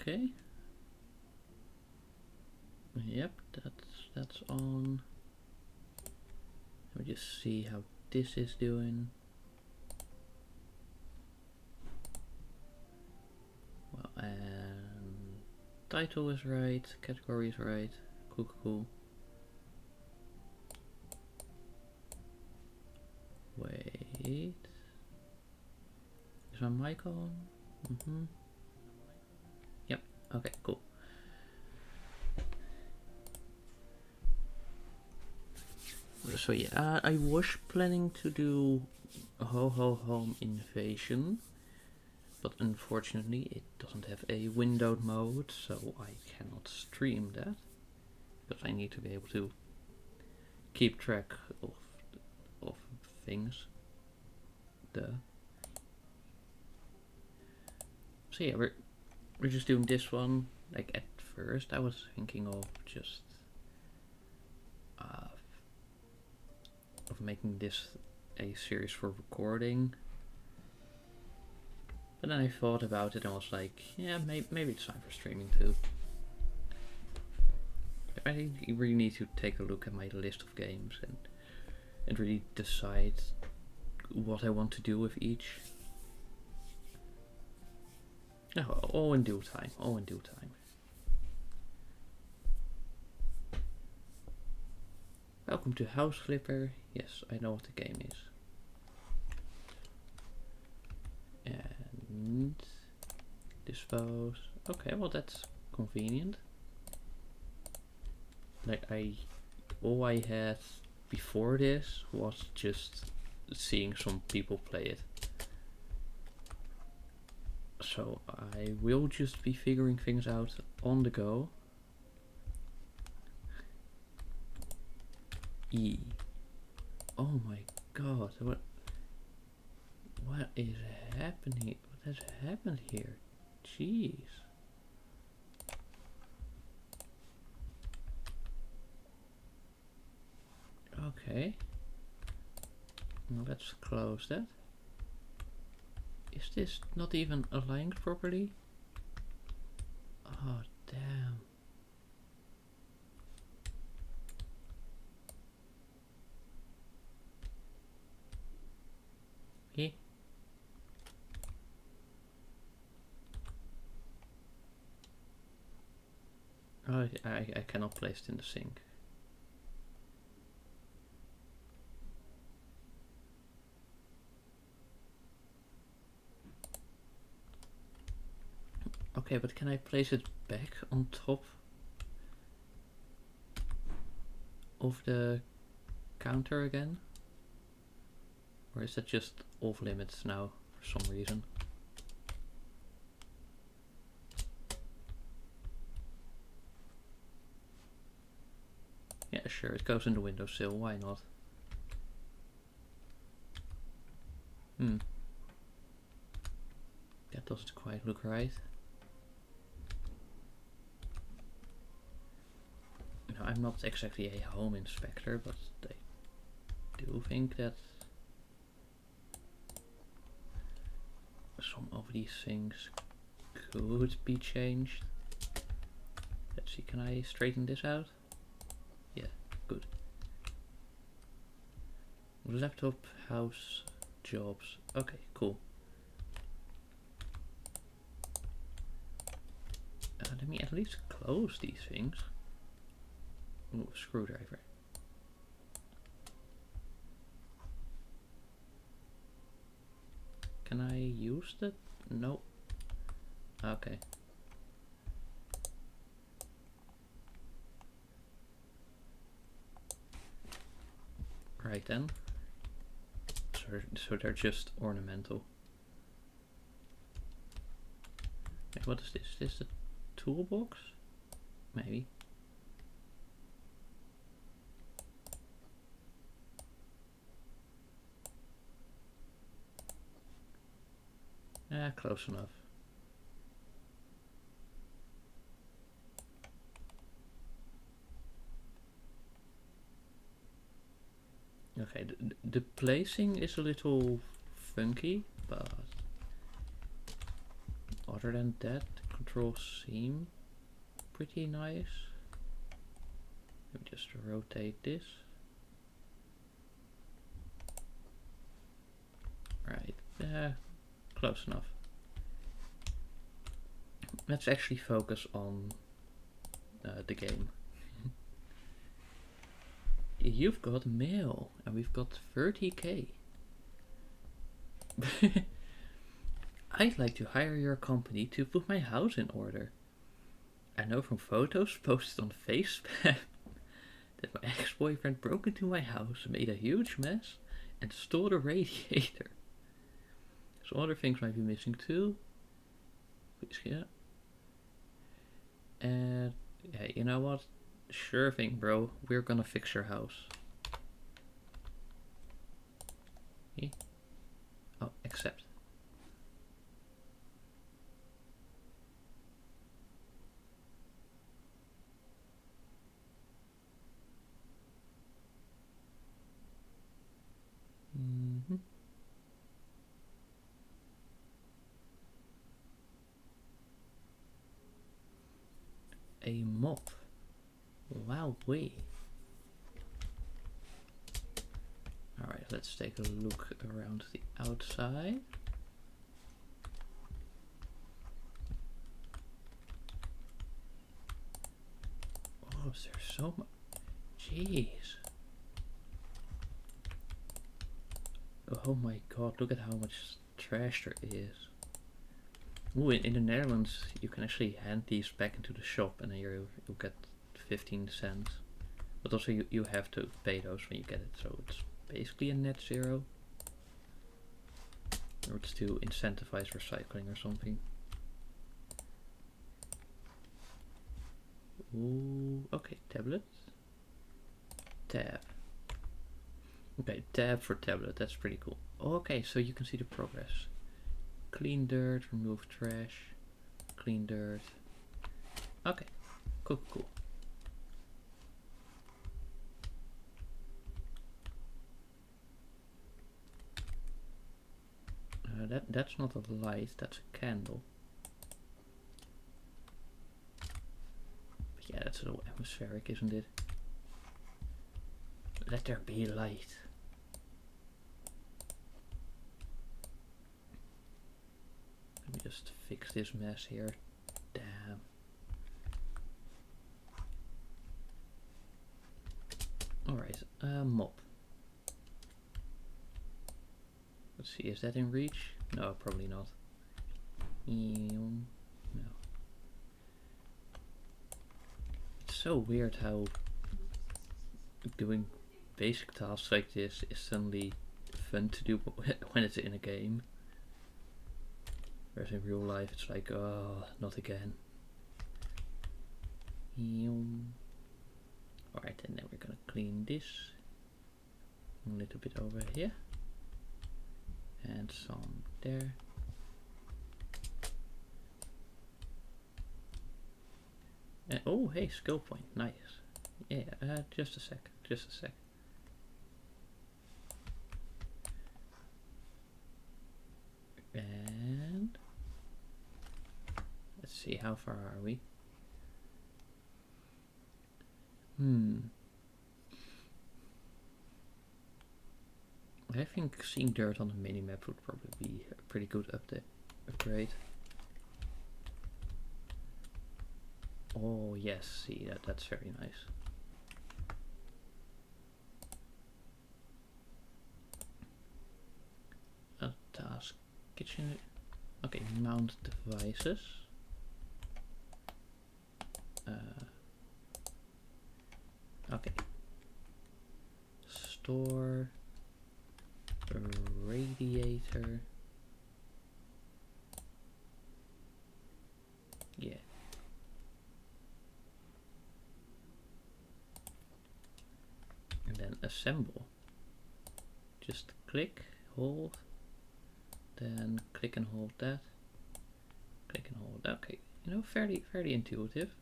Okay. Yep, that's on. Let me just see how this is doing. Well, and title is right, category is right. Cool. Wait. Is my mic on? Yep. Okay, cool. So yeah, I was planning to do a Ho Home Invasion, but unfortunately it doesn't have a windowed mode, so I cannot stream that, because I need to be able to keep track of things. So yeah, we're just doing this one. Like at first I was thinking of just of making this a series for recording, but then I thought about it and was like, yeah, maybe it's time for streaming too. I think you really need to take a look at my list of games and really decide what I want to do with each. Oh, all in due time. Welcome to House Flipper. Yes, I know what the game is. And dispose. Okay, well that's convenient. Like all I had before this was just seeing some people play it. So I will just be figuring things out on the go. E. Oh my god, what is happening? What has happened here? Jeez. Okay. Now let's close that. Is this not even aligned properly? Oh, damn. Okay. Oh, I cannot place it in the sink. Okay, but can I place it back on top of the counter again? Or is that just off limits now for some reason? Yeah, sure, it goes in the windowsill, why not? That doesn't quite look right. Now, I'm not exactly a home inspector, but I do think that some of these things could be changed. Let's see, can I straighten this out? Yeah, good. Laptop, house, jobs. Okay, cool. Let me at least close these things. Ooh, screwdriver. Can I use that? No. Okay. Right then. So they're just ornamental. Wait, what is this? Is this a toolbox? Maybe. Yeah, close enough. Okay, the placing is a little funky, but other than that, controls seem pretty nice. Let me just rotate this. Right, close enough. Let's actually focus on the game. You've got mail, and we've got 30k. I'd like to hire your company to put my house in order. I know from photos posted on Facebook that my ex-boyfriend broke into my house, made a huge mess, and stole the radiator. Some other things might be missing too. Please, yeah. And yeah, you know what? Sure thing, bro. We're gonna fix your house. Oh, accept. A mop. Wow, wee. Alright, let's take a look around the outside. Oh, there's so much. Jeez. Oh my god, look at how much trash there is. Ooh, in the Netherlands, you can actually hand these back into the shop and then you get 15 cents. But also you have to pay those when you get it, so it's basically a net zero. Or it's to incentivize recycling or something. Ooh, okay, tablet. Tab. Okay, tab for tablet, that's pretty cool. Okay, so you can see the progress. Clean dirt, remove trash, clean dirt. Okay, cool, cool. That's not a light, that's a candle. But yeah, that's a little atmospheric, isn't it? Let there be light. Let me just fix this mess here. Damn. Alright, mop. Let's see, is that in reach? No, probably not. No. It's so weird how doing basic tasks like this is suddenly fun to do when it's in a game. Whereas in real life it's like, oh, not again. Alright, and then we're gonna clean this a little bit over here. And some there. And, oh, hey, skill point, nice. Yeah, just a sec. And let's see, how far are we? I think seeing dirt on the minimap would probably be a pretty good upgrade. Oh yes, see that's very nice. A task kitchen. Okay, mount devices. Okay. Store a radiator. Yeah. And then assemble. Just click, hold, then click and hold that. Click and hold. Okay, you know, fairly intuitive.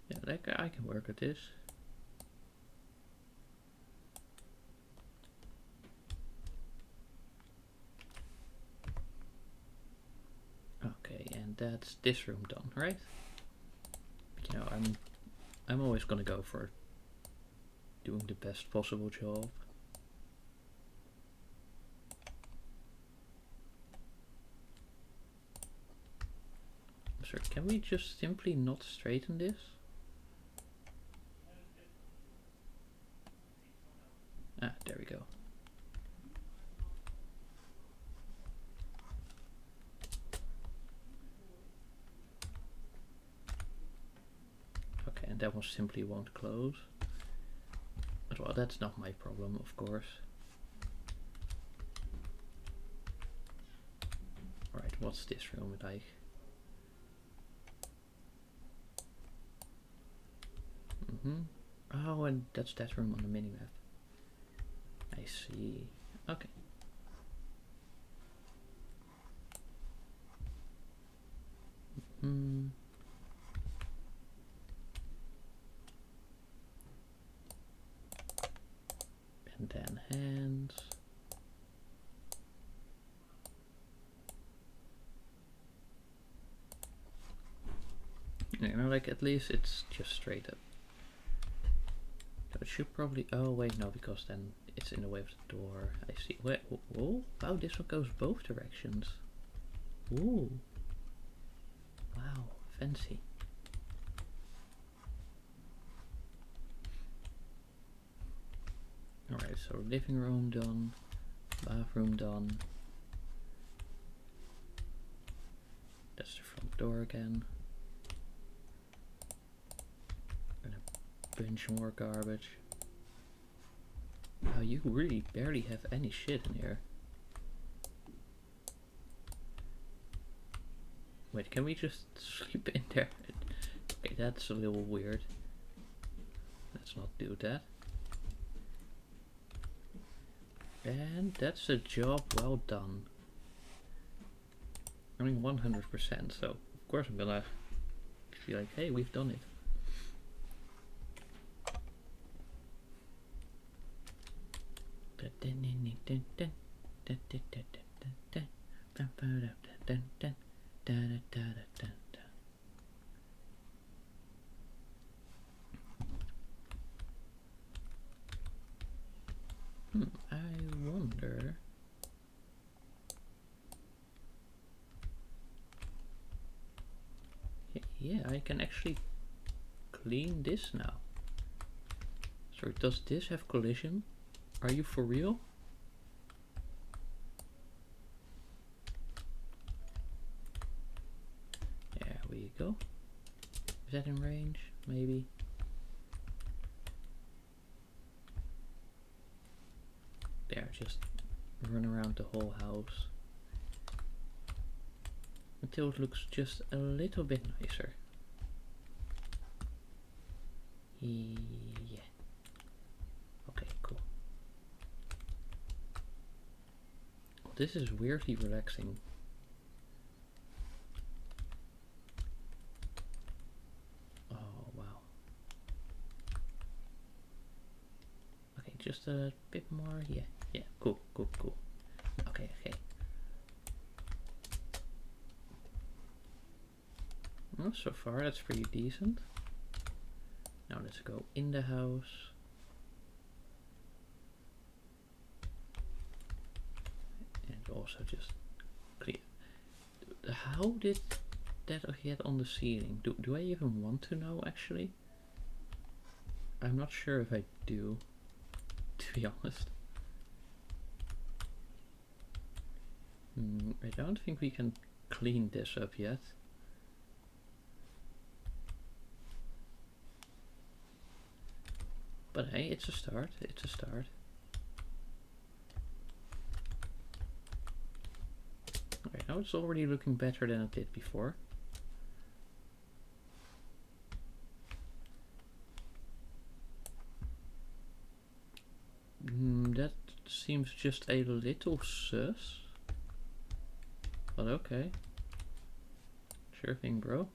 Yeah, like I can work with this. Okay, and that's this room done, right? You know, I'm always gonna go for doing the best possible job. Sorry, can we just simply not straighten this? Ah, there we go. Okay, and that one simply won't close. But well, that's not my problem, of course. Alright, what's this room like? Oh, and that's that room on the minimap. I see. Okay. And then hands. You know, like at least it's just straight up. So it should probably. Oh wait, no, because then it's in the way of the door. I see. Wait, whoa! Wow, this one goes both directions. Ooh. Wow, fancy. Alright, so living room done, bathroom done. That's the front door again. And a bunch more garbage. Wow, you really barely have any shit in here. Wait, can we just sleep in there? Okay, that's a little weird. Let's not do that. And that's a job well done. I mean 100%, so of course I'm gonna be like, hey, we've done it. I wonder. Yeah, I can actually clean this now. Sorry, does this have collision? Are you for real? There we go. Is that in range? Maybe. There, just run around the whole house until it looks just a little bit nicer. Yeah. Okay, cool. This is weirdly relaxing. Oh, wow. Okay, just a bit more. Yeah, yeah, cool, cool, cool. Okay, okay. Well, so far that's pretty decent. Now let's go in the house. And also just clear. How did that get on the ceiling? Do I even want to know actually? I'm not sure if I do, to be honest. I don't think we can clean this up yet. But hey, it's a start, it's a start. Okay, now it's already looking better than it did before. That seems just a little sus. But okay. Sure thing, bro.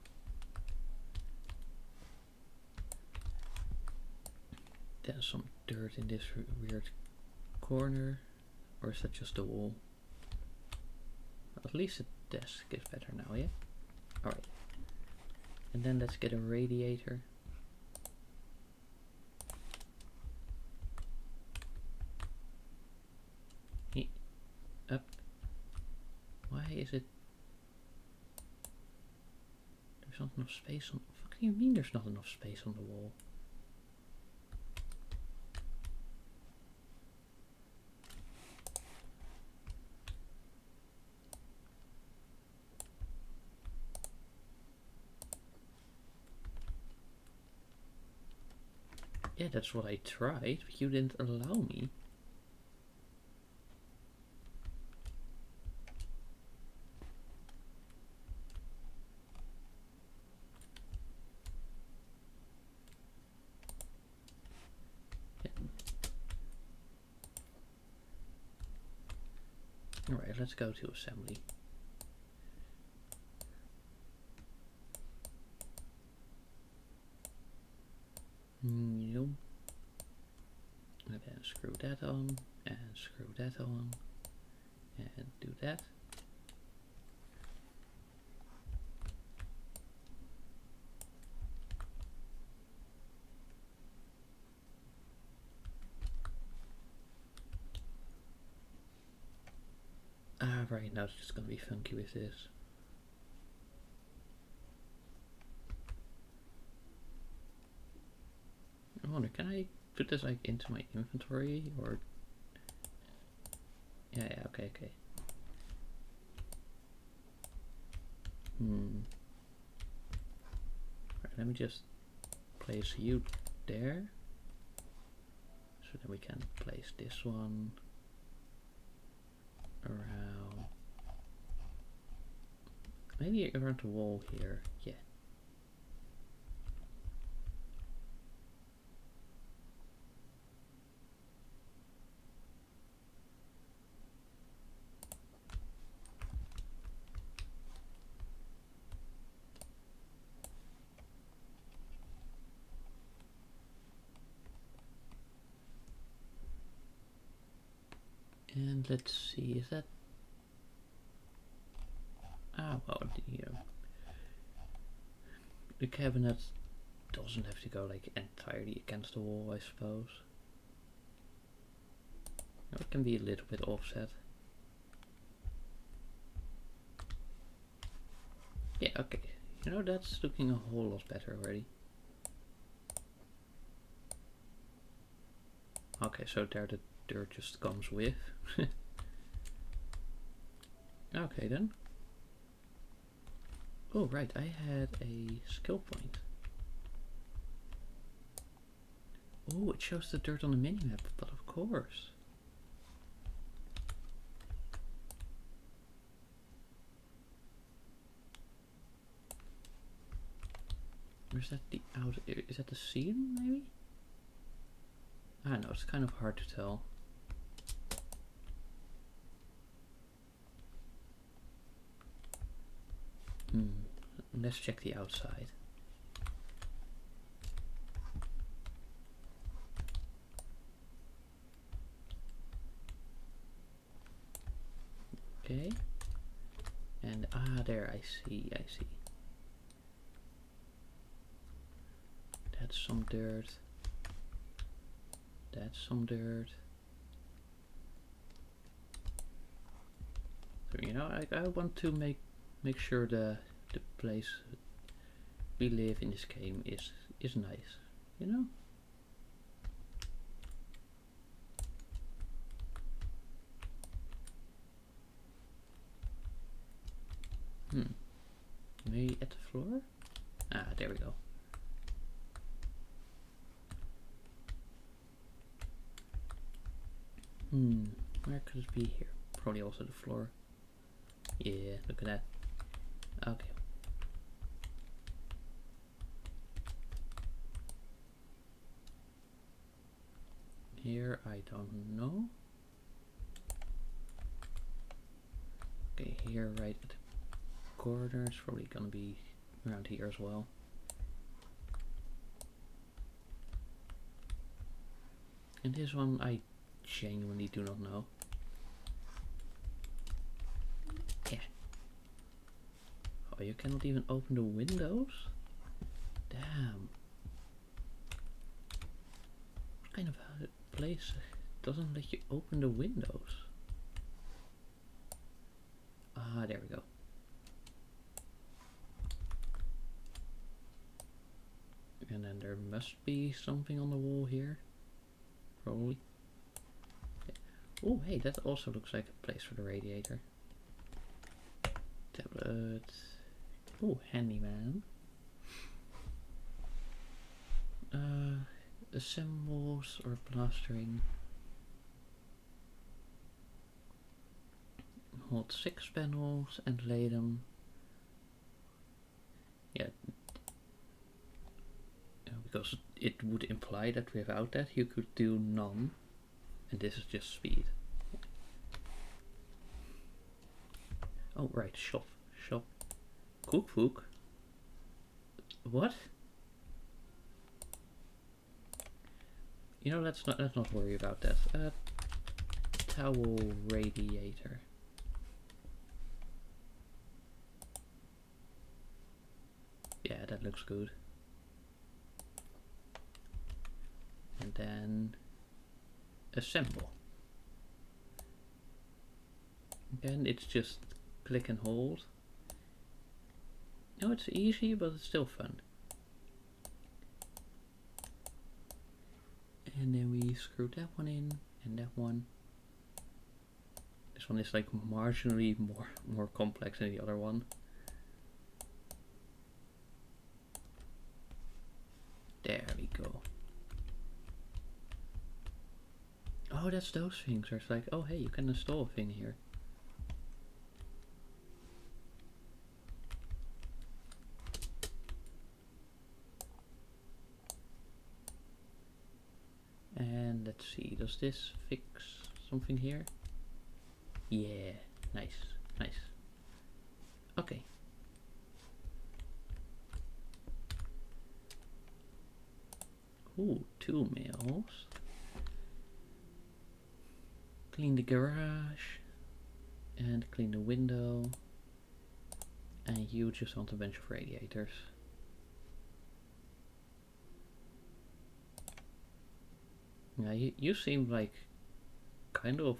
There's some dirt in this weird corner. Or is that just a wall? At least it desk is better now, yeah? Alright. And then let's get a radiator. Up. Why is it... There's not enough space on... What do you mean there's not enough space on the wall? Yeah, that's what I tried, but you didn't allow me. Alright, let's go to assembly. Nope. And then screw that on, and screw that on, and do that. Ah, right, now it's just gonna be funky with this. I wonder, can I put this like into my inventory or... Yeah, okay. Right, let me just place you there. So then we can place this one around... Maybe around the wall here, yeah. And let's see, is that... Ah, well, the cabinet doesn't have to go like entirely against the wall, I suppose. It can be a little bit offset. Yeah, okay. You know, that's looking a whole lot better already. Okay, so there the dirt just comes with. Okay then. Oh right, I had a skill point. Oh, it shows the dirt on the minimap, but of course. Or is that the outer, is that the ceiling maybe? I don't know, it's kind of hard to tell. Let's check the outside. Okay. And there, I see. That's some dirt. That's some dirt. So, you know, I want to make sure the place we live in this game is nice, you know? Maybe at the floor? Ah, there we go. Where could it be here? Probably also the floor. Yeah, look at that. Okay. Here, I don't know. Okay, here right at the corner, it's probably gonna be around here as well. And this one, I genuinely do not know. Yeah. Oh, you cannot even open the windows? Damn. What kind of place doesn't let you open the windows? Ah, there we go. And then there must be something on the wall here. Probably. Oh, hey, that also looks like a place for the radiator. Tablet. Oh, handyman. Assembles or plastering. Hold 6 panels and lay them. Yeah. Because it would imply that without that you could do none. And this is just speed. Oh, right, shop. Shop. Cookbook. What? You know, let's not worry about that. Towel radiator. Yeah, that looks good. And then assemble. Again, it's just click and hold. No, it's easy, but it's still fun. And then we screw that one in, and that one. This one is like marginally more complex than the other one. There we go. Oh, that's those things. It's like, oh hey, you can install a thing here. And let's see, does this fix something here? Yeah, nice, nice. Okay. Ooh, 2 meals. Clean the garage and clean the window. And you just want a bunch of radiators. Yeah, you seem like kind of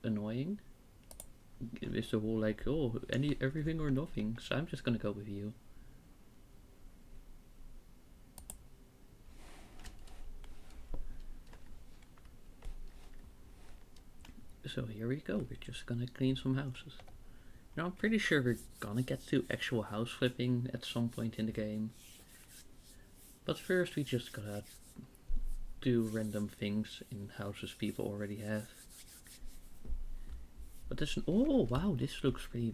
annoying. It's the whole like, oh, everything or nothing, so I'm just gonna go with you. So here we go, we're just gonna clean some houses. Now I'm pretty sure we're gonna get to actual house flipping at some point in the game. But first we just gotta do random things in houses people already have. But this, oh wow, this looks pretty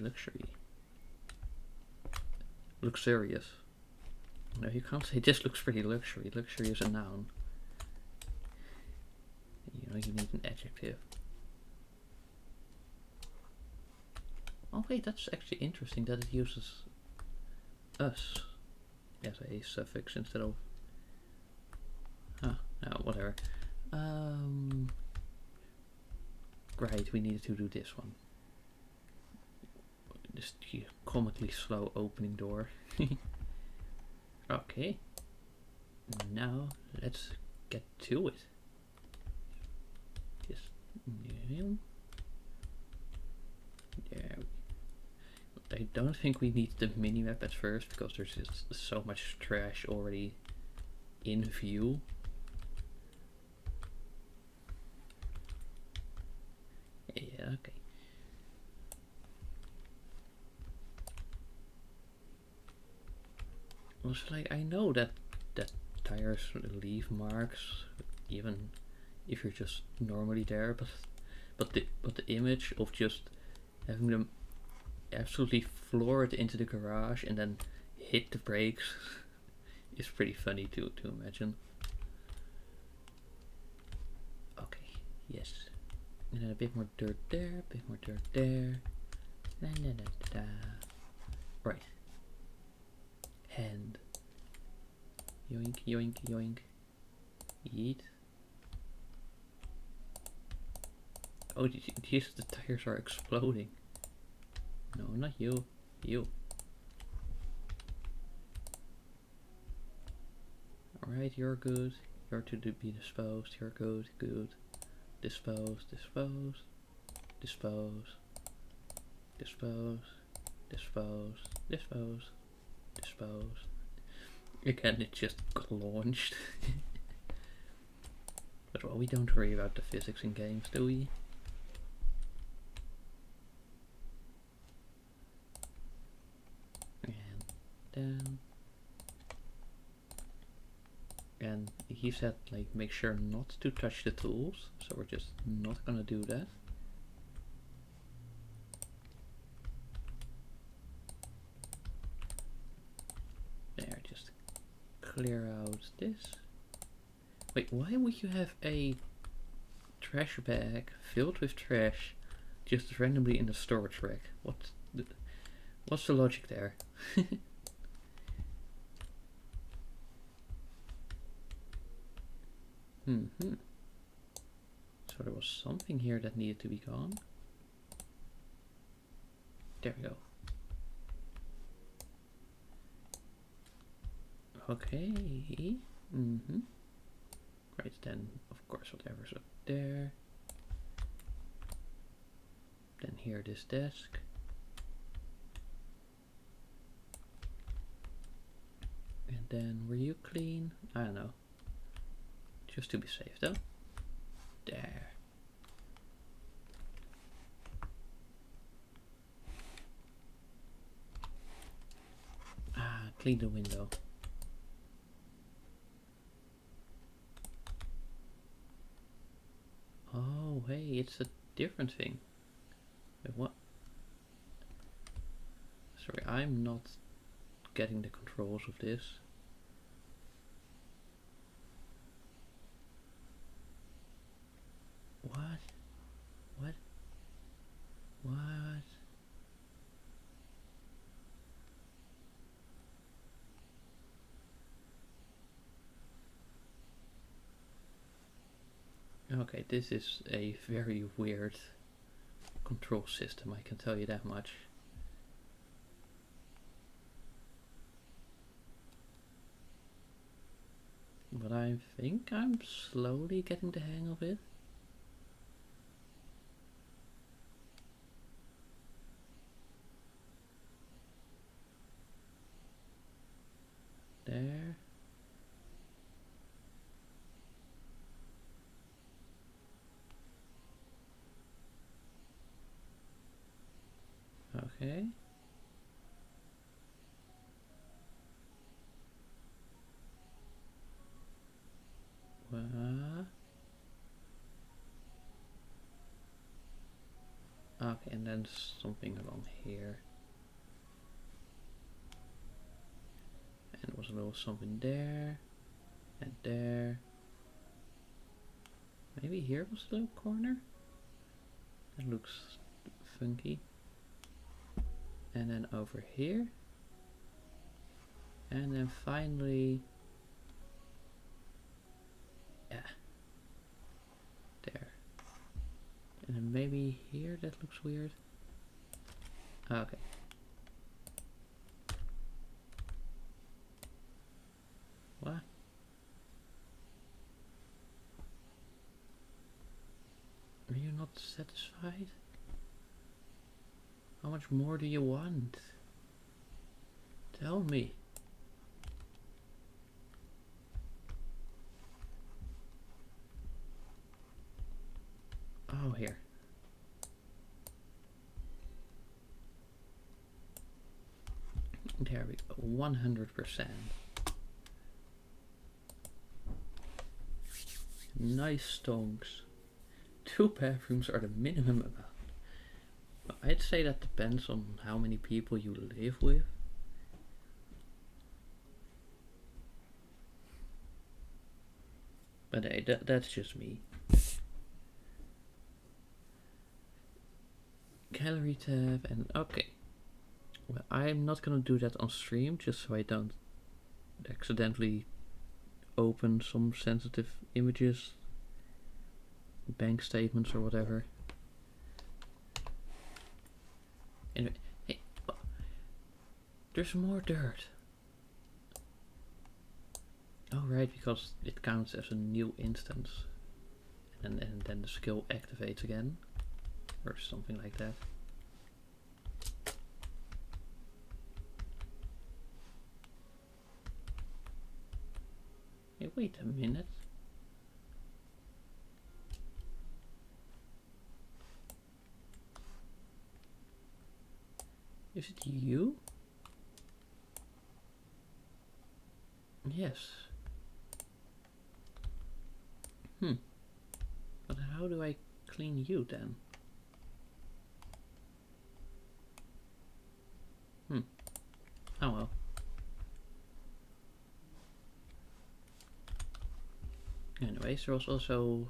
luxurious. No, you can't say this looks pretty luxury. Luxury is a noun. You know, you need an adjective. Oh wait, that's actually interesting that it uses us as a suffix instead of... Huh, no, whatever. Right, we needed to do this one. This comically slow opening door. Okay. Now, let's get to it. Just... There. I don't think we need the minimap at first because there's just so much trash already in view. Yeah, okay. It's like, I know that tires leave marks even if you're just normally there, but the image of just having them absolutely floor it into the garage and then hit the brakes is pretty funny to imagine. Okay, yes. And then a bit more dirt there, a bit more dirt there. Da, da, da, da, da. Right. Hand. Yoink, yoink, yoink. Eat. Oh, these the tires are exploding. No, not you. You. Alright, you're good. You're to be disposed. You're good. Good. Dispose. Dispose. Dispose. Dispose. Dispose. Dispose. Dispose. Again, it just got launched. But well, we don't worry about the physics in games, do we? And down. And he said, like, make sure not to touch the tools, so we're just not gonna do that. There, just clear out this. Wait, why would you have a trash bag filled with trash just randomly in the storage rack? What's the logic there? So there was something here that needed to be gone. There we go. Okay. Right, then of course whatever's up there. Then here this desk. And then were you clean? I don't know. Just to be safe though. There. Clean the window. Oh, hey, it's a different thing. Wait, what? Sorry, I'm not getting the controls of this. What? What? What? Okay, this is a very weird control system, I can tell you that much. But I think I'm slowly getting the hang of it. There. Okay. Okay, and then something along here. And there was a little something there. And there. Maybe here was a little corner? That looks funky. And then over here. And then finally... yeah. There. And then maybe here, that looks weird. Okay. What? Are you not satisfied? How much more do you want? Tell me. Oh, here. There we go. 100%. Nice stonks. 2 bathrooms are the minimum amount. I'd say that depends on how many people you live with. But hey, that's just me. Gallery tab and okay. Well, I'm not gonna do that on stream just so I don't accidentally open some sensitive images, bank statements or whatever. Anyway, hey, there's more dirt. Oh right, because it counts as a new instance. And then the skill activates again. Or something like that. Hey, wait a minute. Is it you? Yes. But how do I clean you then? Oh well. Anyways, there was also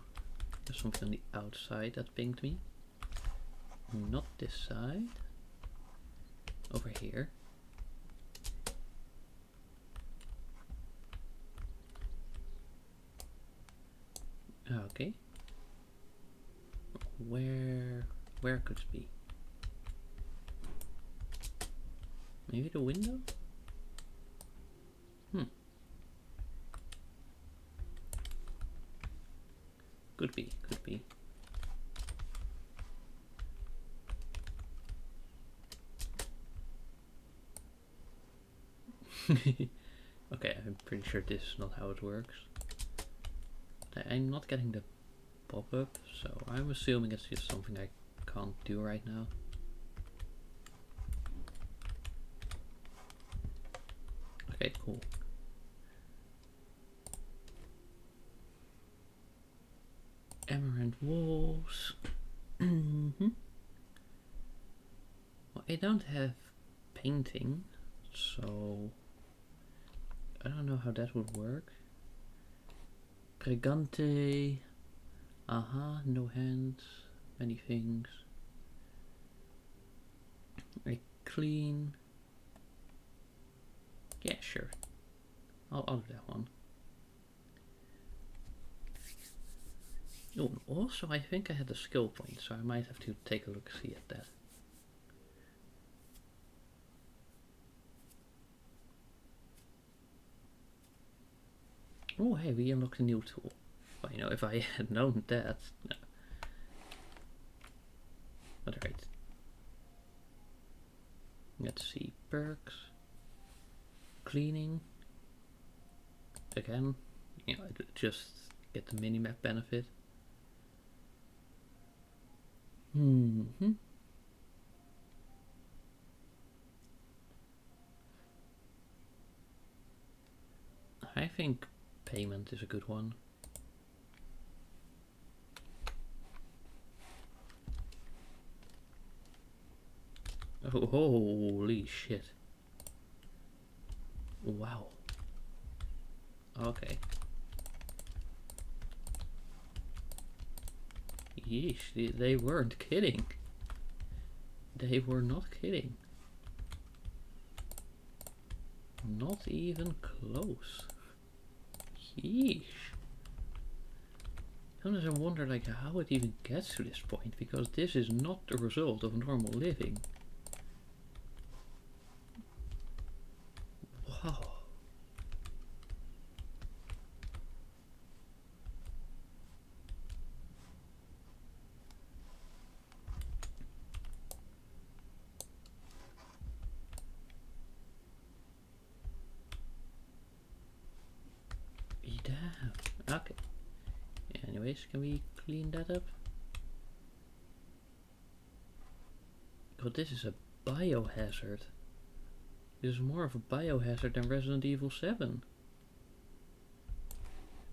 something on the outside that pinged me. Not this side. Over here. Okay. Where could it be? Maybe the window? Could be. Okay, I'm pretty sure this is not how it works. I'm not getting the pop-up, so I'm assuming it's just something I can't do right now. Okay, cool. Emerald walls. Well, I don't have painting, so I don't know how that would work. Pregante. Aha, no hands, many things. I clean. Yeah, sure. I'll do that one. Oh, also I think I had a skill point, so I might have to take a look see at that. Oh hey, we unlocked a new tool. Well, you know, if I had known that. No. But right. Let's see, perks. Cleaning. Again, you know, I just get the minimap benefit. I think payment is a good one. Oh, holy shit. Wow. Okay. Yeesh, they weren't kidding. They were not kidding. Not even close. Yeesh. Sometimes I wonder like how it even gets to this point, because this is not the result of normal living. Wow. Damn. Okay. Anyways, can we clean that up? God, this is a biohazard. This is more of a biohazard than Resident Evil 7.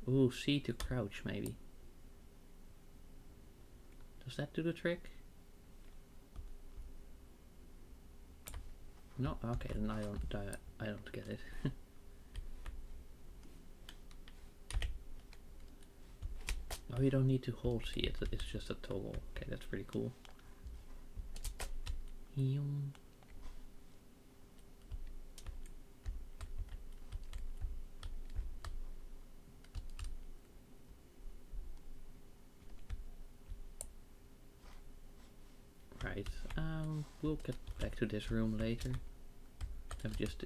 Ooh, C to crouch maybe. Does that do the trick? No? Okay, then I don't get it. Oh, you don't need to hold C, it's just a toggle. Okay, that's pretty cool. Right, we'll get back to this room later. I've just...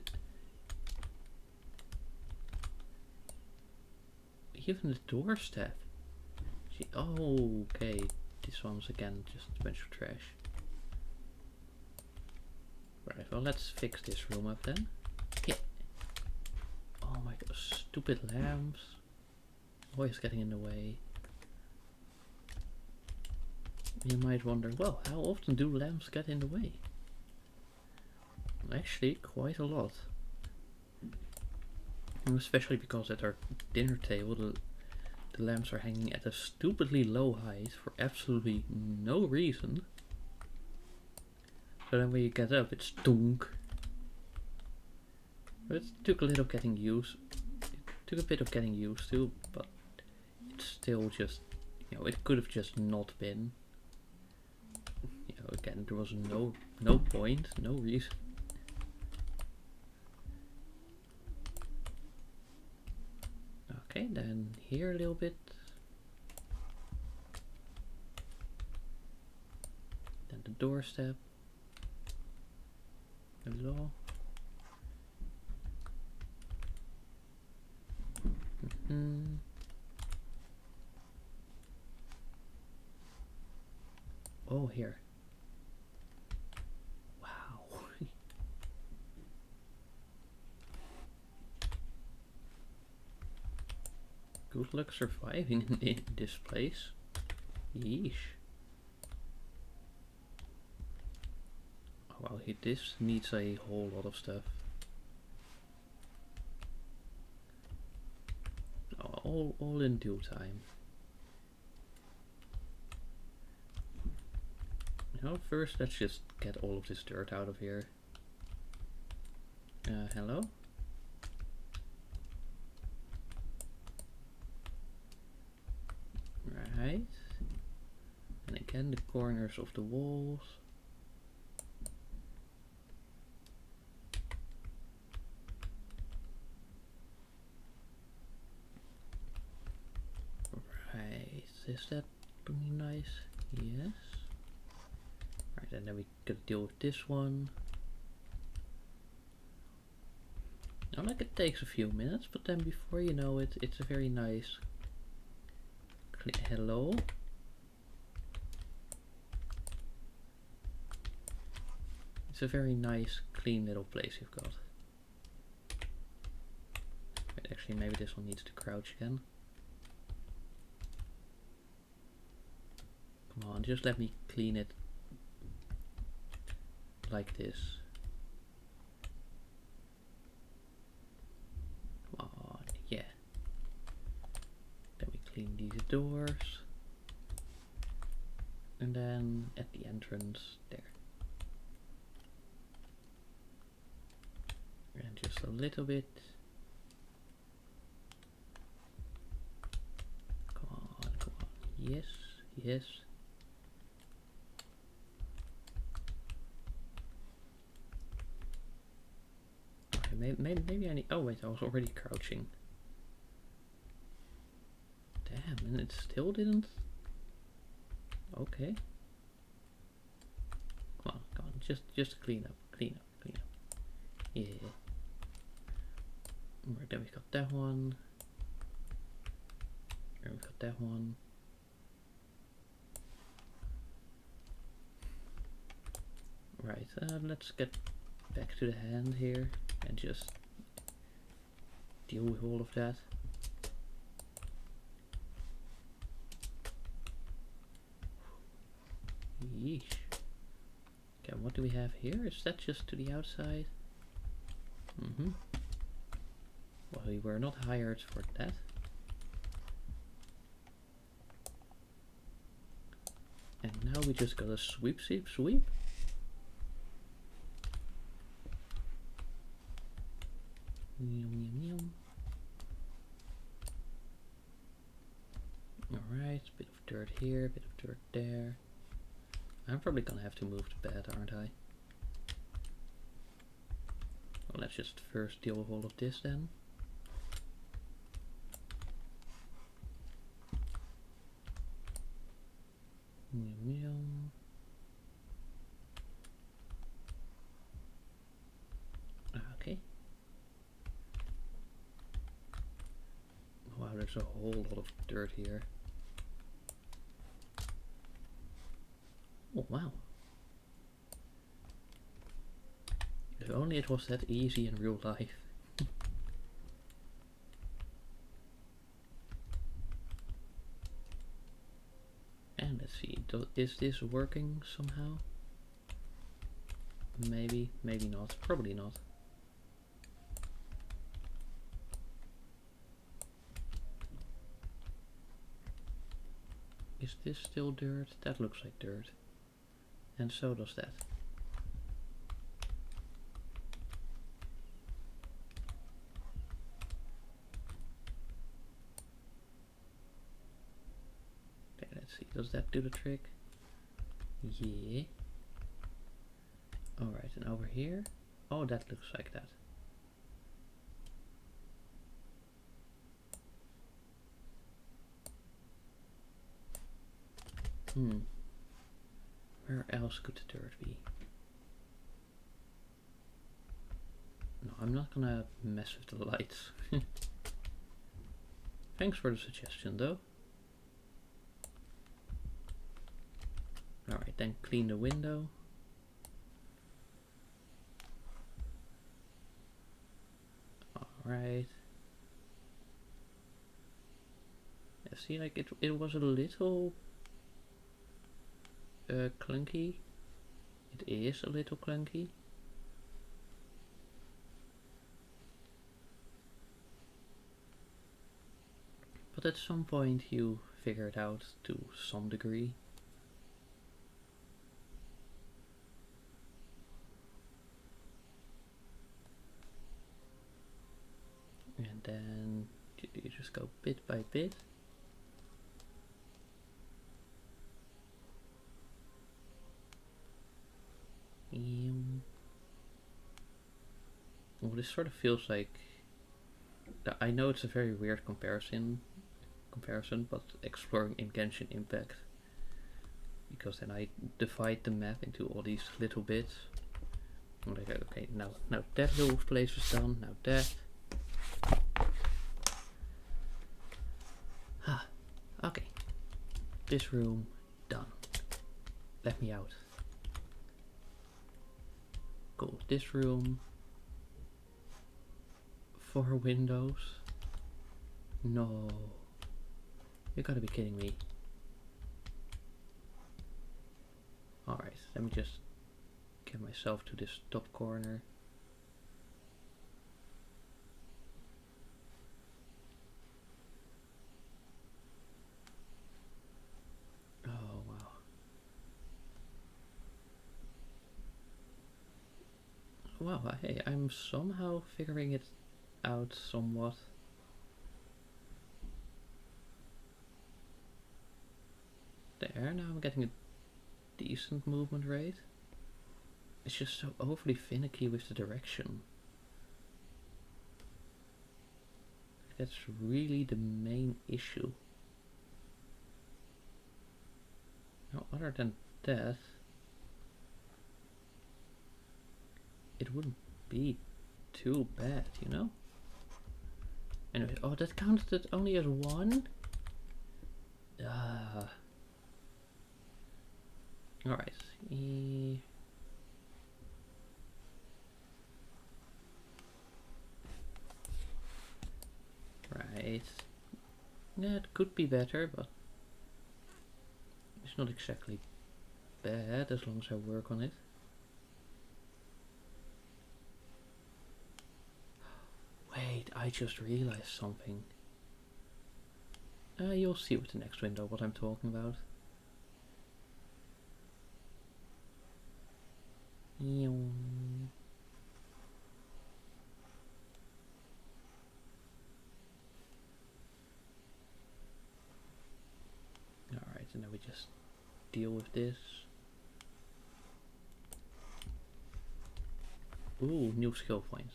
even the doorstep. Oh, okay. This one's again just a bunch of trash. Right, well, let's fix this room up then. Yeah. Oh my god, stupid lamps. Always getting in the way. You might wonder, well, how often do lamps get in the way? Actually, quite a lot. And especially because at our dinner table the lamps are hanging at a stupidly low height for absolutely no reason. So then when you get up, it's stunk. But it took a little getting used. It took a bit of getting used to, but it's still just, you know, it could have just not been. You know, again, there was no point, no reason. Okay, then here a little bit. Then the doorstep. Hello. Oh, here. Wow. Good luck surviving in this place. Yeesh. Oh, well, this needs a whole lot of stuff. Oh, all in due time. You know, first let's just get all of this dirt out of here. Hello? Right. And again, the corners of the walls. Right, is that pretty nice? Yes. Right, and then we could deal with this one. Now, like, it takes a few minutes, but then before you know it, it's a very nice. Hello. It's a very nice, clean little place you've got. Wait, actually, maybe this one needs to crouch again. Come on, just let me clean it like this. Come on, yeah. Then we clean these doors. And then at the entrance, there. And just a little bit. Come on, come on. Yes, yes. Okay, maybe I need. Oh wait, I was already crouching. Damn, and it still didn't. Okay. Come on, just clean up, clean up, clean up. Yeah. Right, then we got that one. And we got that one. Right, let's get back to the hand here and just deal with all of that. Yeesh. Okay, what do we have here? Is that just to the outside? Well, we were not hired for that. And now we just gotta sweep, sweep, sweep. Yum, yum, yum. Alright, bit of dirt here, bit of dirt there. I'm probably gonna have to move the bed, aren't I? Well, let's just first deal with all of this then. Okay. Wow, Wow, there's a whole lot of dirt here. Oh wow. If only it was that easy in real life. And let's see, is this working somehow? Maybe, maybe not, probably not. Is this still dirt? That looks like dirt. And so does that. Okay, let's see, does that do the trick? Yeah. Alright, and over here? Oh, that looks like that. Where else could the dirt be? No, I'm not gonna mess with the lights. Thanks for the suggestion though. Alright, then clean the window. Alright. Yeah, see, like it was a little clunky. It is a little clunky. But at some point you figure it out to some degree. And then you just go bit by bit. Well, this sort of feels like, I know it's a very weird comparison, but exploring in Genshin Impact, because then I divide the map into all these little bits. I'm like, okay, now that little place is done, now that. Ah, okay. This room done. Let me out. Cool. This room. 4 windows. No. You gotta be kidding me. Alright, let me just get myself to this top corner. Oh wow. Wow, hey, I'm somehow figuring it out somewhat. There, now I'm getting a decent movement rate. It's just so overly finicky with the direction. That's really the main issue. Now, other than that, it wouldn't be too bad, you know? Anyway, oh, that counted only as 1? Alright. Right. Yeah, it could be better, but it's not exactly bad as long as I work on it. Wait, I just realized something. You'll see with the next window what I'm talking about. Alright, and then we just deal with this. Ooh, new skill point.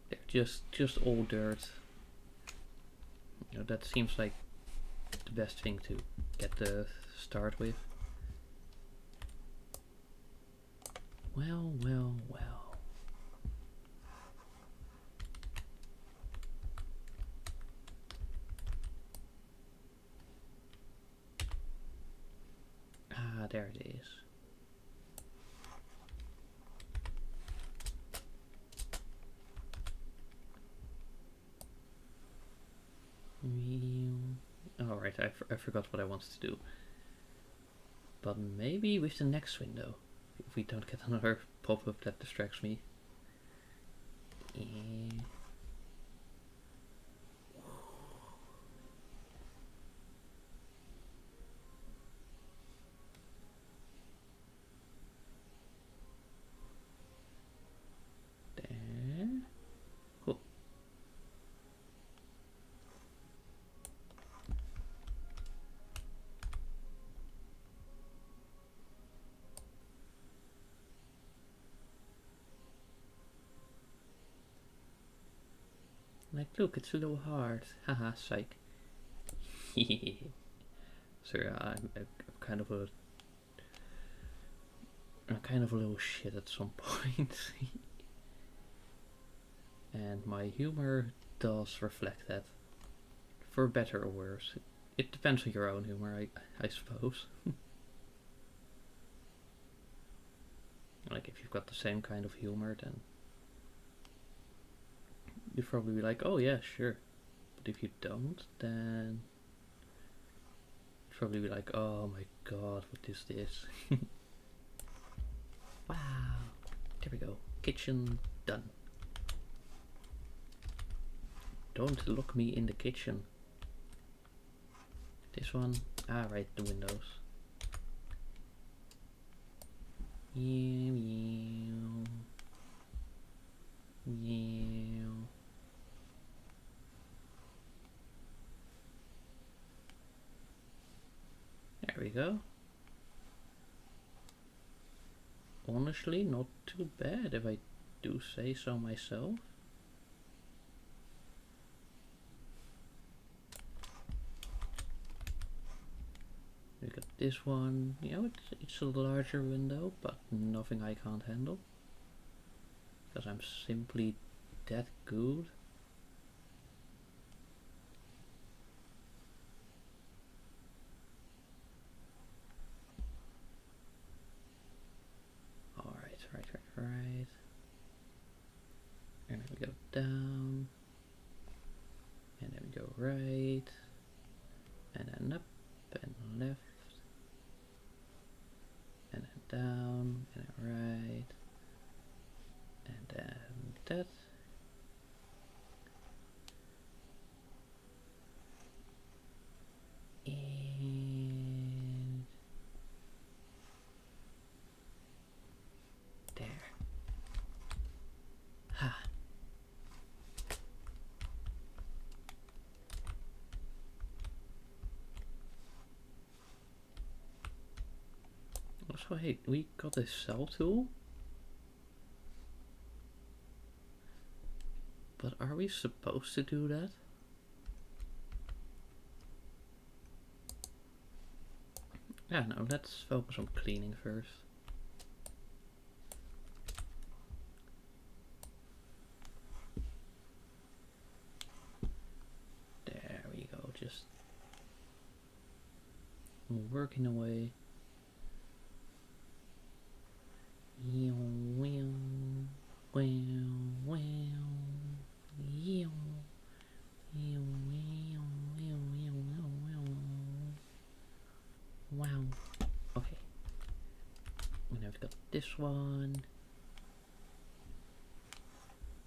There, just all dirt. You know, that seems like the best thing to get the start with. Well. there it is. Alright, I forgot what I wanted to do. But maybe with the next window, if we don't get another pop-up that distracts me. There. Cool. Like, look, it's a little hard. Haha, psych. Sorry, I'm kind of a little shit at some point. And my humor does reflect that. For better or worse. It depends on your own humor, I suppose. Like, if you've got the same kind of humor, then you'd probably be like, oh yeah, sure. But if you don't, then you'd probably be like, oh my god, what is this? Wow. There we go. Kitchen done. Don't lock me in the kitchen. This one. Ah, right, the windows. There we go. Honestly, not too bad if I do say so myself. We got this one. You know, it's a larger window, but nothing I can't handle. Because I'm simply that good. Right. And then we go down. And then we go right. And then up and left. And then down. And then right. And then that. And there. Ha. Also, hey, we got a cell tool. But are we supposed to do that? Yeah, no, let's focus on cleaning first. There we go, just working away. Wow. Okay. And now we've got this one.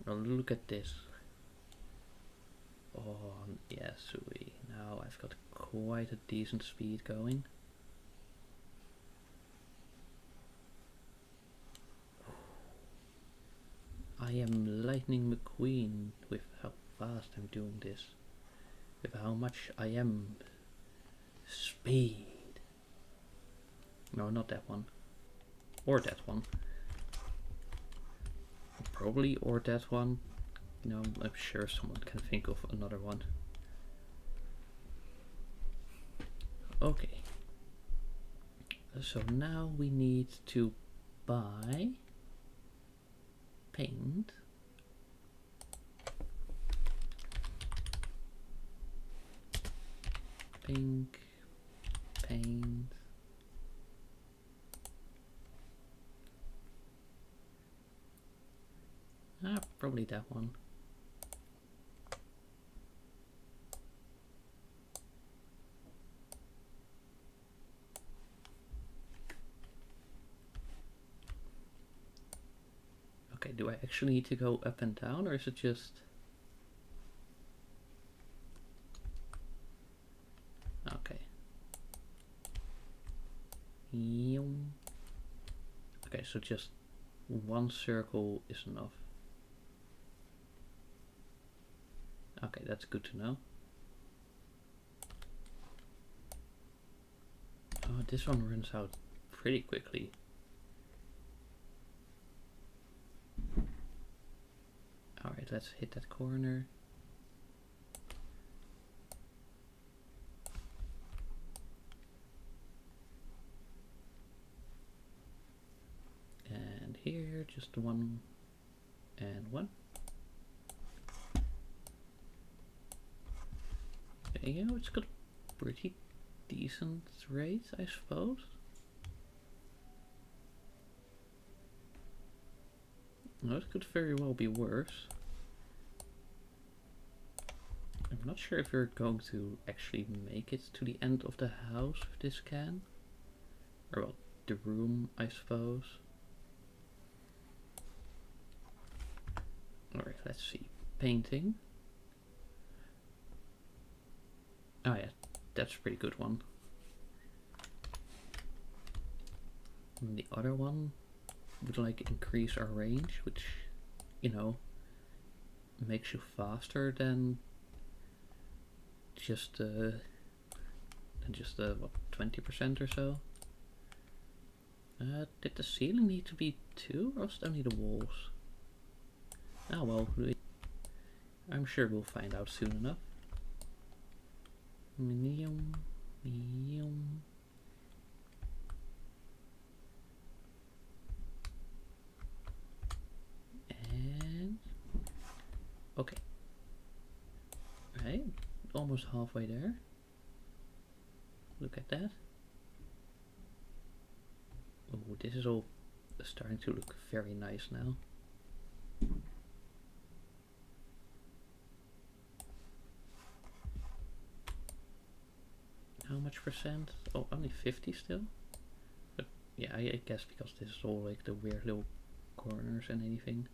Oh, look at this. Oh, yeah, sweet. Now I've got quite a decent speed going. I am Lightning McQueen with how fast I'm doing this. With how much I am speed. No, not that one. Or that one. Probably or that one. No, I'm sure someone can think of another one. Okay. So now we need to buy paint. Pink paint. Probably that one. Okay, do I actually need to go up and down, or is it just... Okay. Okay, so just one circle is enough. Okay, that's good to know. Oh, this one runs out pretty quickly. Alright, let's hit that corner. And here, just one and one. You know, it's got a pretty decent rate, I suppose. No, it could very well be worse. I'm not sure if we're going to actually make it to the end of the house with this can. Or well, the room, I suppose. Alright, let's see. Painting. Oh yeah, that's a pretty good one. And the other one would like increase our range, which, you know, makes you faster than just what, 20% or so. Did the ceiling need to be 2, or was it only the walls? Oh well, I'm sure we'll find out soon enough. And okay. Right, almost halfway there. Look at that. Oh, this is all starting to look very nice now. How much percent? Oh, only 50 still. But yeah, I guess because this is all like the weird little corners and anything.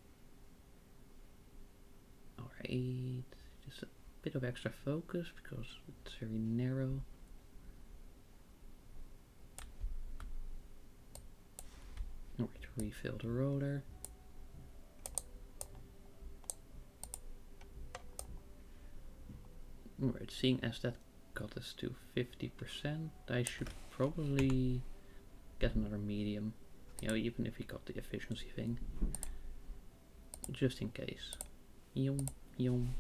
Alright, just a bit of extra focus because it's very narrow. Alright, refill the roller. Alright, seeing as that got us to 50%, I should probably get another medium. You know, even if we got the efficiency thing. Just in case. Yum, yum.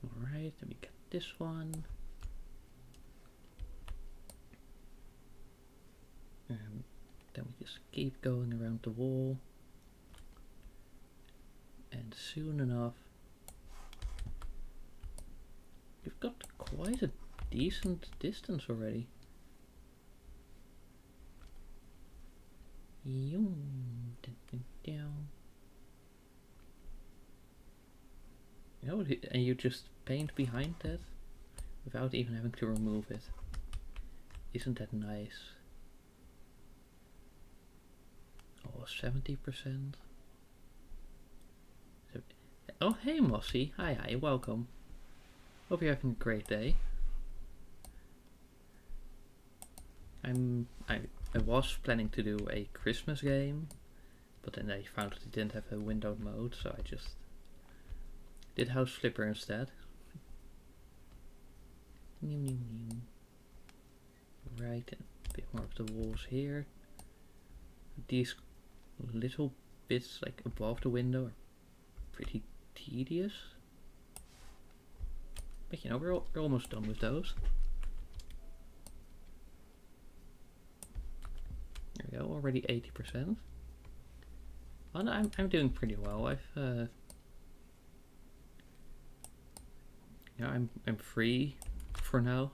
Alright, then we get this one. And then we just keep going around the wall. And soon enough, we've got quite a decent distance already. Down. Oh, and you just paint behind that without even having to remove it. Isn't that nice? Oh, 70%. Oh, hey Mossy. Hi, welcome. Hope you're having a great day. I was planning to do a Christmas game, but then I found that it didn't have a windowed mode, so I just did House Flipper instead. Right, and a bit more of the walls here. These little bits like above the window are pretty tedious, but you know, we're almost done with those. There we go, already 80%. Oh, no, I'm doing pretty well. You know, I'm free for now.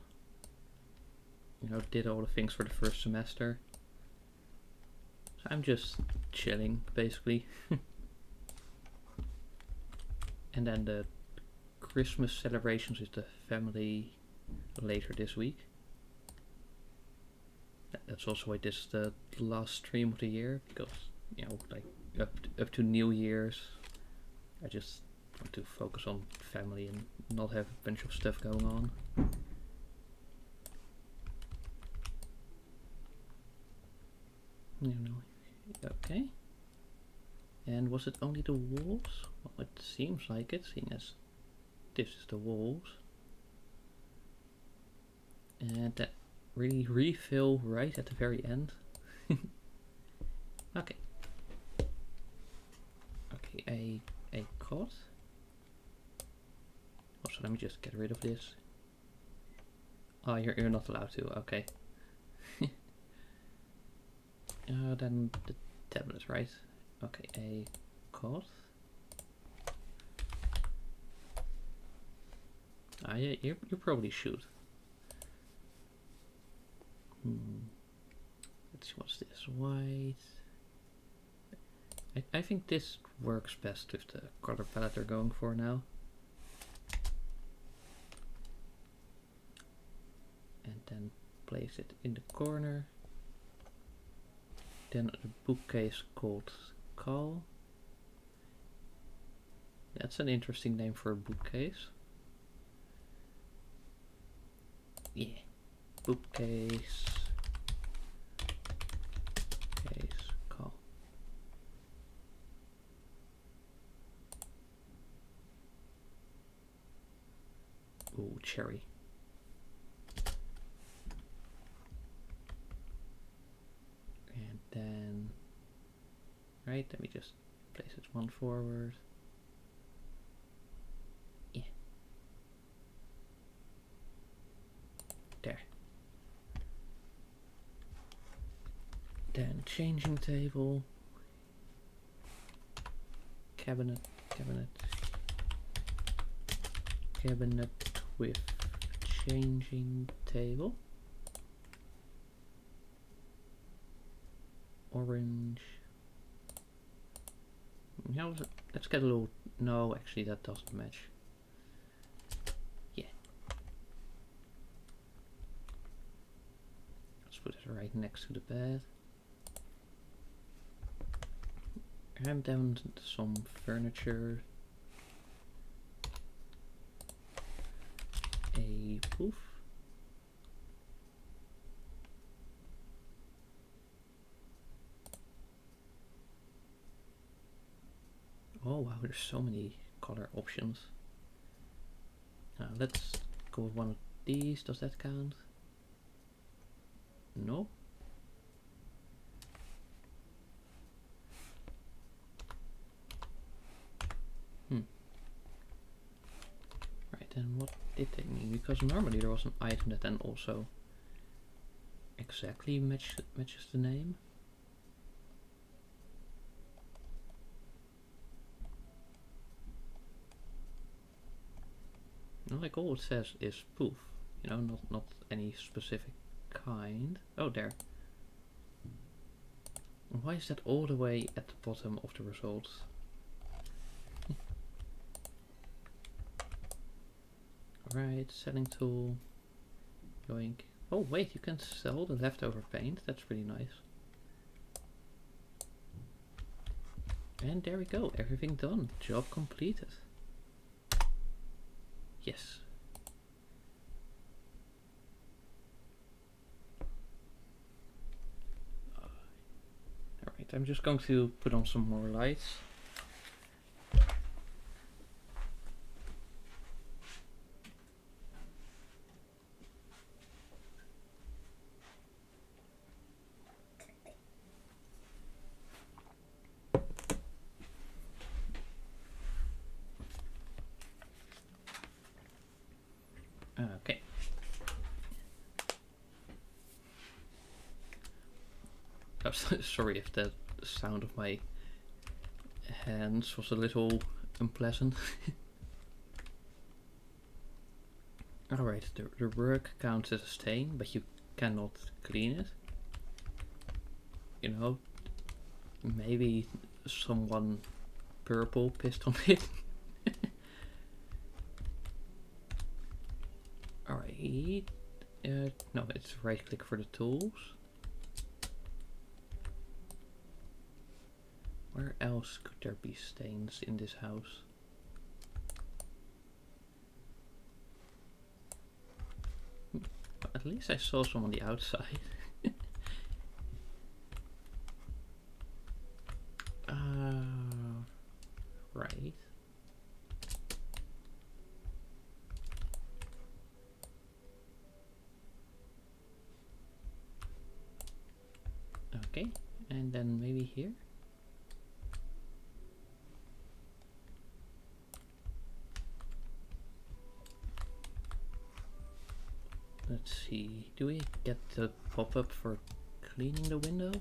you know, did all the things for the first semester. So I'm just chilling, basically. And then the Christmas celebrations with the family later this week. That's also why this is the last stream of the year, because, you know, like up to New Year's, I just want to focus on family and not have a bunch of stuff going on. You know, okay. And was it only the walls? Well, it seems like it, seeing as this is the walls. And that really refill right at the very end. Okay. Okay, a cot. Also, let me just get rid of this. Oh, you're not allowed to, okay. Then the tablet, right? Okay, a cot. Ah, yeah, you probably should. Let's see, what's this? White. I think this works best with the color palette they're going for now. And then place it in the corner. Then a bookcase called Call. That's an interesting name for a bookcase. Yeah. Bookcase. Case Call. Ooh, cherry. And then, right, let me just place it one forward. Yeah. There. Then changing table. Cabinet with changing table. Orange. Now let's get a little. No, actually that doesn't match. Yeah. Let's put it right next to the bed. And then some furniture. A poof. Oh wow, there's so many color options. Let's go with one of these. Does that count? No. Right, then what did they mean? Because normally there was an item that then also exactly matches the name. Like all it says is poof, you know, not any specific kind. Oh, there. Why is that all the way at the bottom of the results? Alright, selling tool. Yoink. Oh wait, you can sell the leftover paint. That's pretty nice. And there we go, everything done. Job completed. Yes. Alright, I'm just going to put on some more lights. Okay. Oh, sorry if the sound of my hands was a little unpleasant. Alright, the work counts as a stain, but you cannot clean it. You know, maybe someone purple pissed on it. Alright. No, it's right click for the tools. Where else could there be stains in this house? At least I saw some on the outside. Right. Okay, and then maybe here. Let's see, do we get the pop-up for cleaning the window?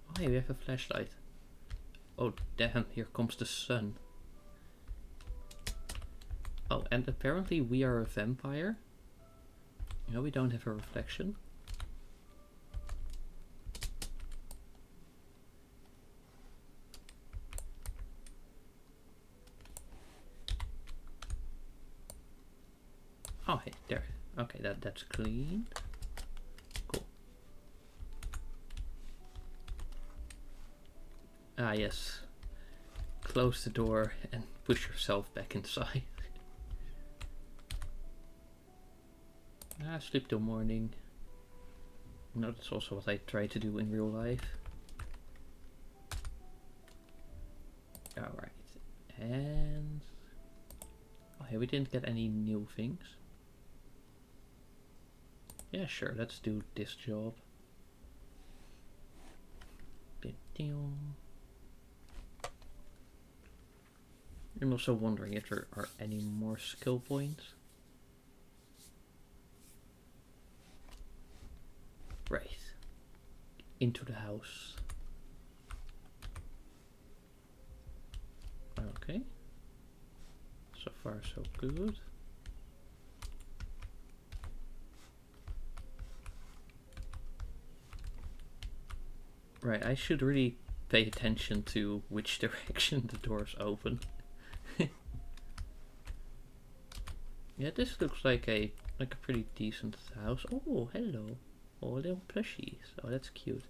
Oh hey, we have a flashlight. Oh damn, here comes the sun. Oh, and apparently we are a vampire. You know, we don't have a reflection. Oh hey, there. Okay, that's clean. Cool. Ah yes. Close the door and push yourself back inside. Sleep till morning. No, that's also what I try to do in real life. Alright. And oh hey, we didn't get any new things. Yeah, sure, let's do this job. I'm also wondering if there are any more skill points. Right. Into the house. Okay. So far so good. Right, I should really pay attention to which direction the doors open. Yeah, this looks like a pretty decent house. Oh, hello. Oh, little plushies. Oh, that's cute.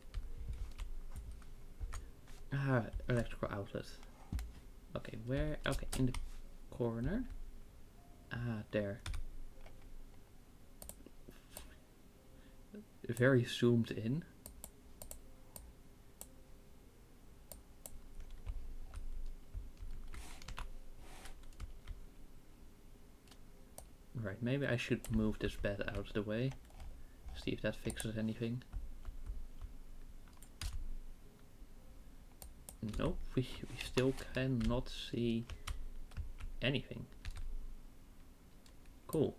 Ah, electrical outlet. Okay, where? Okay, in the corner. Ah, there. Very zoomed in. Right, maybe I should move this bed out of the way. See if that fixes anything. Nope, we still cannot see anything. Cool.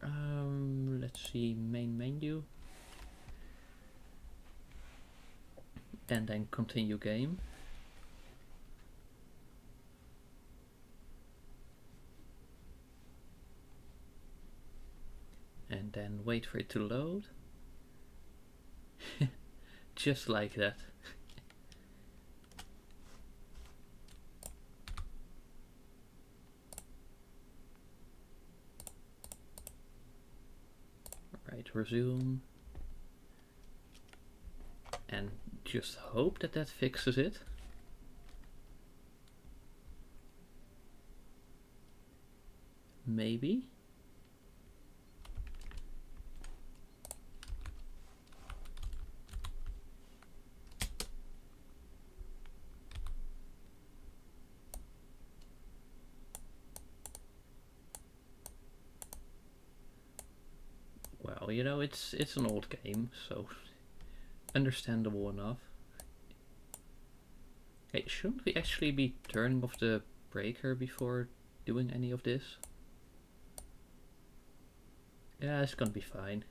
Let's see, main menu. And then continue game. And then wait for it to load. Just like that. Right, resume. And just hope that that fixes it. Maybe. Well, you know, it's an old game, so understandable enough. Hey, shouldn't we actually be turning off the breaker before doing any of this? Yeah, it's gonna be fine.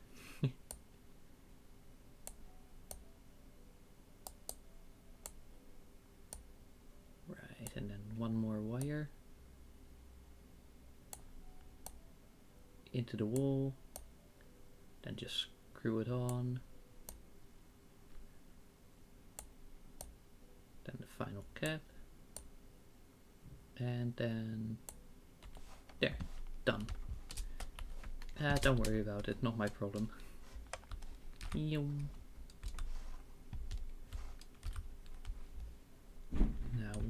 Right, and then one more wire into the wall, then just screw it on, then the final cap, and then there, done. Don't worry about it, not my problem. Now,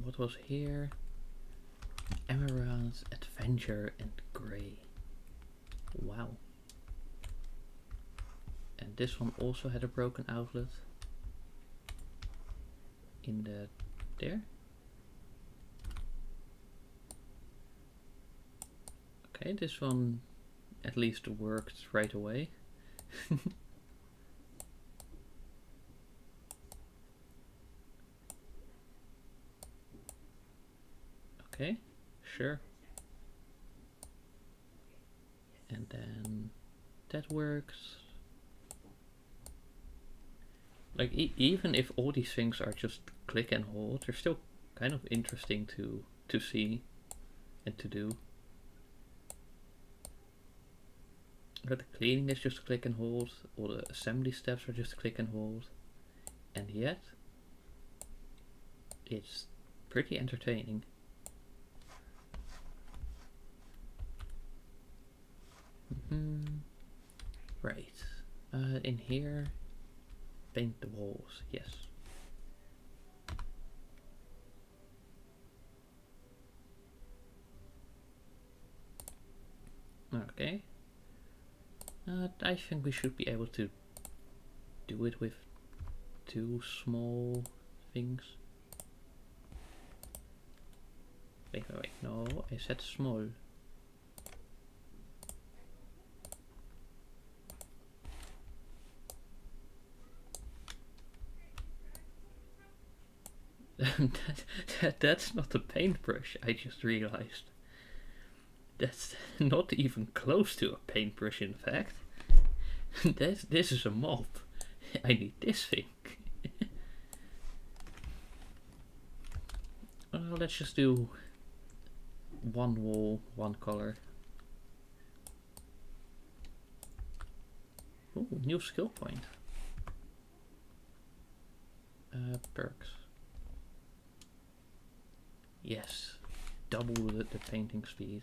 what was here? Emerald's Adventure and Grey. Wow. And this one also had a broken outlet. In the... there? Okay, this one at least worked right away. Okay, sure. And then that works. Like even if all these things are just click and hold, they're still kind of interesting to see and to do. But the cleaning is just click and hold, all the assembly steps are just click and hold, and yet it's pretty entertaining. Right, in here, paint the walls, yes. Okay. I think we should be able to do it with 2 small things. Wait, no, I said small. That's not a paintbrush, I just realized. That's not even close to a paintbrush, in fact. This is a mop. I need this thing. Well, let's just do one wall, one color. Ooh, new skill point. Perks. Yes, double the painting speed.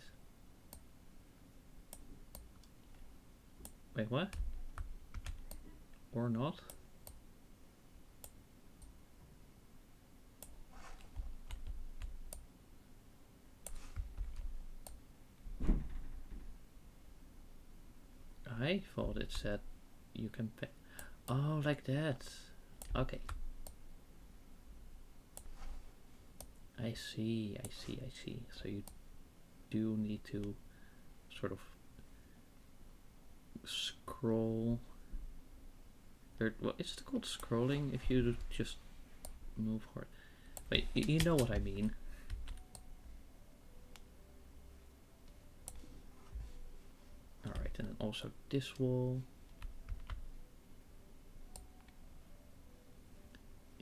Wait, what? Or not? I thought it said you can pay. Oh, like that. Okay. I see. So you do need to sort of scroll. What is it called? Scrolling? If you just move hard. Wait, you know what I mean. Alright, and then also this wall.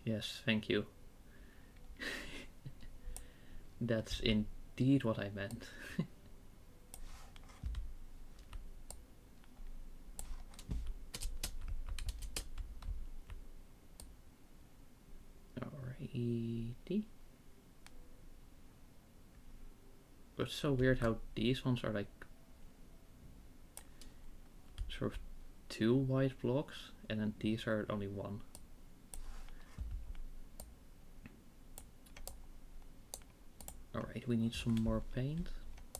Yes, thank you. That's indeed what I meant. Alrighty. But it's so weird how these ones are like sort of 2 white blocks, and then these are only 1. Alright, we need some more paint,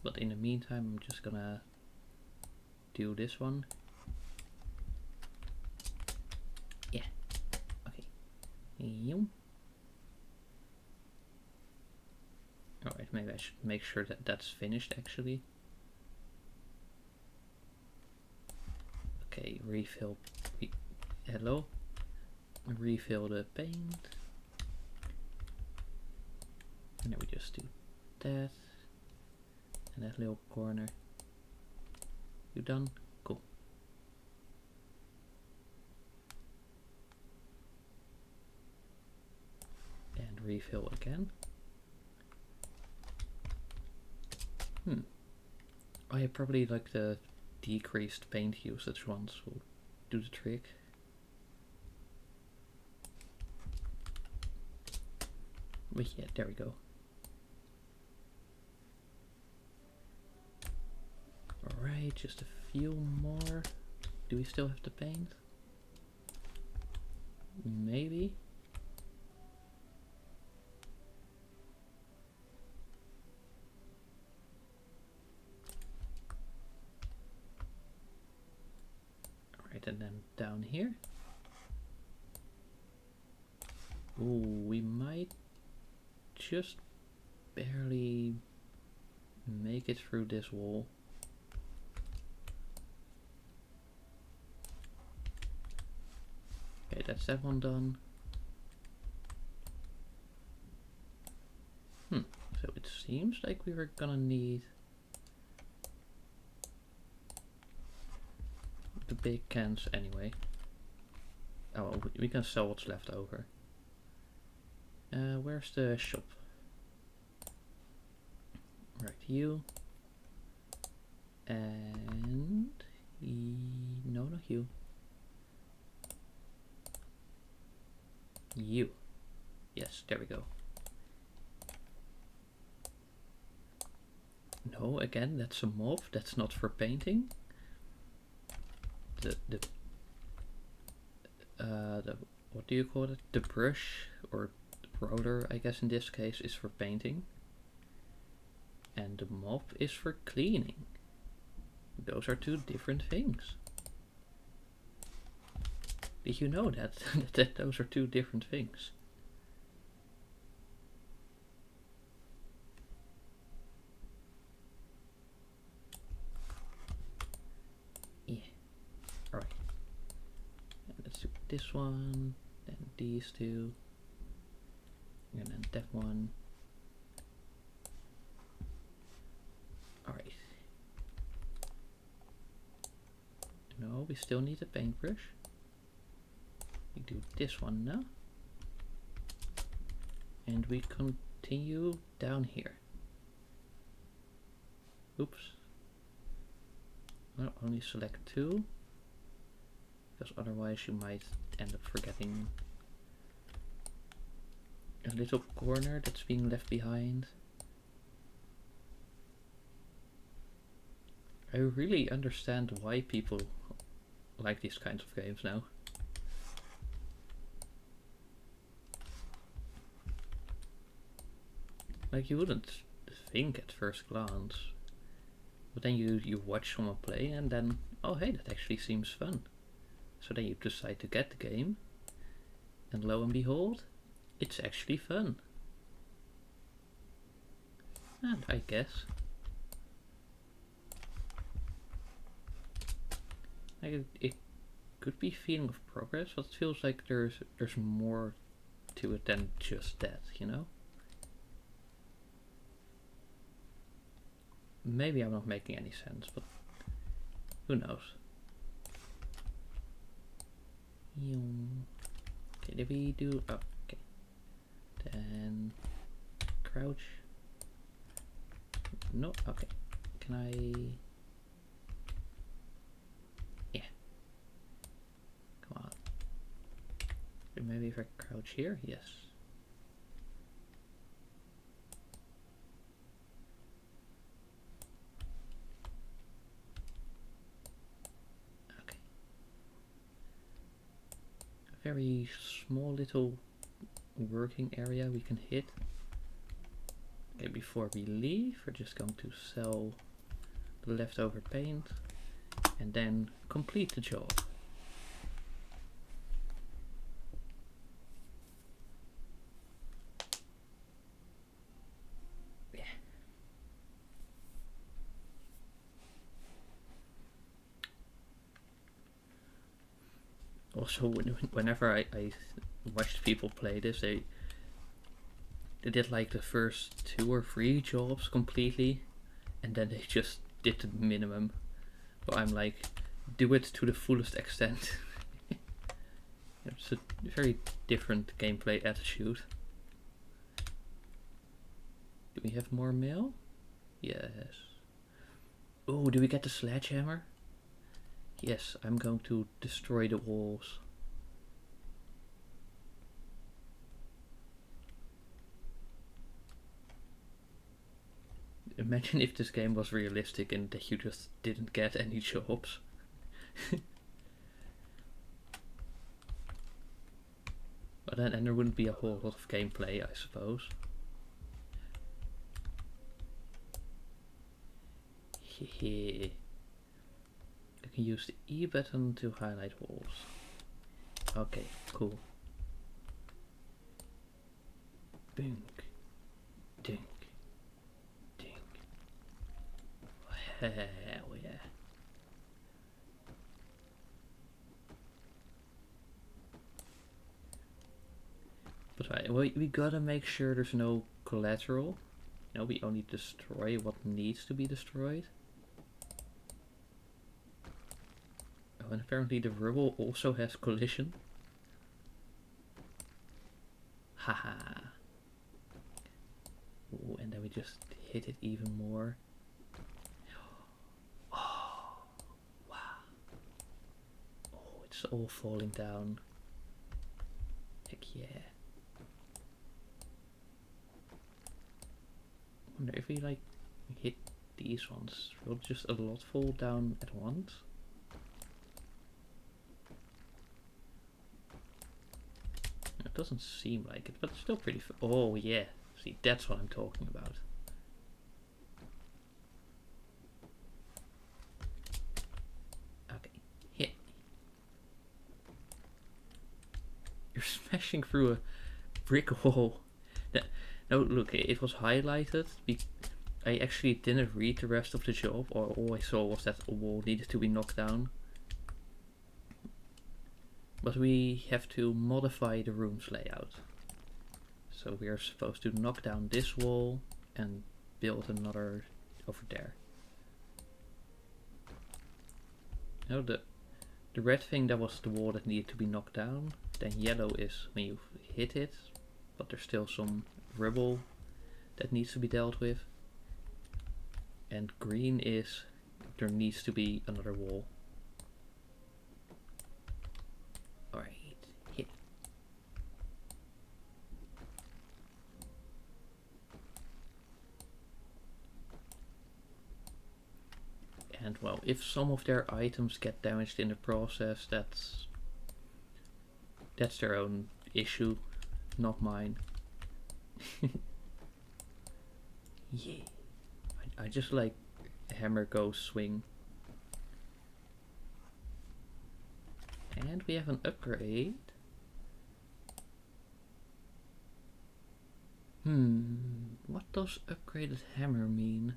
but in the meantime I'm just gonna do this one. Yeah, okay. Alright, maybe I should make sure that that's finished actually. Okay, refill. Hello? Refill the paint. And then we just do that. And that little corner. You done? Cool. And refill again. Oh yeah, probably like the decreased paint usage ones will do the trick. But yeah, there we go. Alright, just a few more. Do we still have to paint? Maybe. Alright, and then down here. Ooh, we might just barely make it through this wall. Okay, that's that one done. So it seems like we were gonna need the big cans anyway. Oh, well, we can sell what's left over. Where's the shop? Right, you. And... no, not you. You. Yes, there we go. No, again, that's a mob. That's not for painting. The what do you call it? The brush, or the roller, I guess in this case, is for painting. And the mop is for cleaning. Those are two different things. Did you know that? That those are two different things? Yeah. Alright. Let's do this one, then these two, and then that one. Alright. No, we still need a paintbrush. We do this one now. And we continue down here. Oops. Well, only select two. Because otherwise you might end up forgetting a little corner that's being left behind. I really understand why people like these kinds of games now. Like, you wouldn't think at first glance, but then you watch someone play and then, oh hey, that actually seems fun. So then you decide to get the game, and lo and behold, it's actually fun. And I guess like it could be feeling of progress, but it feels like there's more to it than just that, you know? Maybe I'm not making any sense, but who knows? Okay, did we do... oh, okay. Then... crouch. No, okay. Can I... yeah. Come on. Maybe if I crouch here? Yes. Very small little working area we can hit. Okay, before we leave, we're just going to sell the leftover paint and then complete the job. Yeah. Also, whenever I watched people play this, they did like the first 2 or 3 jobs completely, and then they just did the minimum. But I'm like, do it to the fullest extent. It's a very different gameplay attitude. Do we have more mail? Yes. Oh, do we get the sledgehammer? Yes, I'm going to destroy the walls. Imagine if this game was realistic and that you just didn't get any jobs. But then and there wouldn't be a whole lot of gameplay, I suppose. Hehe. You can use the E button to highlight walls. Okay, cool. Bink. Dink. Dink. Hell yeah. But right, we gotta make sure there's no collateral. No, we only destroy what needs to be destroyed. Oh, and apparently the rubble also has collision. Haha. Ooh, and then we just hit it even more. Oh, wow. Oh, it's all falling down. Heck yeah. I wonder if we like hit these ones, will just a lot fall down at once? It doesn't seem like it, but it's still pretty. Oh yeah, see, that's what I'm talking about. Okay, hit. You're smashing through a brick wall. No, look, it was highlighted. I actually didn't read the rest of the job, or all I saw was that a wall needed to be knocked down. But we have to modify the room's layout. So we are supposed to knock down this wall and build another over there. Now the red thing, that was the wall that needed to be knocked down. Then yellow is when you hit it, but there's still some rubble that needs to be dealt with. And green is there needs to be another wall. Alright, hit. And well, if some of their items get damaged in the process, that's their own issue, not mine. Yeah. I just like hammer go swing. And we have an upgrade. What does upgraded hammer mean?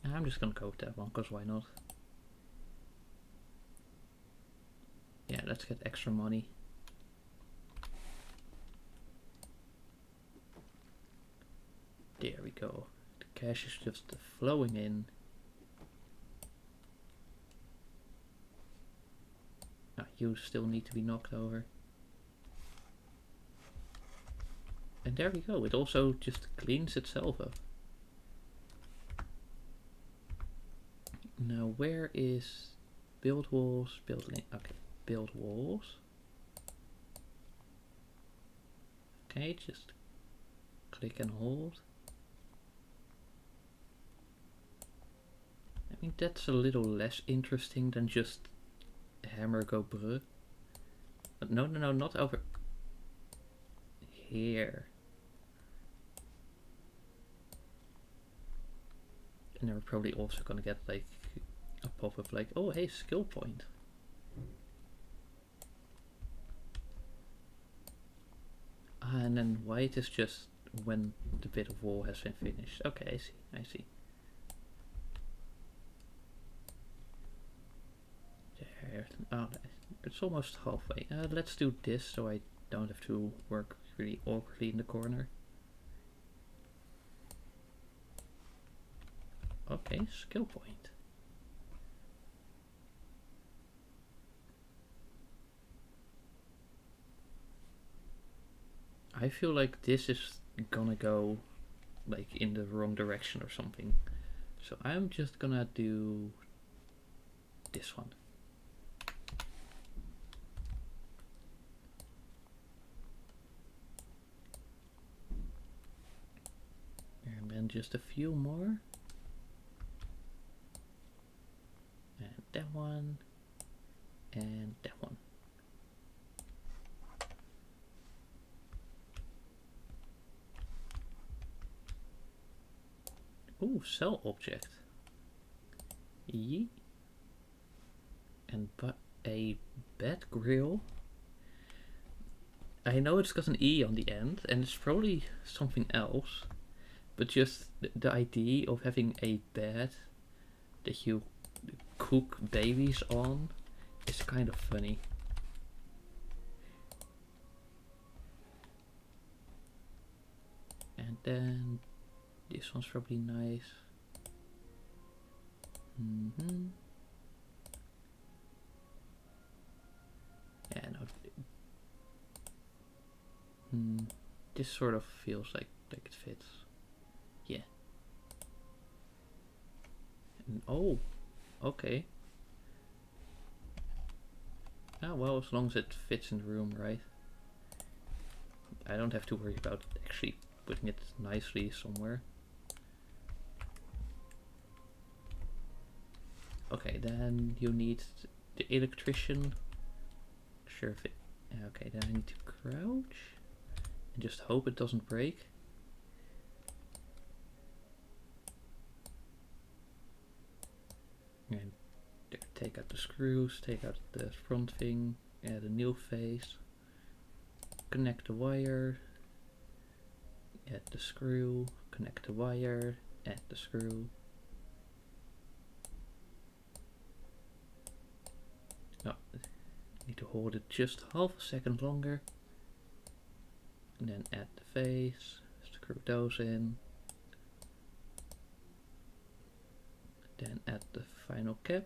I'm just gonna go with that one, cause why not? Yeah, let's get extra money. There we go. The cash is just flowing in. Ah, you still need to be knocked over. And there we go. It also just cleans itself up. Now where is build walls, building? Okay, build walls. Okay, just click and hold. I mean, that's a little less interesting than just hammer go brug. But no, not over here. And then we're probably also gonna get like a pop-up like, oh hey, skill point. And then white is just when the bit of wall has been finished. Okay, I see. There, oh, it's almost halfway. Let's do this so I don't have to work really awkwardly in the corner. Okay, skill point. I feel like this is gonna go like in the wrong direction or something. So I'm just gonna do this one. And then just a few more. And that one. And that one. Ooh, cell object. Yeet. And but a bed grill. I know it's got an E on the end, and it's probably something else, but just the idea of having a bed that you cook babies on is kind of funny. And then this one's probably nice. Yeah, no. This sort of feels like it fits. Yeah. And, oh, okay. Ah, well, as long as it fits in the room, right? I don't have to worry about actually putting it nicely somewhere. Okay, then you need the electrician. Sure, if it, okay, then I need to crouch and just hope it doesn't break. And take out the screws, take out the front thing, add a new face, connect the wire, add the screw, connect the wire, add the screw. Oh, need to hold it just half a second longer. And then add the face, screw those in. Then add the final cap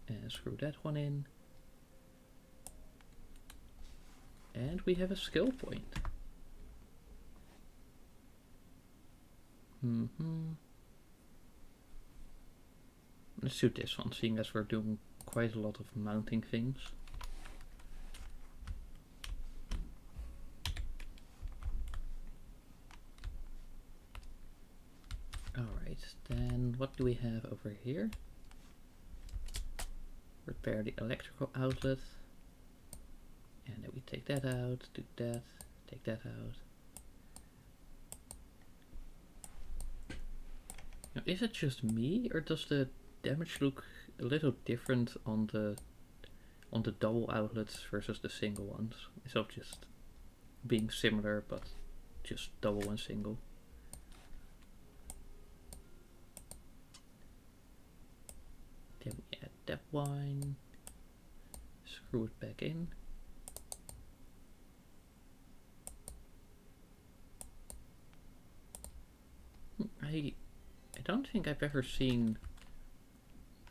and screw that one in. And we have a skill point. Let's do this one, seeing as we're doing quite a lot of mounting things. Alright, then what do we have over here? Repair the electrical outlet. And then we take that out, do that, take that out. Now, is it just me, or does the damage look a little different on the double outlets versus the single ones? Instead of just being similar, but just double and single. Then we add that one, screw it back in. I don't think I've ever seen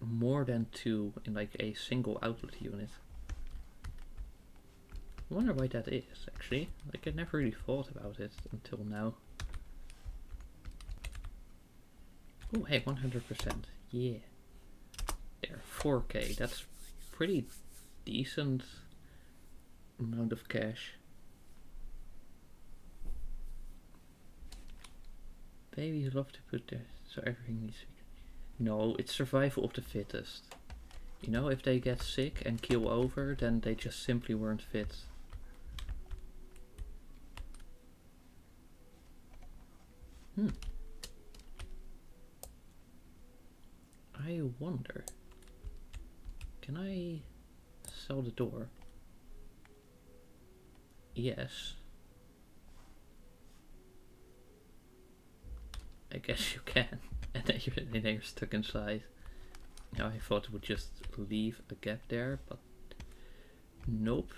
more than two in like a single outlet unit. I wonder why that is, actually. Like, I never really thought about it until now. Oh, hey, 100%. Yeah. There, 4K. That's pretty decent amount of cash. Babies love to put there, so everything needs to be... No, it's survival of the fittest. You know, if they get sick and keel over, then they just simply weren't fit. I wonder, can I sell the door? Yes. I guess you can. And then you're stuck inside. Now I thought it would just leave a gap there, but nope.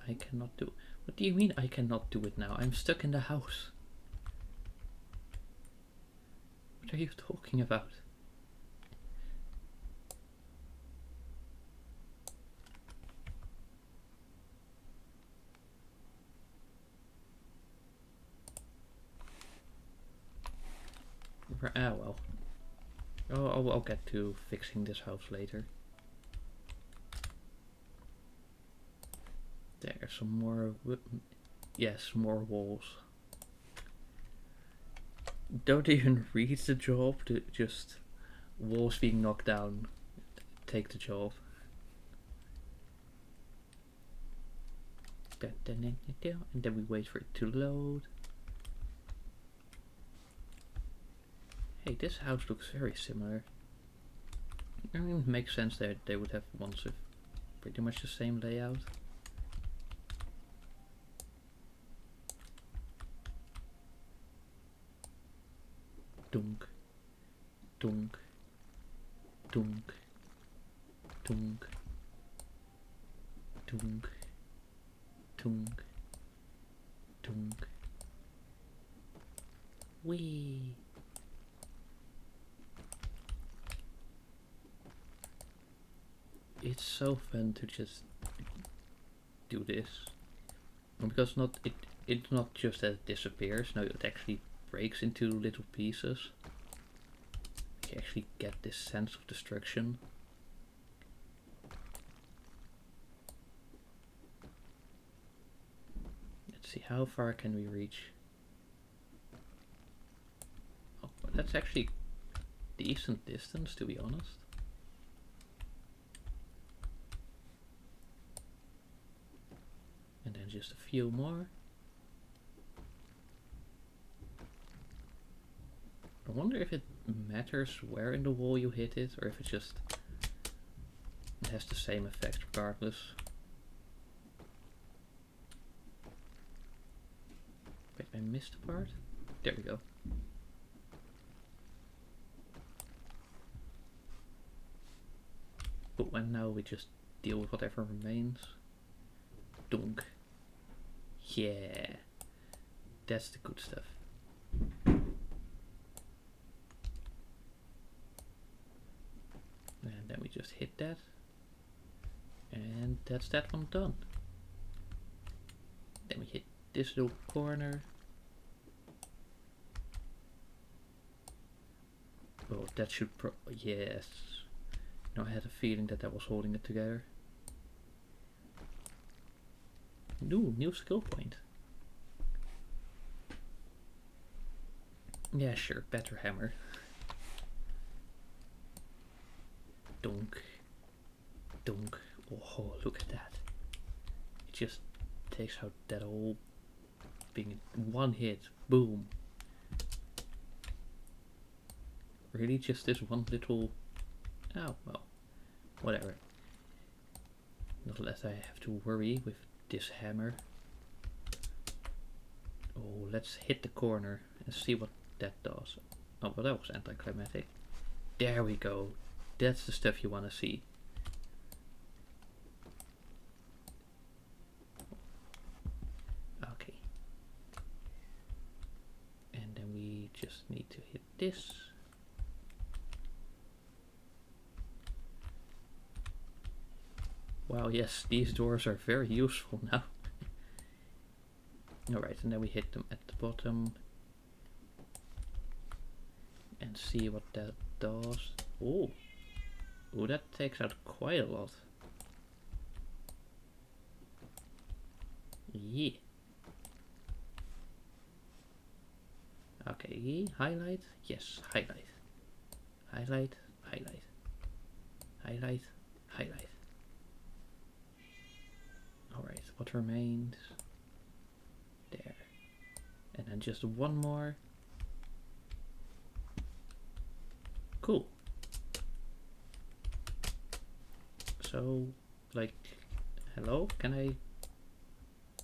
I cannot do... What do you mean I cannot do it now? I'm stuck in the house. What are you talking about? Ah, well. Oh, I'll get to fixing this house later. There's some more... Yes, more walls. Don't even read the job, just walls being knocked down. Take the job. And then we wait for it to load. Hey, this house looks very similar. I mean, it makes sense that they would have ones with pretty much the same layout. Dunk, dunk, dunk, dunk, dunk, dunk, dunk. Wee. It's so fun to just do this, because it's not just that it disappears. No, it actually breaks into little pieces. You actually get this sense of destruction. Let's see, how far can we reach? Oh, that's actually decent distance, to be honest. And then just a few more. I wonder if it matters where in the wall you hit it, or if it just has the same effect regardless. Wait, I missed a part? There we go. But when now we just deal with whatever remains. Dunk. Yeah. That's the good stuff. And then we just hit that. And that's that one done. Then we hit this little corner. Oh, that should yes. No, I had a feeling that was holding it together. Ooh, new skill point. Yeah, sure, better hammer. Dunk. Dunk. Oh, look at that. It just takes out that whole thing in one hit. Boom. Really, just this one little... Oh, well. Whatever. Not less I have to worry with this hammer. Oh, let's hit the corner and see what that does. Oh, but that was anticlimactic. There we go. That's the stuff you want to see. Okay. And then we just need to hit this. Wow, yes, these doors are very useful now. Alright, and then we hit them at the bottom. And see what that does. Oh, oh, that takes out quite a lot. Yeah. Okay, highlight. Yes, highlight. Highlight, highlight. Highlight, highlight. Alright, what remains? There. And then just one more. Cool. So, like, hello? Can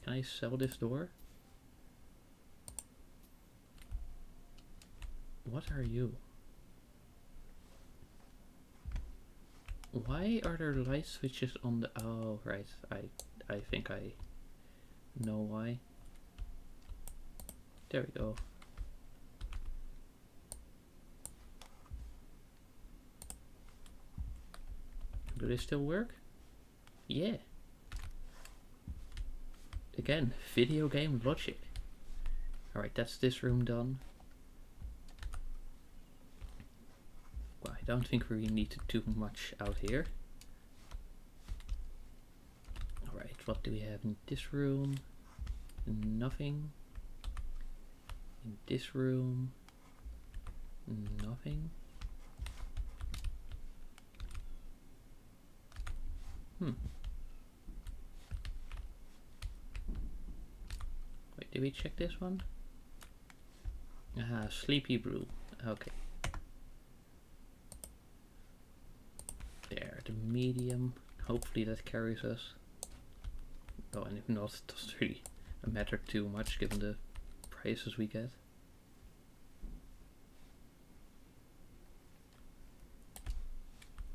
I sell this door? What are you? Why are there light switches on the... Oh, right. I think I know why. There we go. they still work? Yeah. Again, video game logic. Alright, that's this room done. Well, I don't think we really need to do much out here. Alright, what do we have in this room? Nothing. In this room, nothing. Wait, did we check this one? Sleepy Brew. Okay. There, the medium. Hopefully that carries us. Oh, and if not, it doesn't really matter too much given the prices we get.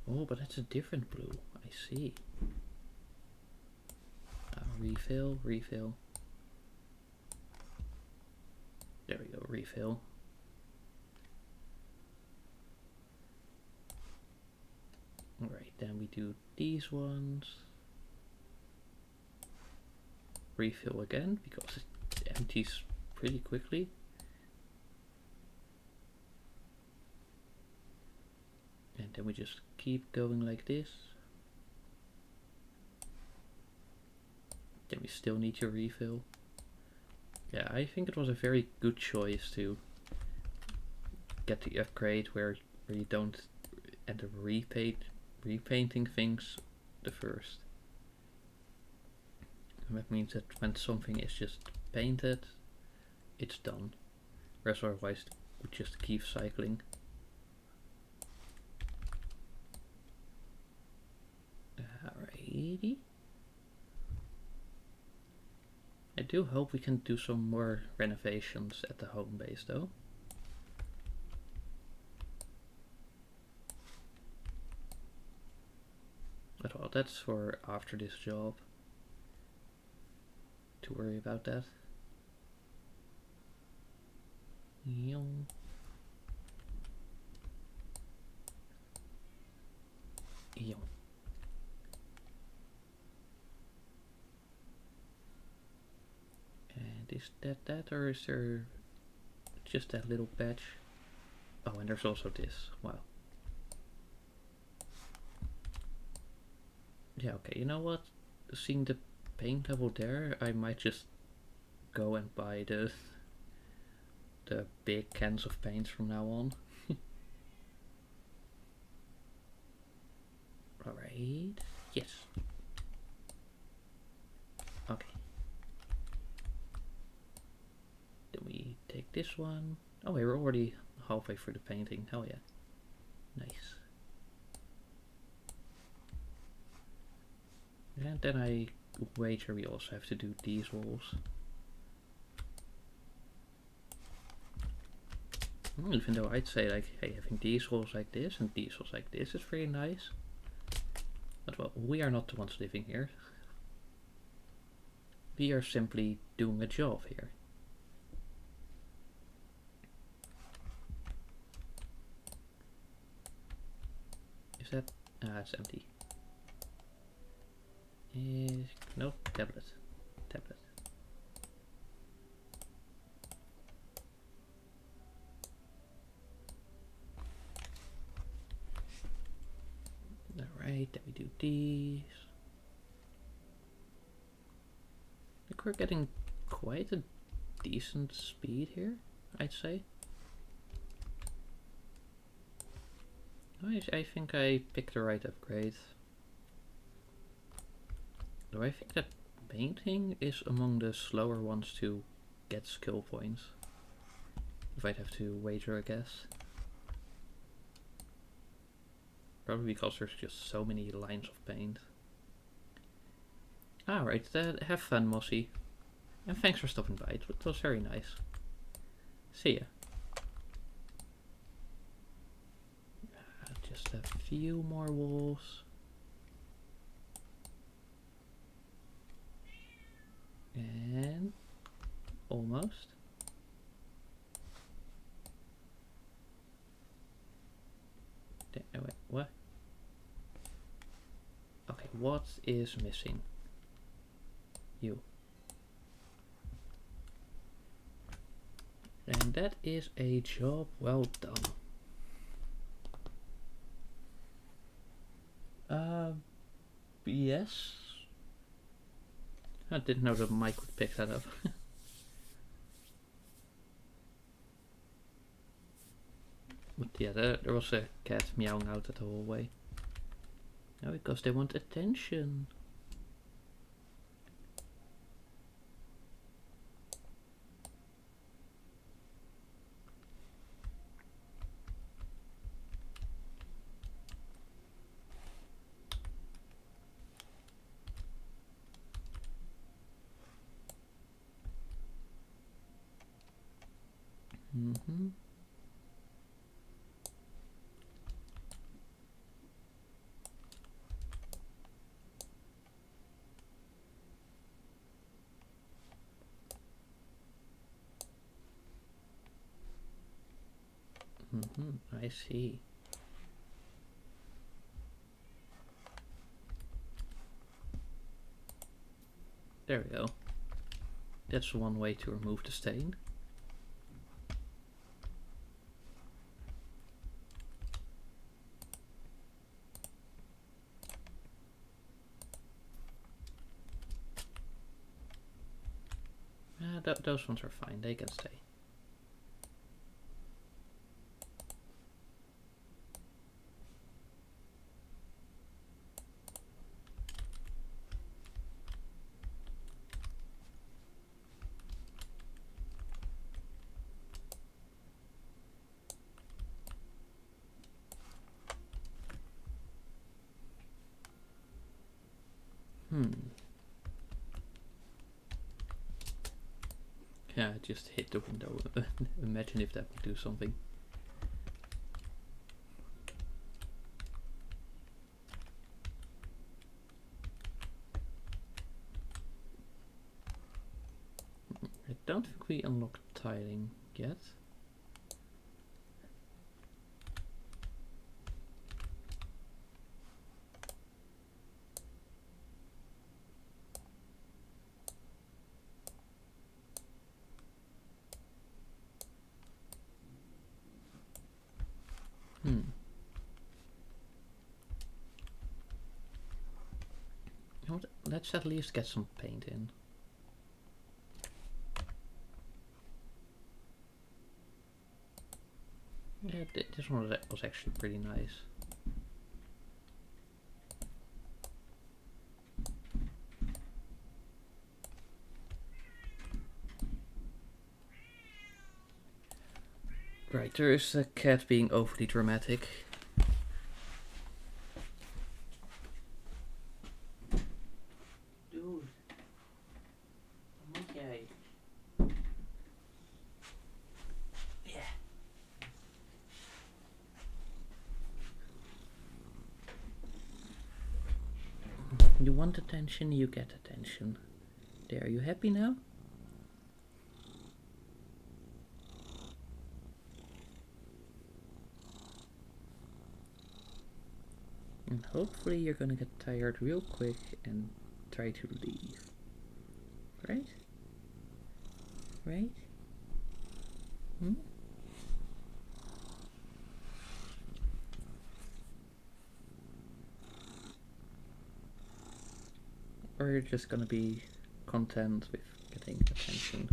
Oh, but that's a different blue. I see. Refill, refill. There we go, refill. Alright, then we do these ones. Refill again, because it empties pretty quickly. And then we just keep going like this. Then we still need to refill. Yeah, I think it was a very good choice to get the upgrade where you don't end up repainting things the first. And that means that when something is just painted, it's done. Whereas otherwise we just keep cycling. Alrighty. I do hope we can do some more renovations at the home base though. But well, that's for after this job. To worry about that. Yum. Yum. And is that or is there just that little patch? Oh, and there's also this. Wow. Yeah, okay, you know what? Seeing the paint level there, I might just go and buy the big cans of paint from now on. Alright. Yes. Okay. Then we take this one. Oh, we're already halfway through the painting. Hell yeah. Nice. And then I wager we also have to do these walls. Even though I'd say like, hey, having these walls like this and these walls like this is very nice. But well, we are not the ones living here. We are simply doing a job here. Is that... it's empty. No, tablet. Tablet. Alright, then we do these. I think we're getting quite a decent speed here, I'd say. I think I picked the right upgrade. Though I think that painting is among the slower ones to get skill points. If I'd have to wager, I guess. Probably because there's just so many lines of paint. Alright, have fun, Mossy. And thanks for stopping by, it was very nice. See ya. Just a few more walls. And almost. Wait, what? what is missing? You. And that is a job well done. Yes. I didn't know the mic would pick that up. But yeah, there was a cat meowing out at the hallway. No, because they want attention. Mm-hmm. I see. There we go. That's one way to remove the stain. Those ones are fine, they can stay. Yeah, I just hit the window. Imagine if that would do something. I don't think we unlocked tiling yet. You know what? Let's at least get some paint in. Yeah, this one was actually pretty nice. Right, there is a cat being overly dramatic. Dude, I'm okay. Yeah. You want attention, you get attention. There, are you happy now? And hopefully you're gonna get tired real quick and try to leave. Right? Right? Hmm? Or you're just gonna be content with getting attention.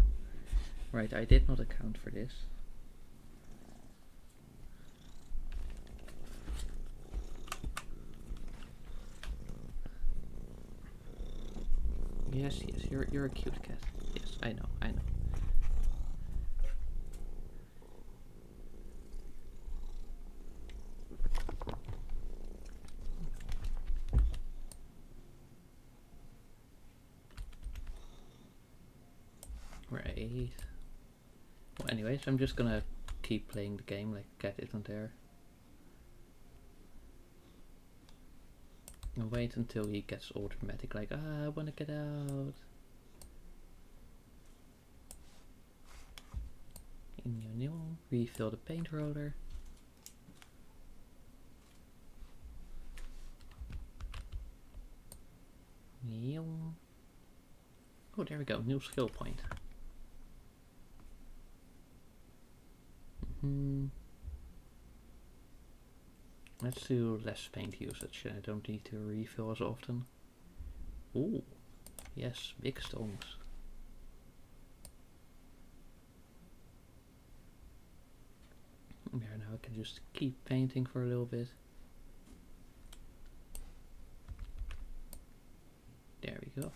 Right, I did not account for this. Yes, you're a cute cat. Yes, I know. Right. Well, anyways, I'm just gonna keep playing the game like cat isn't there. And wait until he gets all dramatic, like, I wanna get out. In your new, refill the paint roller. Oh, there we go. New skill point. Let's do less paint usage. I don't need to refill as often. Ooh, yes, big stones. There, now I can just keep painting for a little bit. There we go.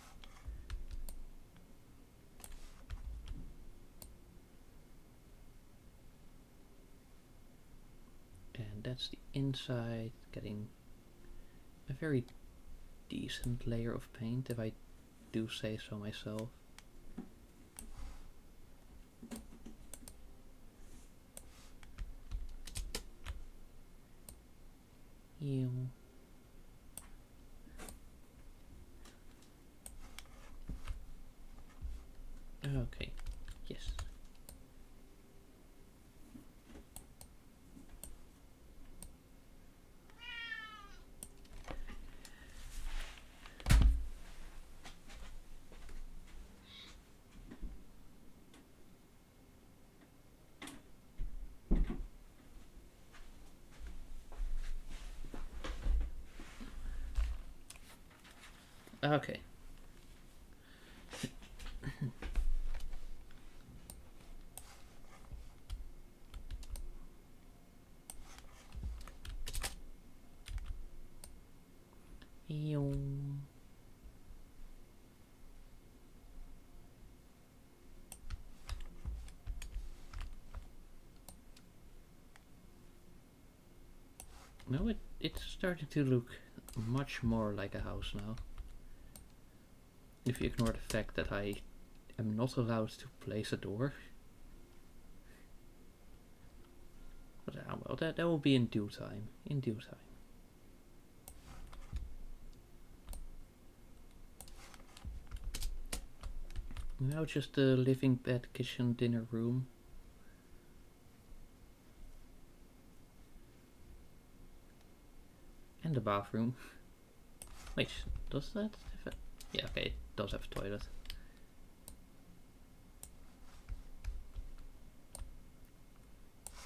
And that's the inside, getting a very decent layer of paint, if I do say so myself. Okay, yes. Okay. No, it's starting to look much more like a house now. If you ignore the fact that I am not allowed to place a door. But well, that will be in due time. In due time. Now just the living bed, kitchen, dinner room. And the bathroom. Wait, does that have a... Yeah, okay, it does have a toilet.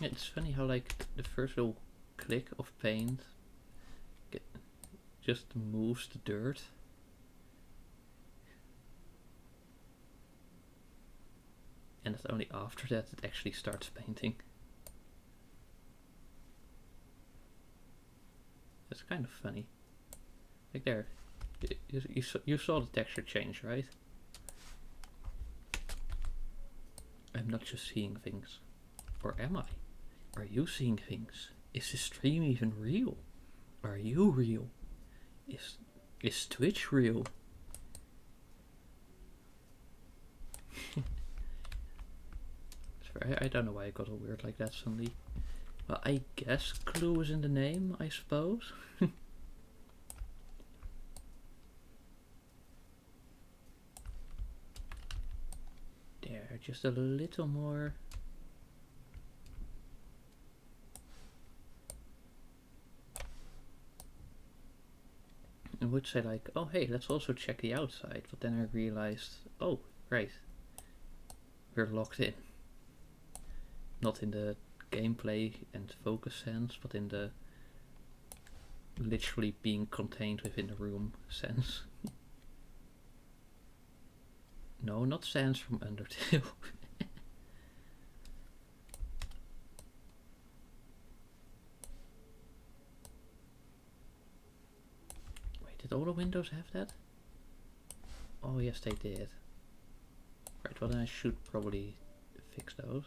Yeah, it's funny how like the first little click of paint just moves the dirt. And it's only after that it actually starts painting. It's kind of funny. Like there, you saw the texture change, right? I'm not just seeing things. Or am I? Are you seeing things? Is the stream even real? Are you real? Is Twitch real? I don't know why I got all weird like that suddenly. Well, I guess clue is in the name, I suppose. There, just a little more. I would say like, oh hey, let's also check the outside, but then I realized, oh, right, we're locked in. Not in the gameplay and focus sense, but in the literally being contained within the room sense. No, not Sans from Undertale. Wait, did all the windows have that? Oh yes, they did. Right, well then I should probably fix those.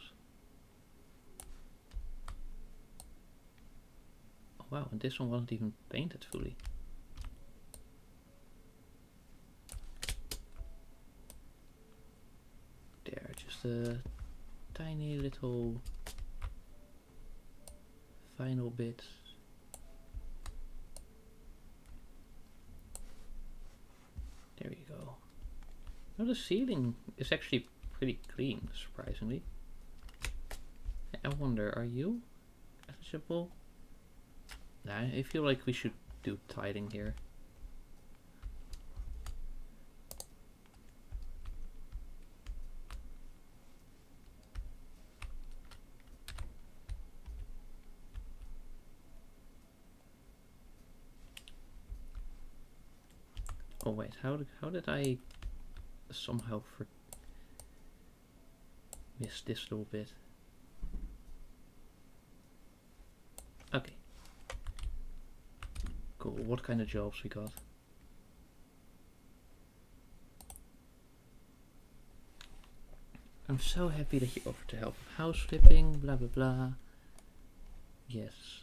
Oh wow, and this one wasn't even painted fully. There, just a tiny little final bits. There you go. Now the ceiling is actually pretty clean, surprisingly. I wonder, are you eligible? Nah, I feel like we should do tiling here. Oh wait, how did I somehow miss this little bit? Okay. Cool. What kind of jobs we got? I'm so happy that you offered to help with house flipping, blah blah blah. Yes.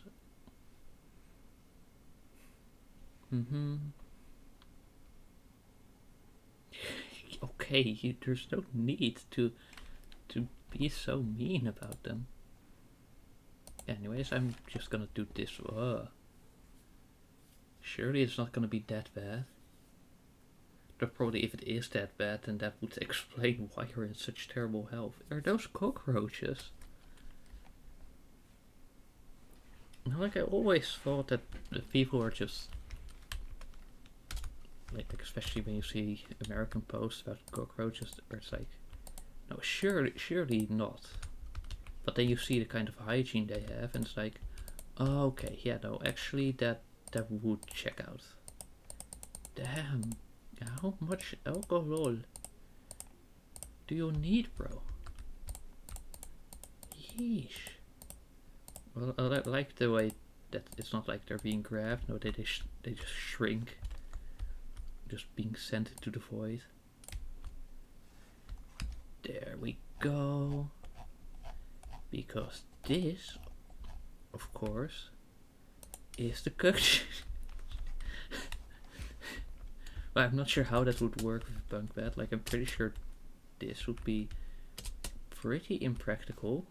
Okay, there's no need to be so mean about them. Anyways, I'm just gonna do this. Surely it's not gonna be that bad. But probably if it is that bad, then that would explain why you're in such terrible health. Are those cockroaches? Like I always thought that the people are just like especially when you see American posts about cockroaches, where it's like, no, surely not. But then you see the kind of hygiene they have, and it's like, oh, okay, yeah, no, actually that would check out. Damn, how much alcohol do you need, bro? Yeesh. Well, I like the way that it's not like they're being grabbed. No, they just shrink, just being sent into the void. There we go. Because this, of course, is the cooked. Well, I'm not sure how that would work with a bunk bed. Like, I'm pretty sure this would be pretty impractical.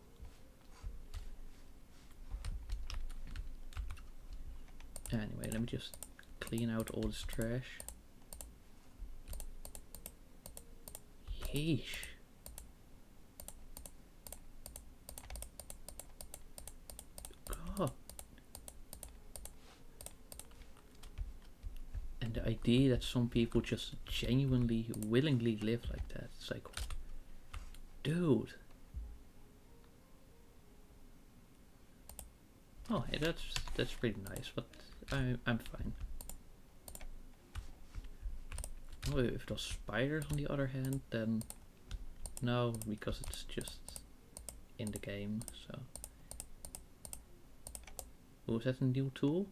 Anyway, let me just clean out all this trash. Yeesh. God. And the idea that some people just genuinely, willingly live like that, it's like, dude. Oh, hey, that's pretty nice, but I'm fine. Oh, if those spiders on the other hand, then no, because it's just in the game, so. Oh, is that a new tool?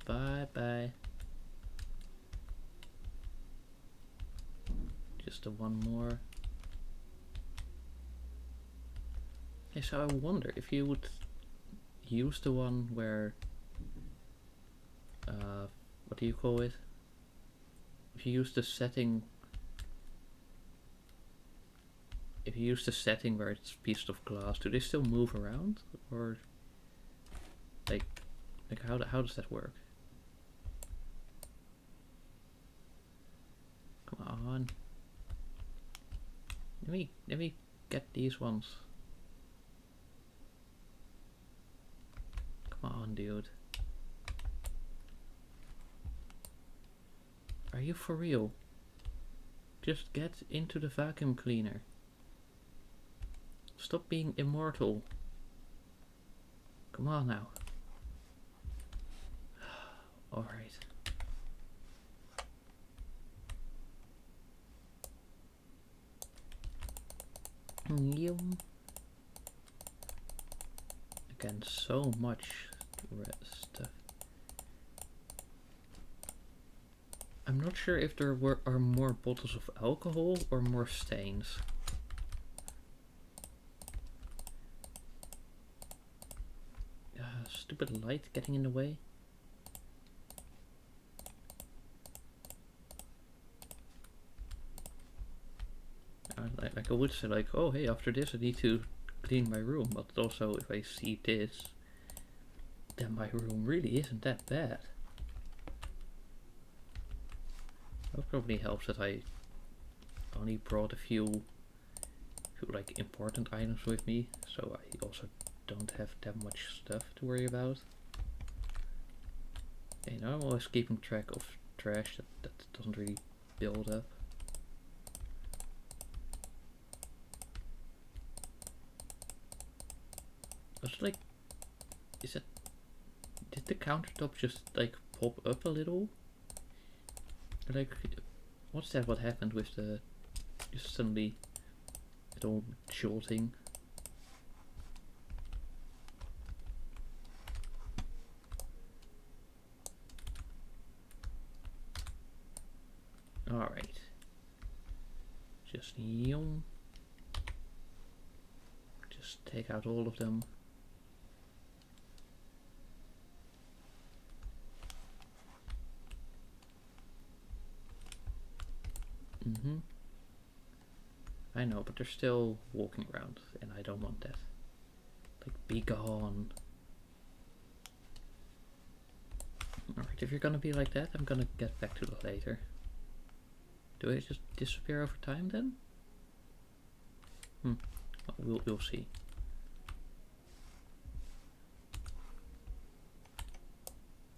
Bye bye. Just the one more. Hey, so I wonder if you would use the one where what do you call it? If you use the setting where it's pieces of glass, do they still move around, or like how does that work? Come on, let me get these ones. Come on, dude. Are you for real? Just get into the vacuum cleaner. Stop being immortal. Come on now. Alright. Again, so much stuff. I'm not sure if there are more bottles of alcohol or more stains. Stupid light getting in the way. Like I would say, like, oh hey, after this I need to clean my room, but also if I see this, then my room really isn't that bad. That probably helps that I only brought a few like important items with me, so I also don't have that much stuff to worry about. You know, I'm always keeping track of trash that doesn't really build up. Was it like, is it, did the countertop just like pop up a little? Like, what's that? What happened with the, just suddenly it all jolting? Alright. Just yum. Just take out all of them. I know, but they're still walking around, and I don't want that. Like, be gone. Alright, if you're gonna be like that, I'm gonna get back to that later. Do I just disappear over time then? Well, we'll see.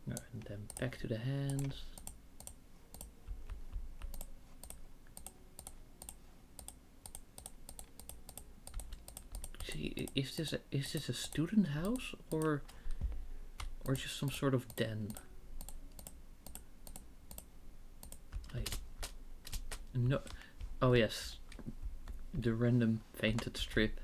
And then back to the hands. See, is this a student house or just some sort of den? No. Oh yes, the random painted strip.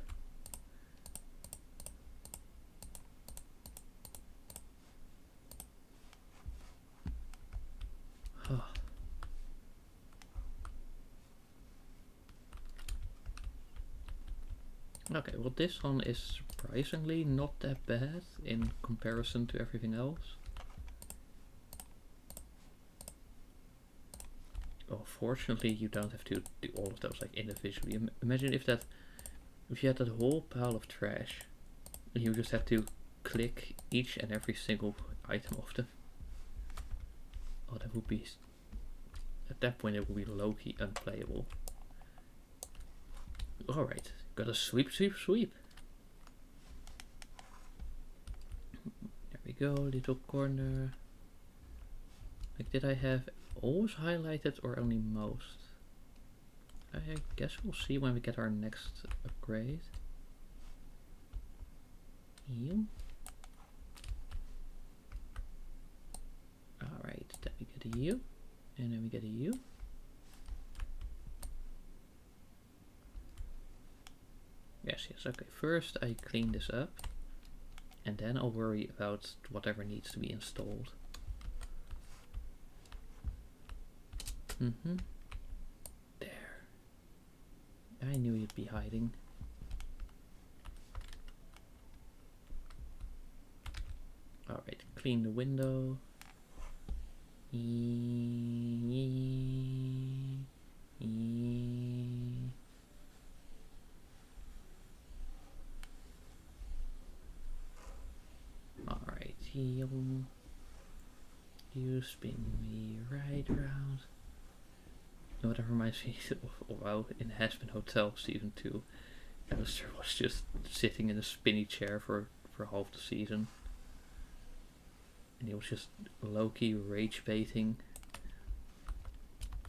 Okay, well this one is surprisingly not that bad in comparison to everything else. Well, fortunately you don't have to do all of those like individually. Imagine if you had that whole pile of trash and you just had to click each and every single item of them. Oh, that would be, at that point it would be low-key unplayable. Alright, gotta sweep. There we go, little corner. Like, did I have always highlighted or only most? I guess we'll see when we get our next upgrade. You. Alright, then we get a U, and then we get a U. Yes, okay, first I clean this up, and then I'll worry about whatever needs to be installed. There. I knew you'd be hiding. Alright, clean the window. Alright, you spin me right around. You know, that reminds me of wow, in Hazbin Hotel Season 2, Alistair was just sitting in a spinny chair for half the season. And he was just low-key rage baiting.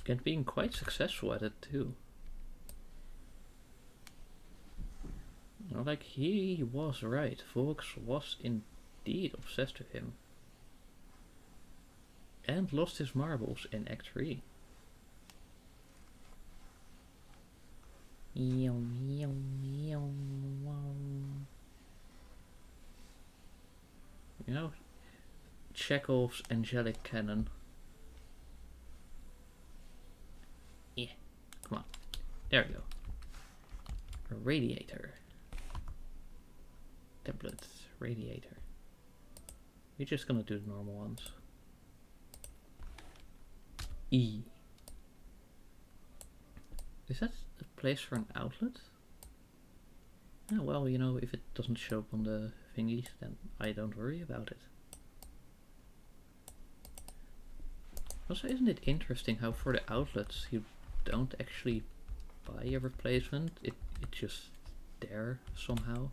And being quite successful at it too. You know, like, he was right. Volks was indeed obsessed with him. And lost his marbles in Act 3. You know, Chekhov's angelic cannon. Yeah, come on. There we go. A radiator. Template, radiator. We're just gonna do the normal ones. E. Is that a place for an outlet? Oh, well, you know, if it doesn't show up on the thingies, then I don't worry about it. Also, isn't it interesting how for the outlets you don't actually buy a replacement? It's just there somehow.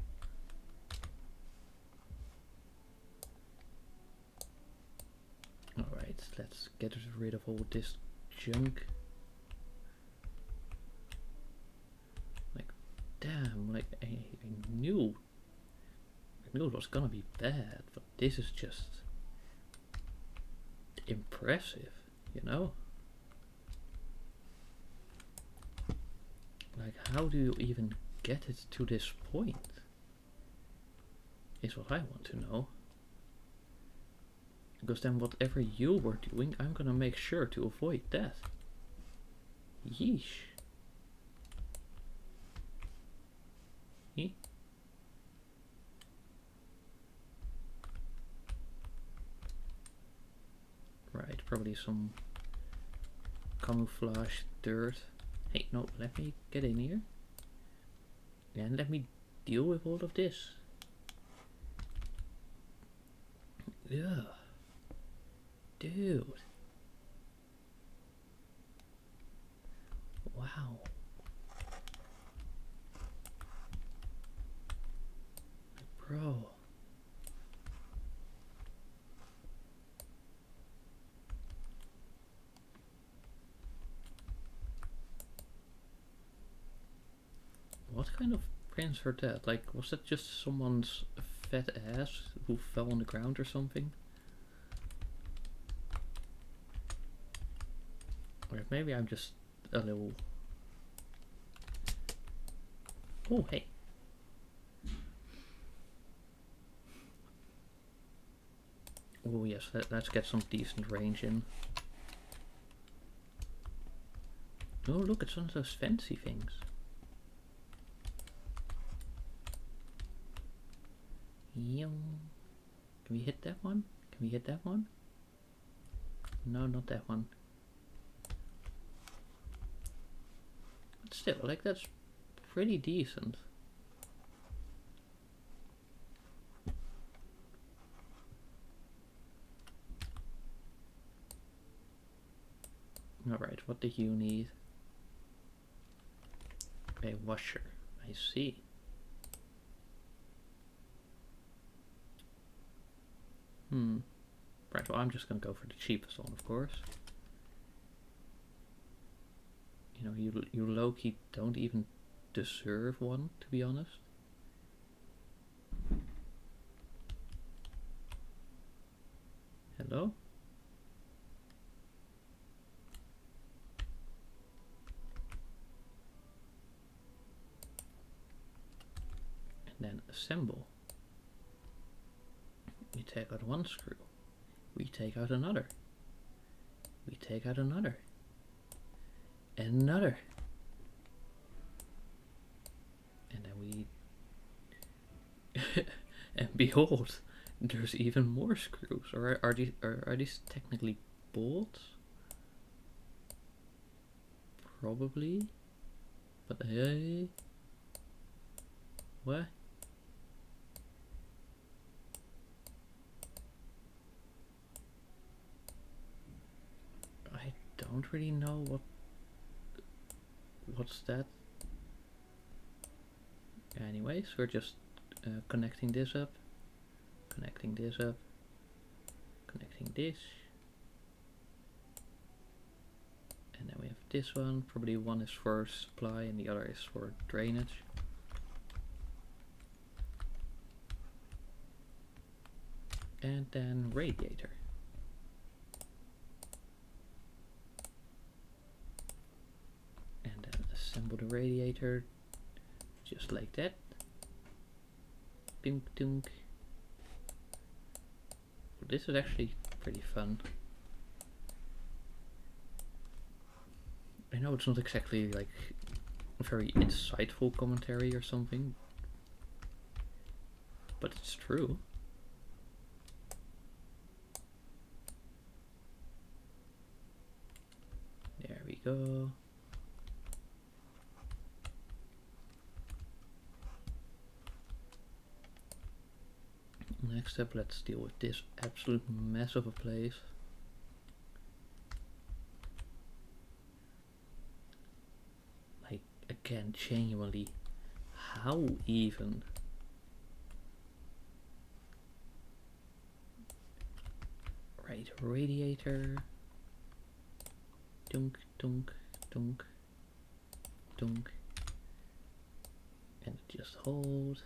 Alright, let's get rid of all this junk. Like, damn, like I knew I knew it was gonna be bad, but this is just impressive, you know? Like, how do you even get it to this point? Is what I want to know. Because then whatever you were doing, I'm gonna make sure to avoid that. Yeesh. He? Right, probably some camouflage dirt. Hey, no, let me get in here. And let me deal with all of this. Yeah. Dude. Wow. Bro. What kind of prints are that? Like, was that just someone's fat ass who fell on the ground or something? Or maybe I'm just a little... Oh, hey. Oh yes, let's get some decent range in. Oh look, it's one of those fancy things. Can we hit that one? Can we hit that one? No, not that one. But still, like, that's pretty decent. Alright, what do you need? A washer. I see. Right, well, I'm just gonna go for the cheapest one, of course. You know, you low-key don't even deserve one, to be honest. Hello? And then assemble. We take out one screw. We take out another. We take out another. And another. And then we... and behold, there's even more screws. Or are these technically bolts? Probably. But hey... What? I don't really know what's that. Anyways, we're just connecting this up, connecting this up, connecting this, and then we have this one. Probably one is for supply and the other is for drainage. And then radiator. And then assemble the radiator just like that. Dunk dunk. This is actually pretty fun. I know it's not exactly like a very insightful commentary or something, but it's true. There we go. Next up, let's deal with this absolute mess of a place. Like, again, genuinely, how even? Right, radiator. Dunk, dunk, dunk, dunk. And just hold.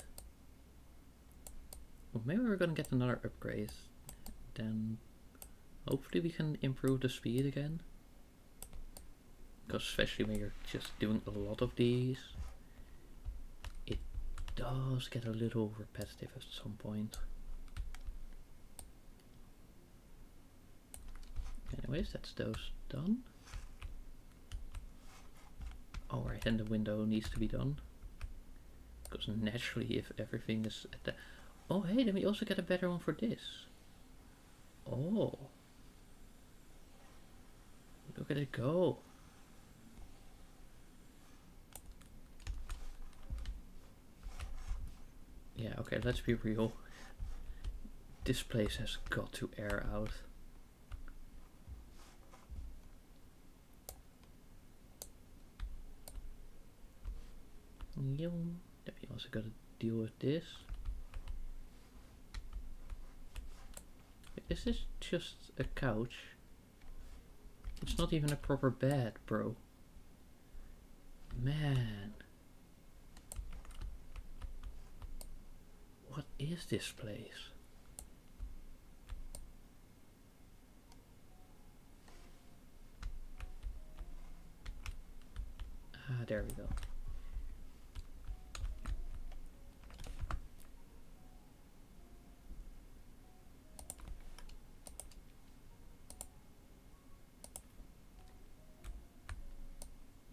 Well, maybe we're gonna get another upgrade. Then hopefully we can improve the speed again. Because especially when you're just doing a lot of these, it does get a little repetitive at some point. Anyways, that's those done. Alright, and the window needs to be done. Because naturally, if everything is at the... Oh, hey, then we also get a better one for this. Oh. Look at it go. Yeah, okay, let's be real. This place has got to air out. Then we also got to deal with this. Is this just a couch? It's not even a proper bed, bro. Man. What is this place? Ah, there we go.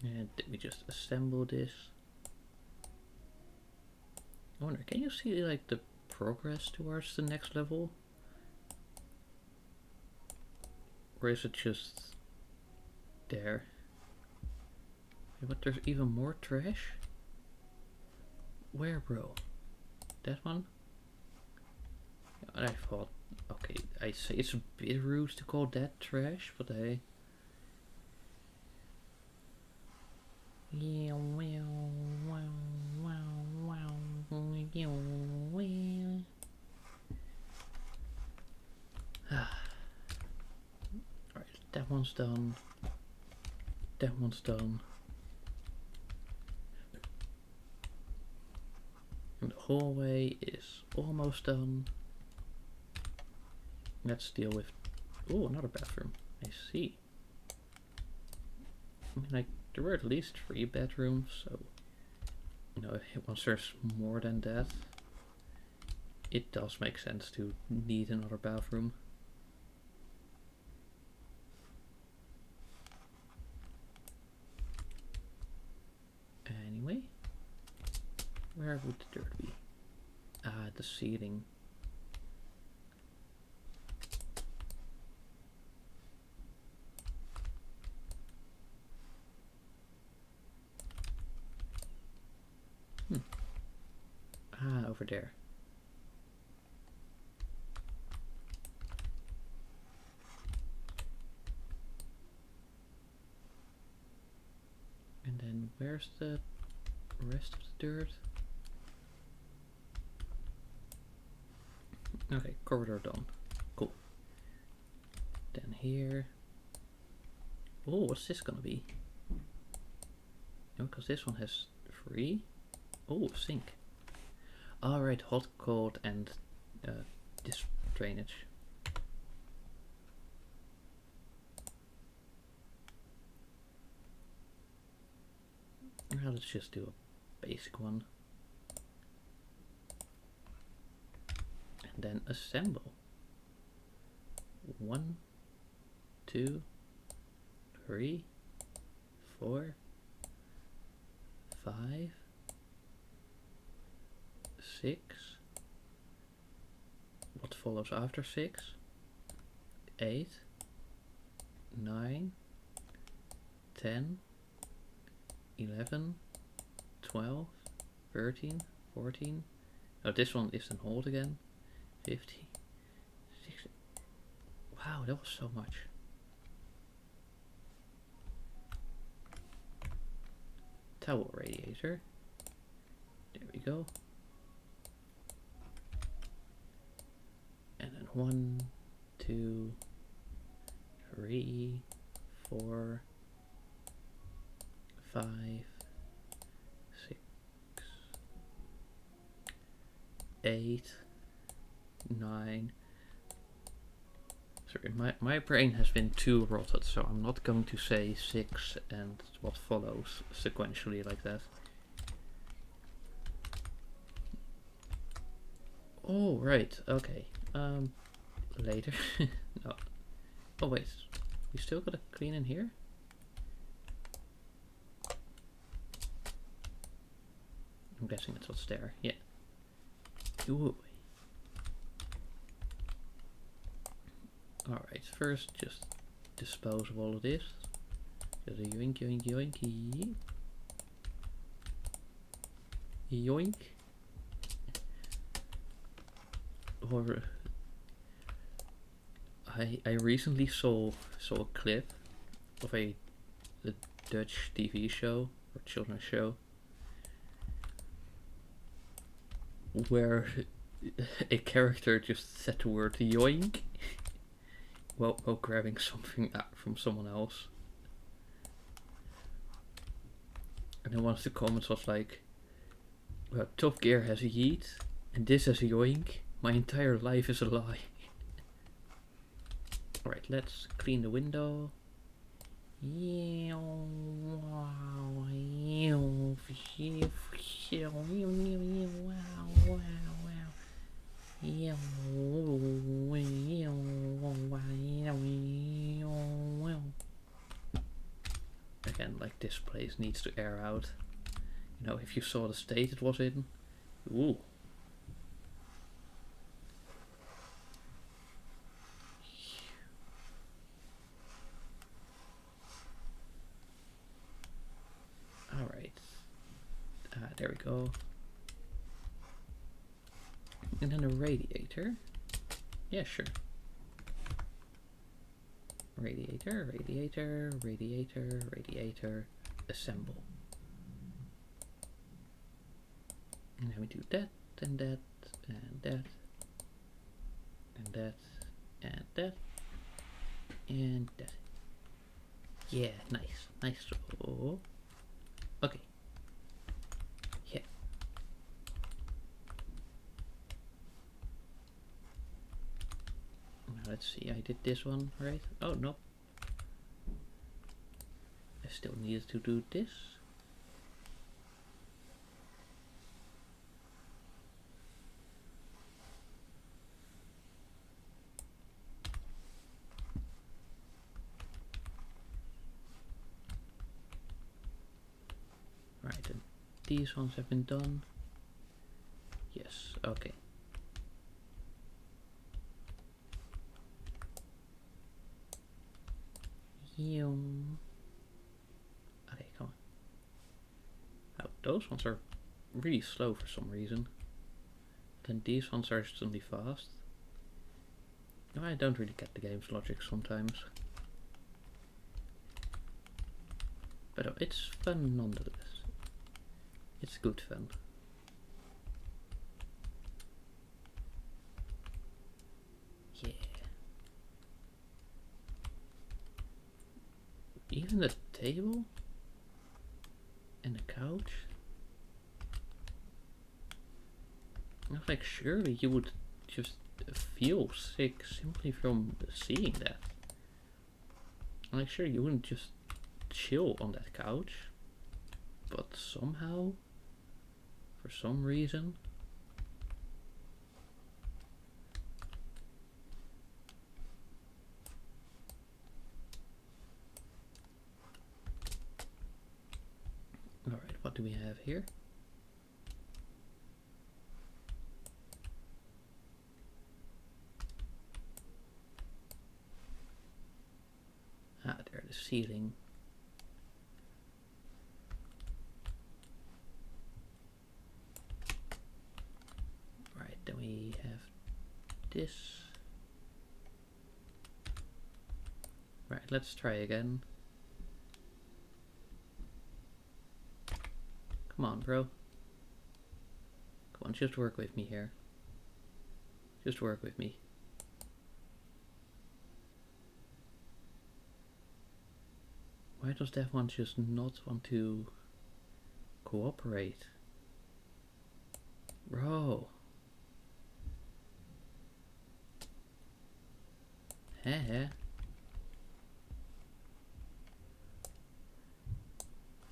And did we just assemble this? I wonder, can you see like the progress towards the next level? Or is it just there? Yeah, but there's even more trash? Where, bro? That one? Yeah, I thought, okay, I say it's a bit rude to call that trash, but hey. Yeah, well, Alright, that one's done. That one's done. And the hallway is almost done. Let's deal with... Oh, another bathroom. I see. I mean, like, there were at least 3 bedrooms, so... You know, once there's more than that, it does make sense to need another bathroom. Anyway, where would the dirt be? Ah, the ceiling. Ah, over there. And then where's the rest of the dirt? Okay, corridor done. Cool. Then here. Oh, what's this gonna be? No, because this one has 3. Oh, sink. Alright, hot, cold, and this drainage. Now let's just do a basic one. And then assemble. 1, 2, 3, 4, 5, 6. What follows after 6? 8, 9, 10, 11, 12, 13, 14. Oh, this one is in hold again. 15, 16. Wow, that was so much. Towel radiator. There we go. And then 1, 2, 3, 4, 5, 6, 8, 9. Sorry, my brain has been too rotted, so I'm not going to say 6 and what follows sequentially like that. Oh, right, okay. Later. No. Oh, wait. We still gotta clean in here? I'm guessing it's what's there. Yeah. Ooh. Alright, first just dispose of all of this. Just a yoink, yoink, yoinky. Yoink. Or I recently saw a clip of a Dutch TV show or children's show where a character just said the word yoink while grabbing something out from someone else. And then one of the comments was like, well, Top Gear has a yeet and this has a yoink. My entire life is a lie. Alright, let's clean the window. Again, like this place needs to air out. You know, if you saw the state it was in. Ooh. Alright. There we go. And then a radiator. Yeah, sure. Radiator, radiator, radiator, radiator, assemble. And then we do that, and that, and that, and that, and that, and that. Yeah, nice, nice. Oh. Okay. Yeah. Now let's see, I did this one, right? Oh, no. I still needed to do this. Right, and these ones have been done. Yes, okay. Okay, come on. Oh, those ones are really slow for some reason. Then these ones are suddenly fast. No, I don't really get the game's logic sometimes. But it's fun nonetheless. It's good fun. Yeah. Even the table? And the couch? I was like, surely you would just feel sick simply from seeing that. I'm like, sure, you wouldn't just chill on that couch. But somehow, for some reason, alright, what do we have here? Ah, there, the ceiling. Right, then we have this. Right, let's try again. Come on, bro. Come on, just work with me here. Just work with me. Why does that one just not want to cooperate? Bro.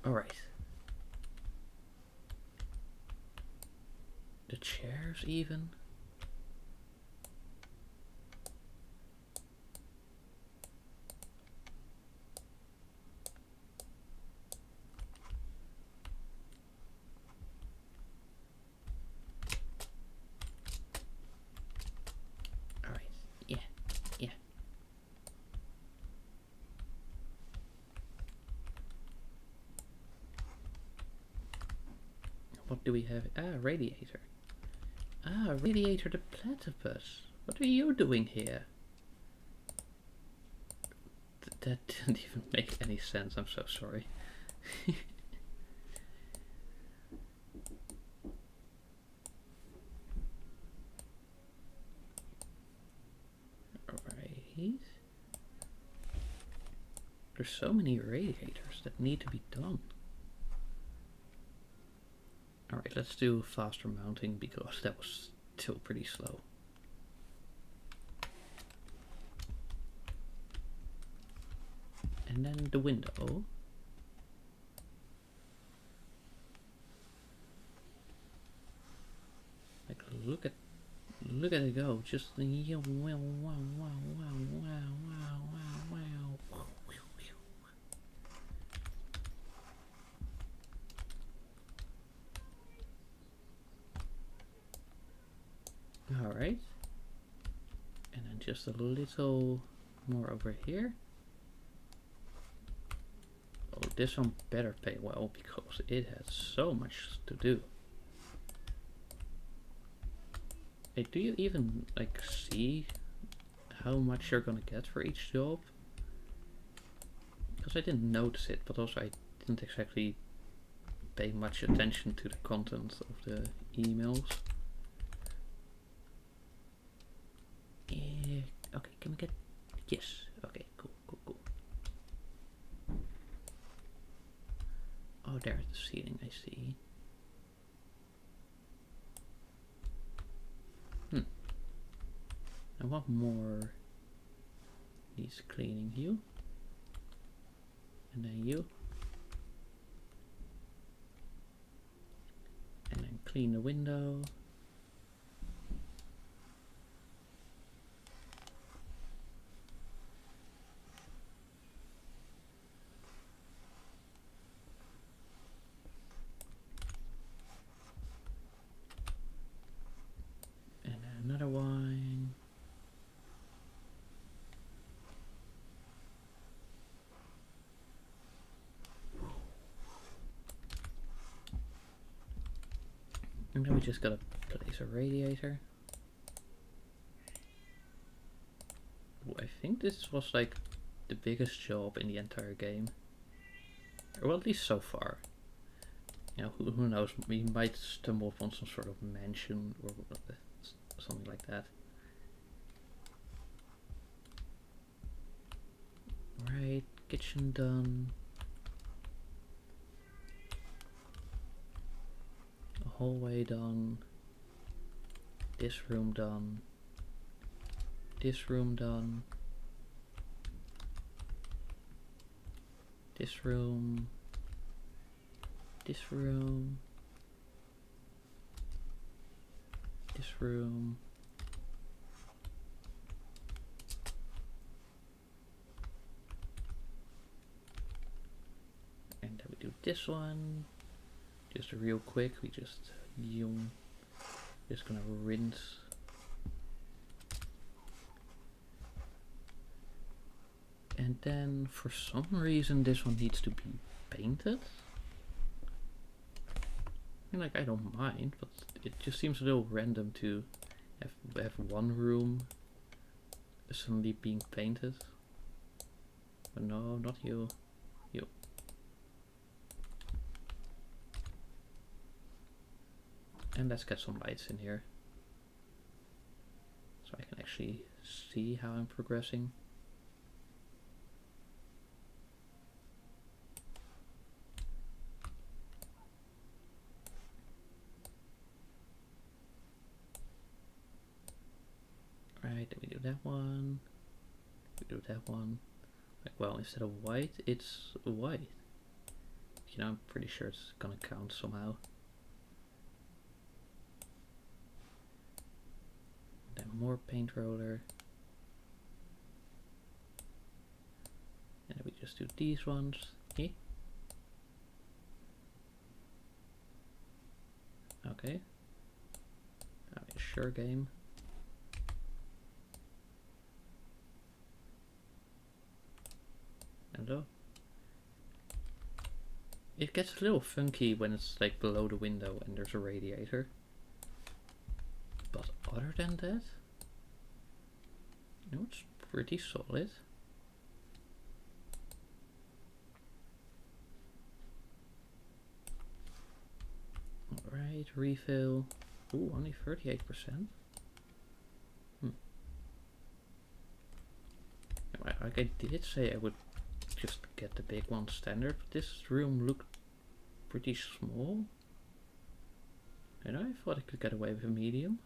Alright. The chairs even. Alright, yeah. What do we have? Radiator. Radiator the platypus. What are you doing here? That didn't even make any sense, I'm so sorry. Alright. There's so many radiators that need to be done. Alright, let's do faster mounting because that was still pretty slow. And then the window. Like look at it go. Just wow wow wow wow wow wow wow wow. Alright. And then just a little more over here. Oh, this one better pay well because it has so much to do. Hey, do you even like see how much you're gonna get for each job? Because I didn't notice it, but also I didn't exactly pay much attention to the content of the emails. Yeah, okay, can we get... Yes, okay, cool. Oh, there's the ceiling, I see. I want more needs cleaning. You. And then you. And then clean the window. And then another one. And then we just gotta place a radiator. Ooh, I think this was like the biggest job in the entire game. Or well, at least so far. You know, who knows, we might stumble upon some sort of mansion or something like that. Right, kitchen done. A hallway done. This room done. This room done. This room. This room. This room. And then we do this one. Just real quick, we just gonna rinse. And then for some reason this one needs to be painted. And like I don't mind, but it just seems a little random to have one room suddenly being painted. But no, not you. You. And let's get some lights in here. So I can actually see how I'm progressing. Right, then we do that one. We would have one. Like, well, instead of white, it's white. You know, I'm pretty sure it's gonna count somehow. Then more paint roller. And then we just do these ones. Okay. Okay. Sure game. Hello. It gets a little funky when it's like below the window and there's a radiator. But other than that, you know, it's pretty solid. Alright, refill. Ooh, only 38%. Like I did say I would just get the big one standard, but this room looked pretty small. And I thought I could get away with a medium.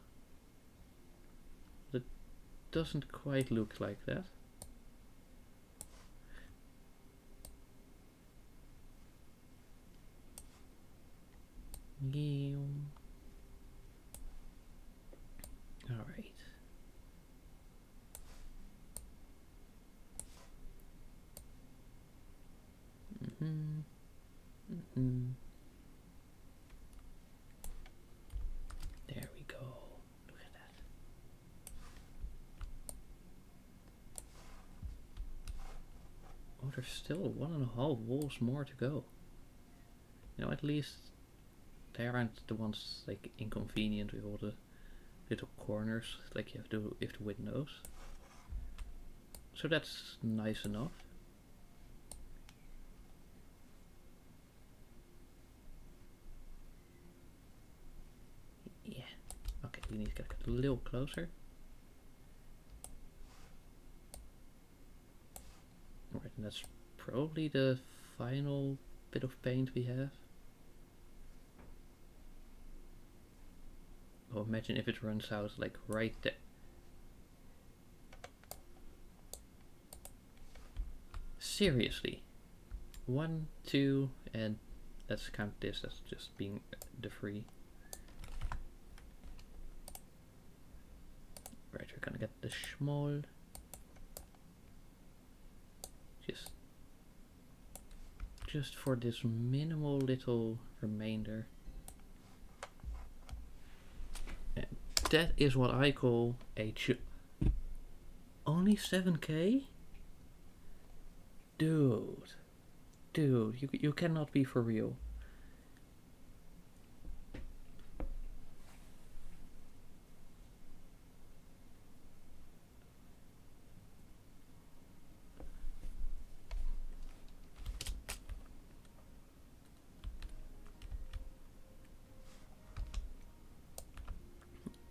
But it doesn't quite look like that. Yeah. Alright. There we go. Look at that. Oh, there's still 1.5 walls more to go. You know, at least they aren't the ones like inconvenient with all the little corners like you have to with the windows. So that's nice enough. Yeah. Okay, we need to get a little closer. Alright, and that's probably the final bit of paint we have. Oh, imagine if it runs out like right there. Seriously. 1, 2, and let's count this as just being the free. Right, we're gonna get the small. Just for this minimal little remainder. And that is what I call a only 7k? Dude, you cannot be for real.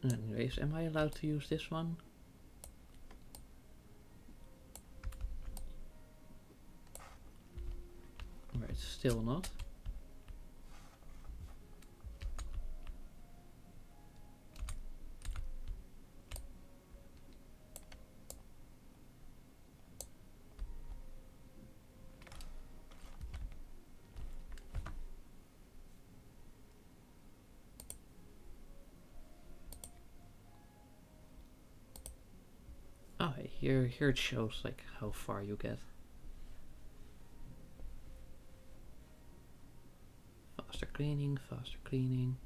Anyways, am I allowed to use this one? Alright, still not. Oh, here it shows like how far you get. Faster cleaning, faster cleaning.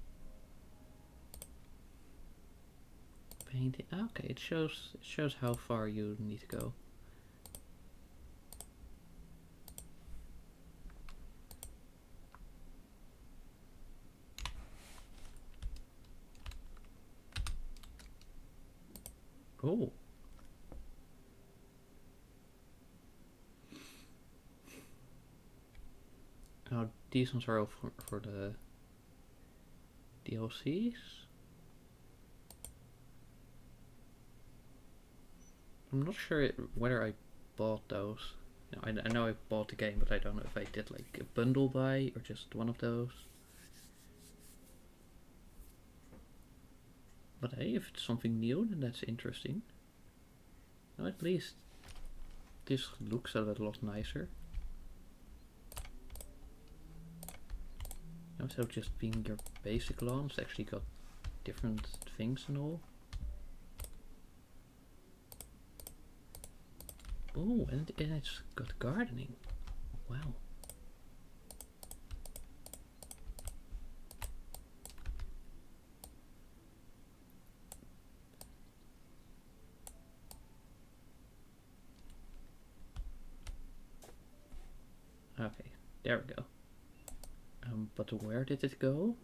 Painting. Okay, it shows how far you need to go. Oh. Oh, these ones are all for the DLCs. I'm not sure whether I bought those. You know, I know I bought the game, but I don't know if I did like a bundle buy or just one of those. But hey, if it's something new, then that's interesting. No, at least this looks a lot nicer. Instead of just being your basic lawn, it's actually got different things and all. Oh, and it's got gardening. Wow. Okay, there we go. But where did it go?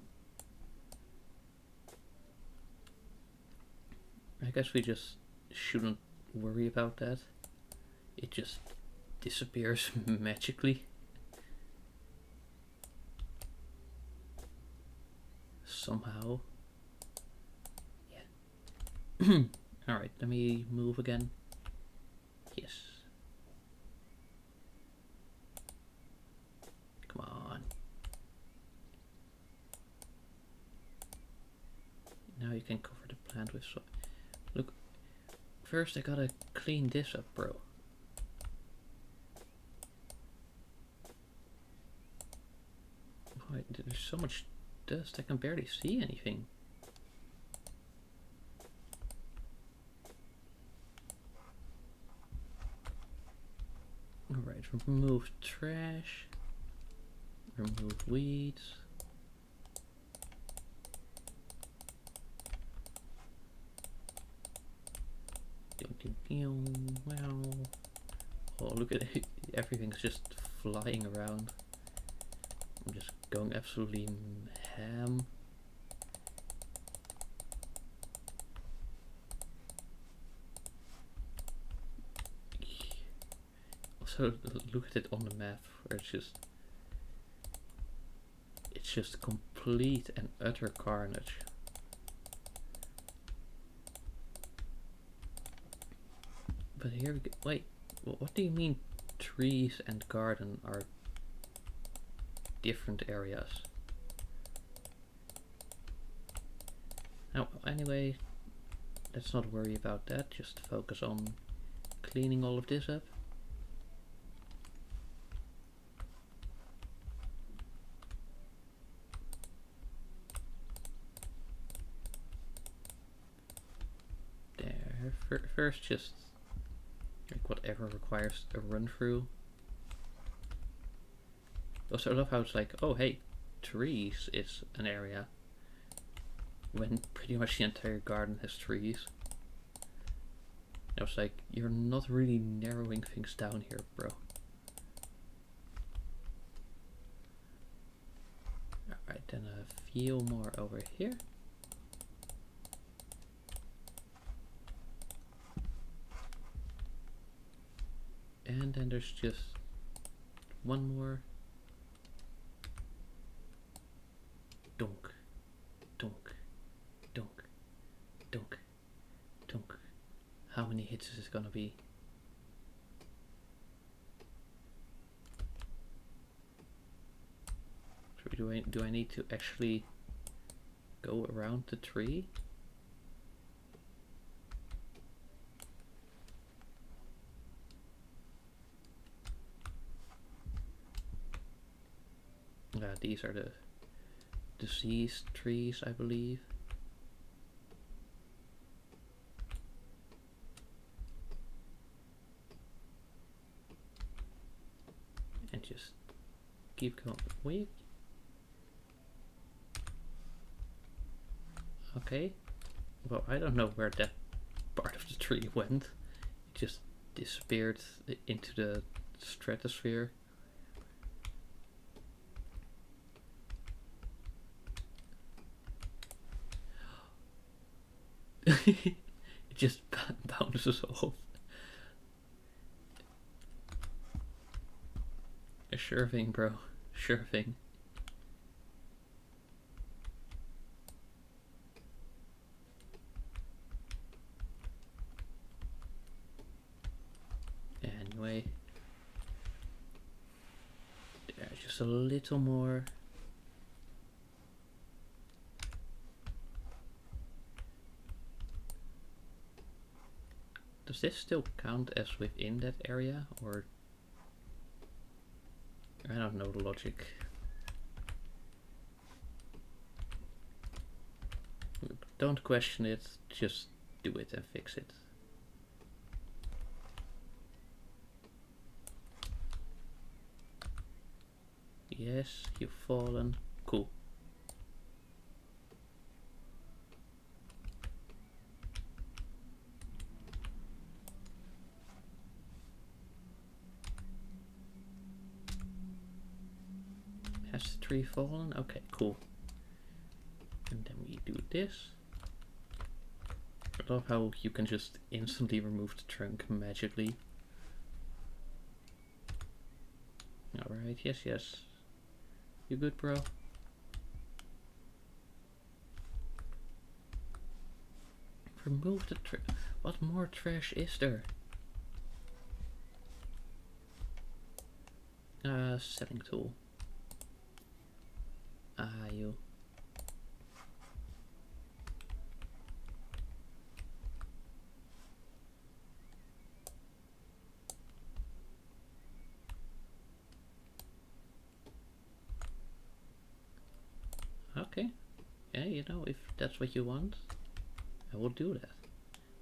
I guess we just shouldn't worry about that. It just disappears magically. Somehow. Yeah. Alright, let me move again. Yes. Come on. Now you can cover the plant with soil. Look, first I gotta clean this up, bro. Boy, there's so much dust, I can barely see anything. Alright, remove trash. Remove weeds. Wow. Oh, look at it. Everything's just flying around. I'm just going absolutely ham. Also, look at it on the map, where it's just complete and utter carnage. But here we go. Wait, what do you mean trees and garden are different areas? Now, anyway, let's not worry about that. Just focus on cleaning all of this up. There. First, just like whatever requires a run through. Also, I love how it's like, oh hey, trees is an area, when pretty much the entire garden has trees. I was like, you're not really narrowing things down here, bro. Alright, then a few more over here. And then there's just one more. Dunk, dunk, dunk, dunk, dunk. How many hits is this gonna be? So do I need to actually go around the tree? These are the diseased trees, I believe. And just keep going. Wait. Okay. Well, I don't know where that part of the tree went. It just disappeared into the stratosphere. It just bounces off. A sure thing, bro. Sure thing. Anyway. There's just a little more. Does this still count as within that area, or I don't know the logic. Don't question it, just do it and fix it. Yes, you've fallen. Cool. Has the tree fallen? Okay, cool. And then we do this. I love how you can just instantly remove the trunk magically. Alright, yes. You good, bro? Remove the trash. What more trash is there? Setting tool. You. Okay. Yeah, you know, if that's what you want, I will do that.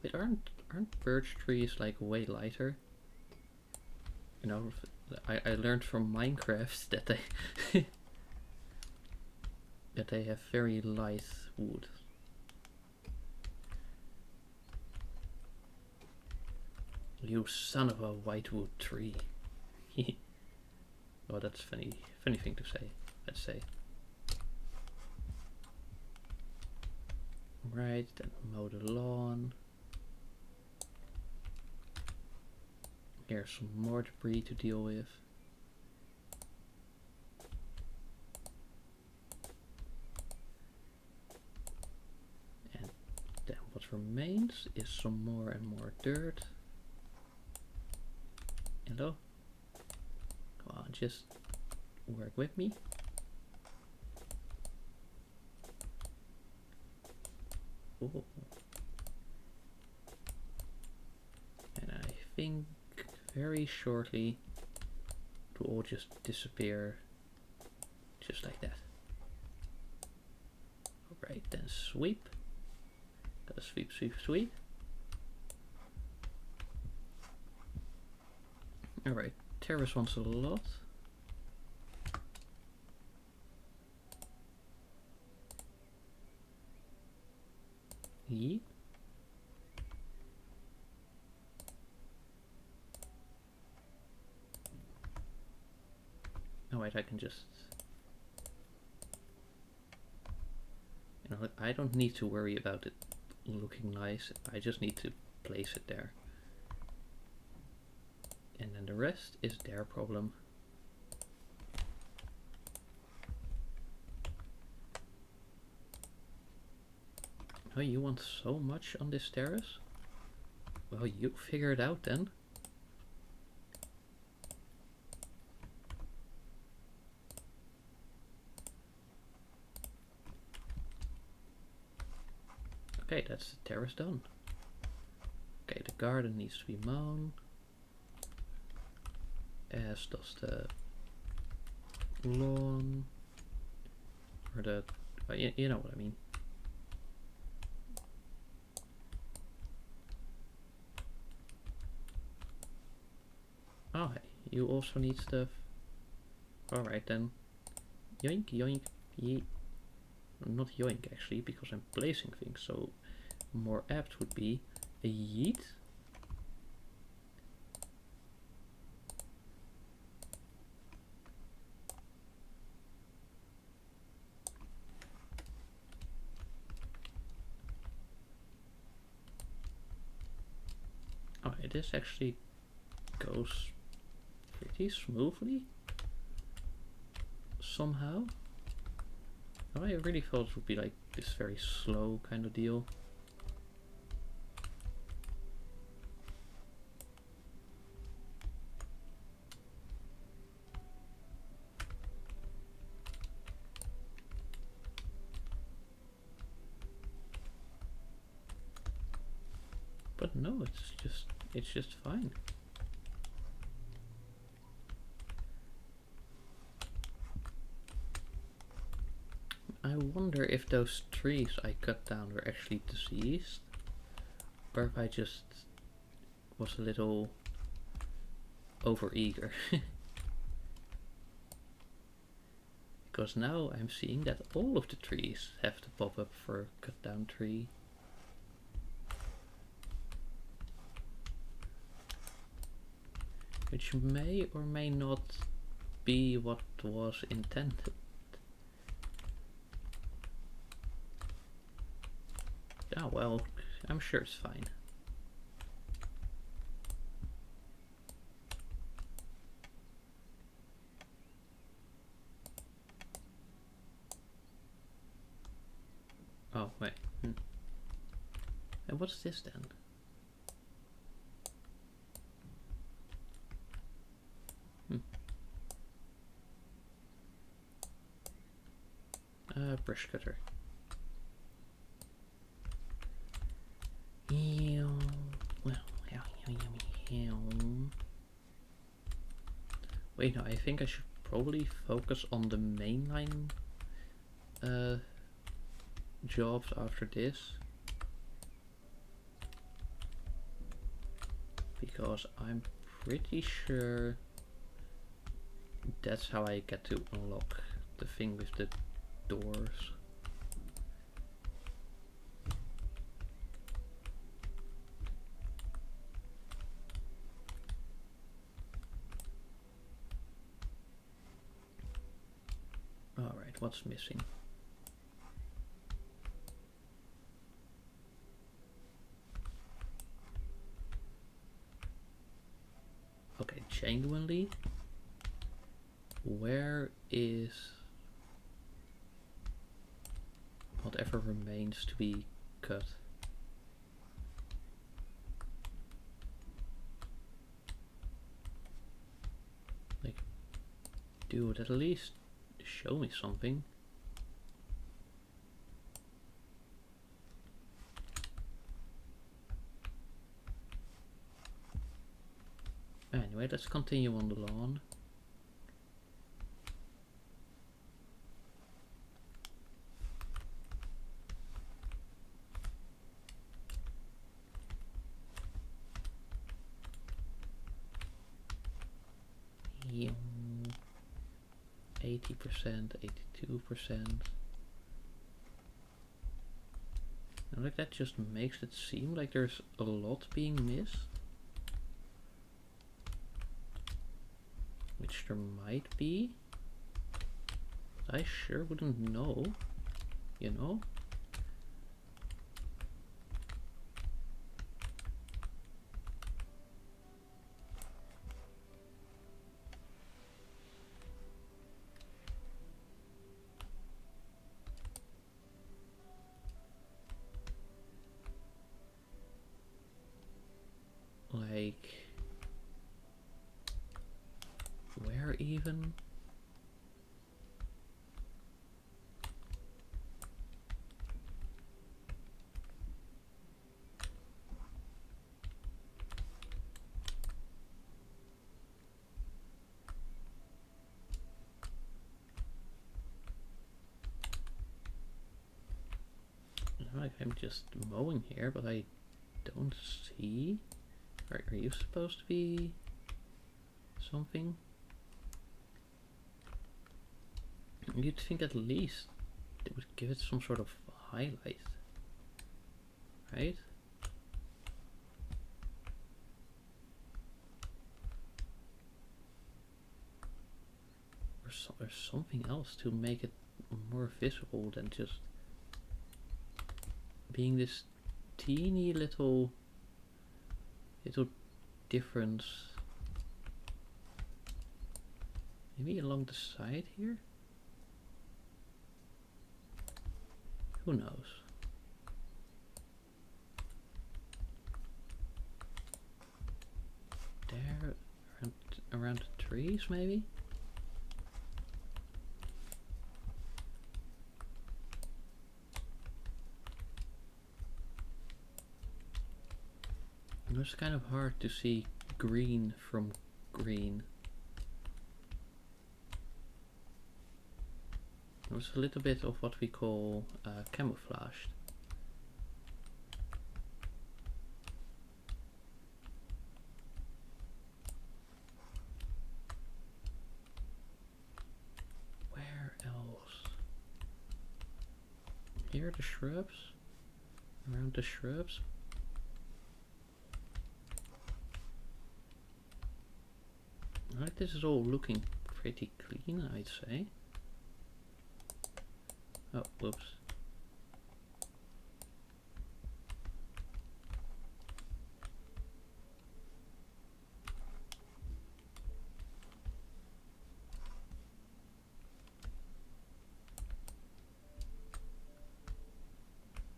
But aren't birch trees like way lighter? You know, I learned from Minecraft that they that they have very light wood. You son of a whitewood tree. Oh, that's funny thing to say, let's say. Right, then mow the lawn. Here's some more debris to deal with. And then what remains is some more and more dirt. Hello? Come on, just work with me. Ooh. And I think very shortly it will all just disappear just like that. Alright, then sweep. Gotta sweep, sweep, sweep. Alright, terrace wants a lot. Yeet. Oh wait, I can just... You know, I don't need to worry about it looking nice, I just need to place it there. And then the rest is their problem. Oh, you want so much on this terrace? Well, you figure it out then. Okay, that's the terrace done. Okay, the garden needs to be mown. As does the lawn. Or the... you know what I mean. Oh, hey, you also need stuff. Alright then. Yoink, yoink, yeet. Not yoink actually, because I'm placing things, so more apt would be a yeet. Alright, this actually goes pretty smoothly somehow. Oh, I really thought it would be like this very slow kind of deal. But no, it's just It's just fine. I wonder if those trees I cut down were actually diseased, or if I just was a little over-eager. Because now I'm seeing that all of the trees have to pop up for cut down tree. Which may or may not be what was intended. Ah, well, I'm sure it's fine. Oh, wait. And what's this then? Brush cutter. Wait, no, I think I should probably focus on the mainline jobs after this. Because I'm pretty sure that's how I get to unlock the thing with the doors. Alright, what's missing? Okay, genuinely, where is whatever remains to be cut? Like, dude, at least show me something. Anyway, let's continue on the lawn. Yeah, 80%, 82%. And like that just makes it seem like there's a lot being missed. Which there might be. But I sure wouldn't know, you know? Like, where even? Like I'm just mowing here, but I don't see. Are you supposed to be something? You'd think at least they would give it some sort of highlight, right? Or something else to make it more visible than just being this teeny little difference. Maybe along the side here? Who knows? There, around the trees maybe? It's kind of hard to see green from green. It's a little bit of what we call camouflaged. Where else? Here are the shrubs? Around the shrubs? Right, this is all looking pretty clean, I'd say. Oh, whoops.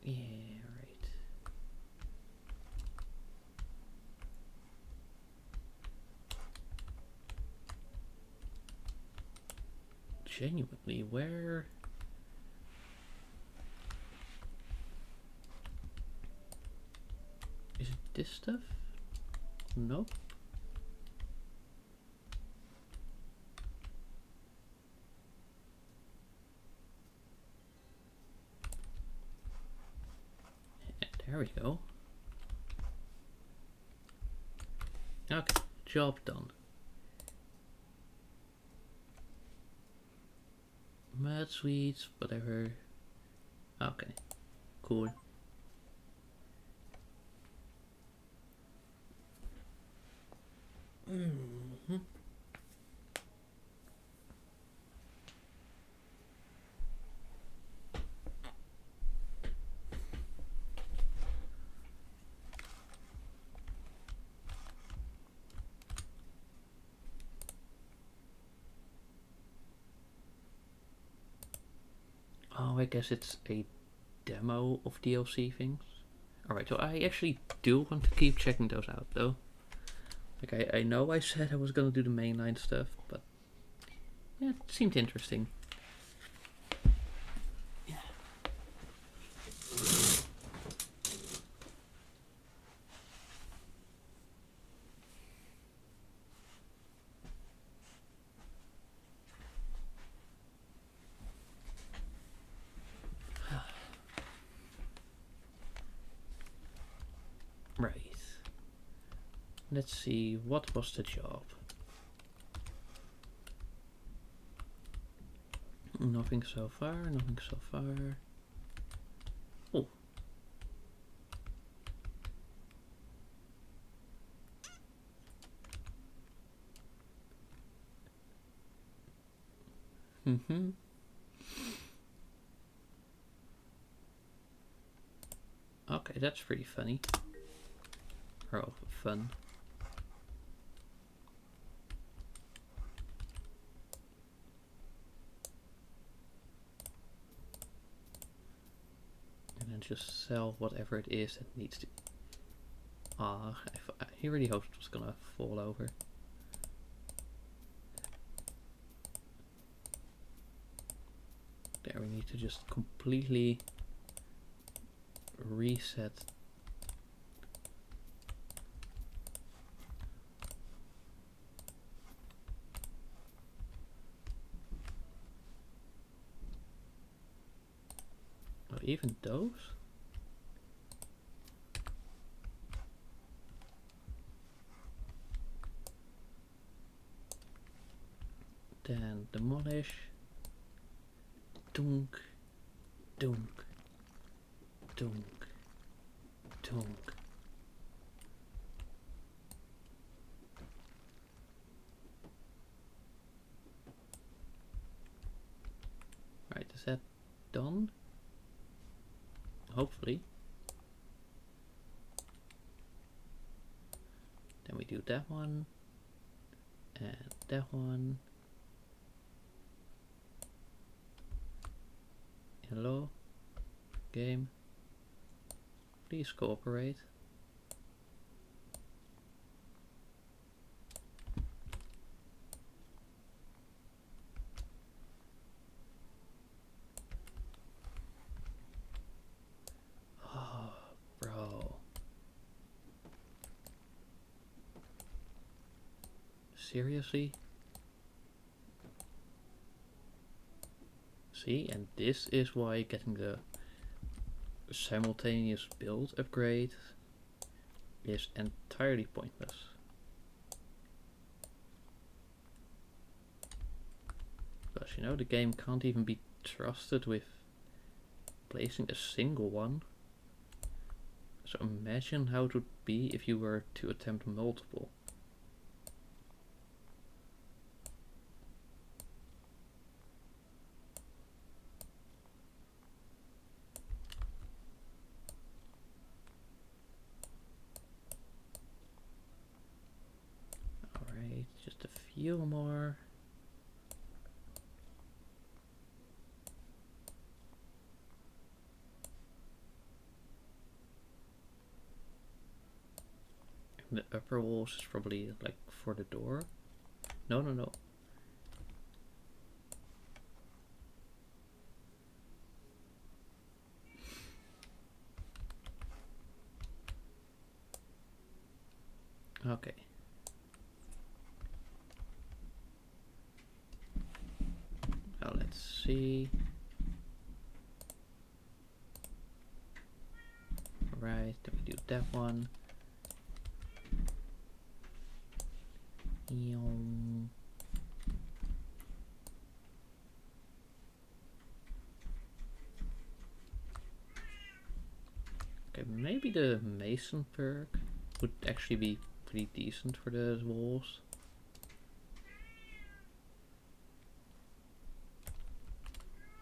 Yeah, right. Genuinely, where... Is it this stuff? Nope. There we go. Okay, job done. Mud sweets, whatever. Okay, cool. Mm-hmm. Oh, I guess it's a demo of DLC things. Alright, so I actually do want to keep checking those out though. Like I know I said I was gonna do the mainline stuff, but yeah, it seemed interesting. Yeah. Right. Let's see, what was the job? Nothing so far, nothing so far. Oh. Mm-hmm. Okay, that's pretty funny. Or fun. And then just sell whatever it is that needs to... Ah, I really hoped it was gonna fall over. There, we need to just completely reset. Oh, even those? Then demolish. Dunk. Dunk. Dunk. Dunk. Right, is that done? Hopefully. Then we do that one. And that one. Hello? Game. Please cooperate. Oh, bro. Seriously? See, and this is why getting the simultaneous build upgrade is entirely pointless. Because, you know, the game can't even be trusted with placing a single one. So imagine how it would be if you were to attempt multiple. Alright, just a few more. The upper walls is probably like for the door. No, no, no. Okay. Now let's see. Right, then we do that one. Okay, maybe the Mason perk would actually be pretty decent for the walls.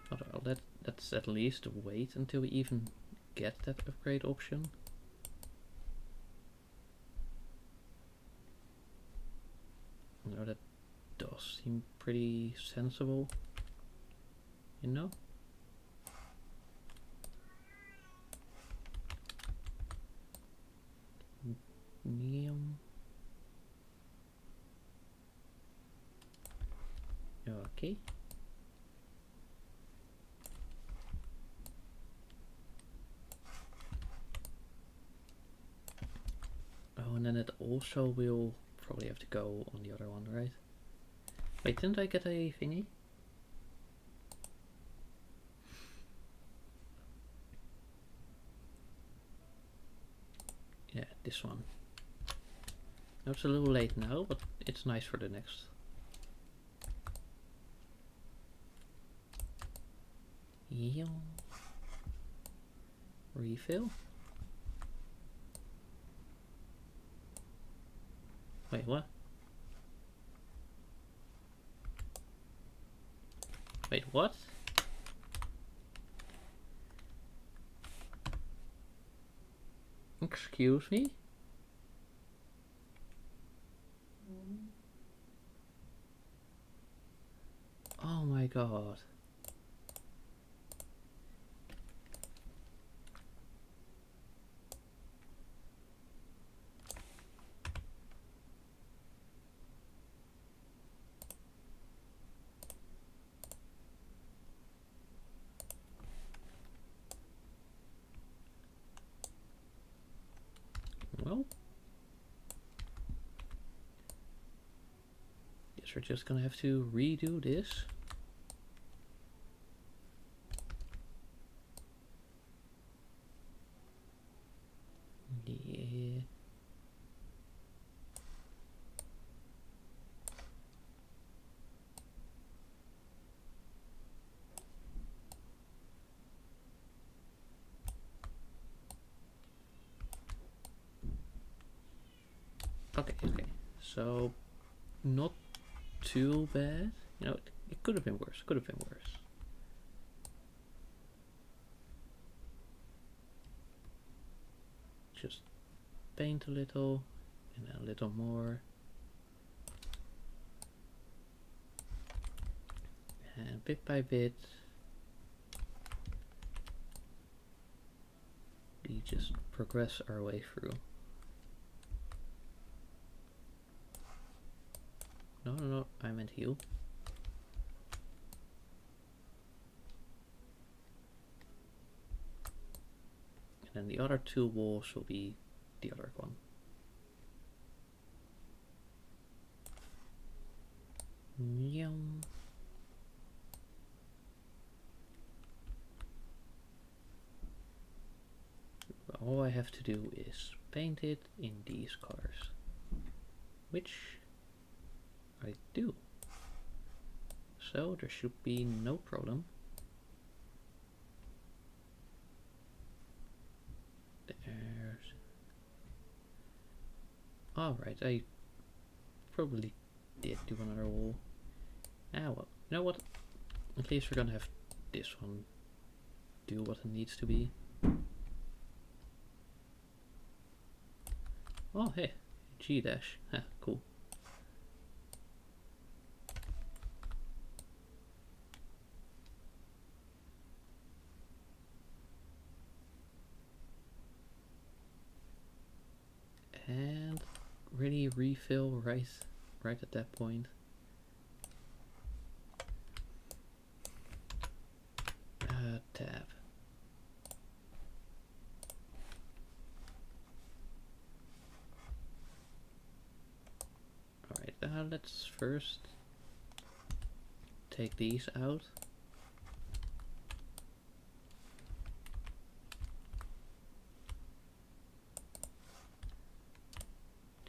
But well, let's at least wait until we even get that upgrade option. No, that does seem pretty sensible, you know? Neon. Okay. Oh, and then it also will probably have to go on the other one, right? Wait, didn't I get a thingy? Yeah, this one. Now it's a little late now, but it's nice for the next. Yeah. Refill? Wait, what? Wait, what? Excuse me? Oh my god. Well, guess we're just gonna have to redo this. Yeah. Okay, okay. So, not too bad. You know, it could have been worse. Could have been worse. Just paint a little and a little more. And bit by bit, we just progress our way through. No, no, no, I meant heal. And then the other two walls will be the other one. Yum. All I have to do is paint it in these colors, which I do. So there should be no problem. There's... Alright, I probably did do another wall. Ah well, you know what? At least we're gonna have this one do what it needs to be. Oh hey, G-dash, ha, cool. And really refill right at that point. Tab. Alright, let's first take these out.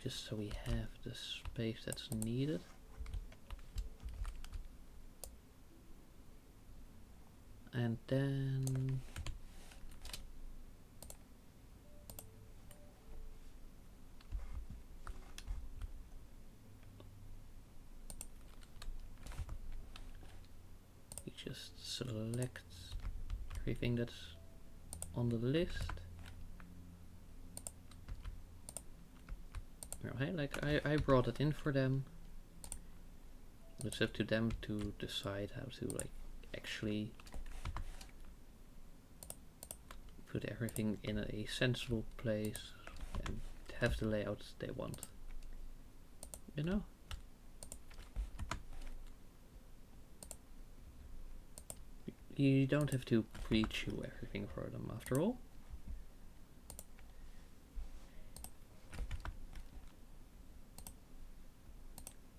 Just so we have the space that's needed. And then we just select everything that's on the list. Right, like I brought it in for them. It's up to them to decide how to like actually put everything in a sensible place and have the layout they want. You know? You don't have to pre-chew everything for them after all.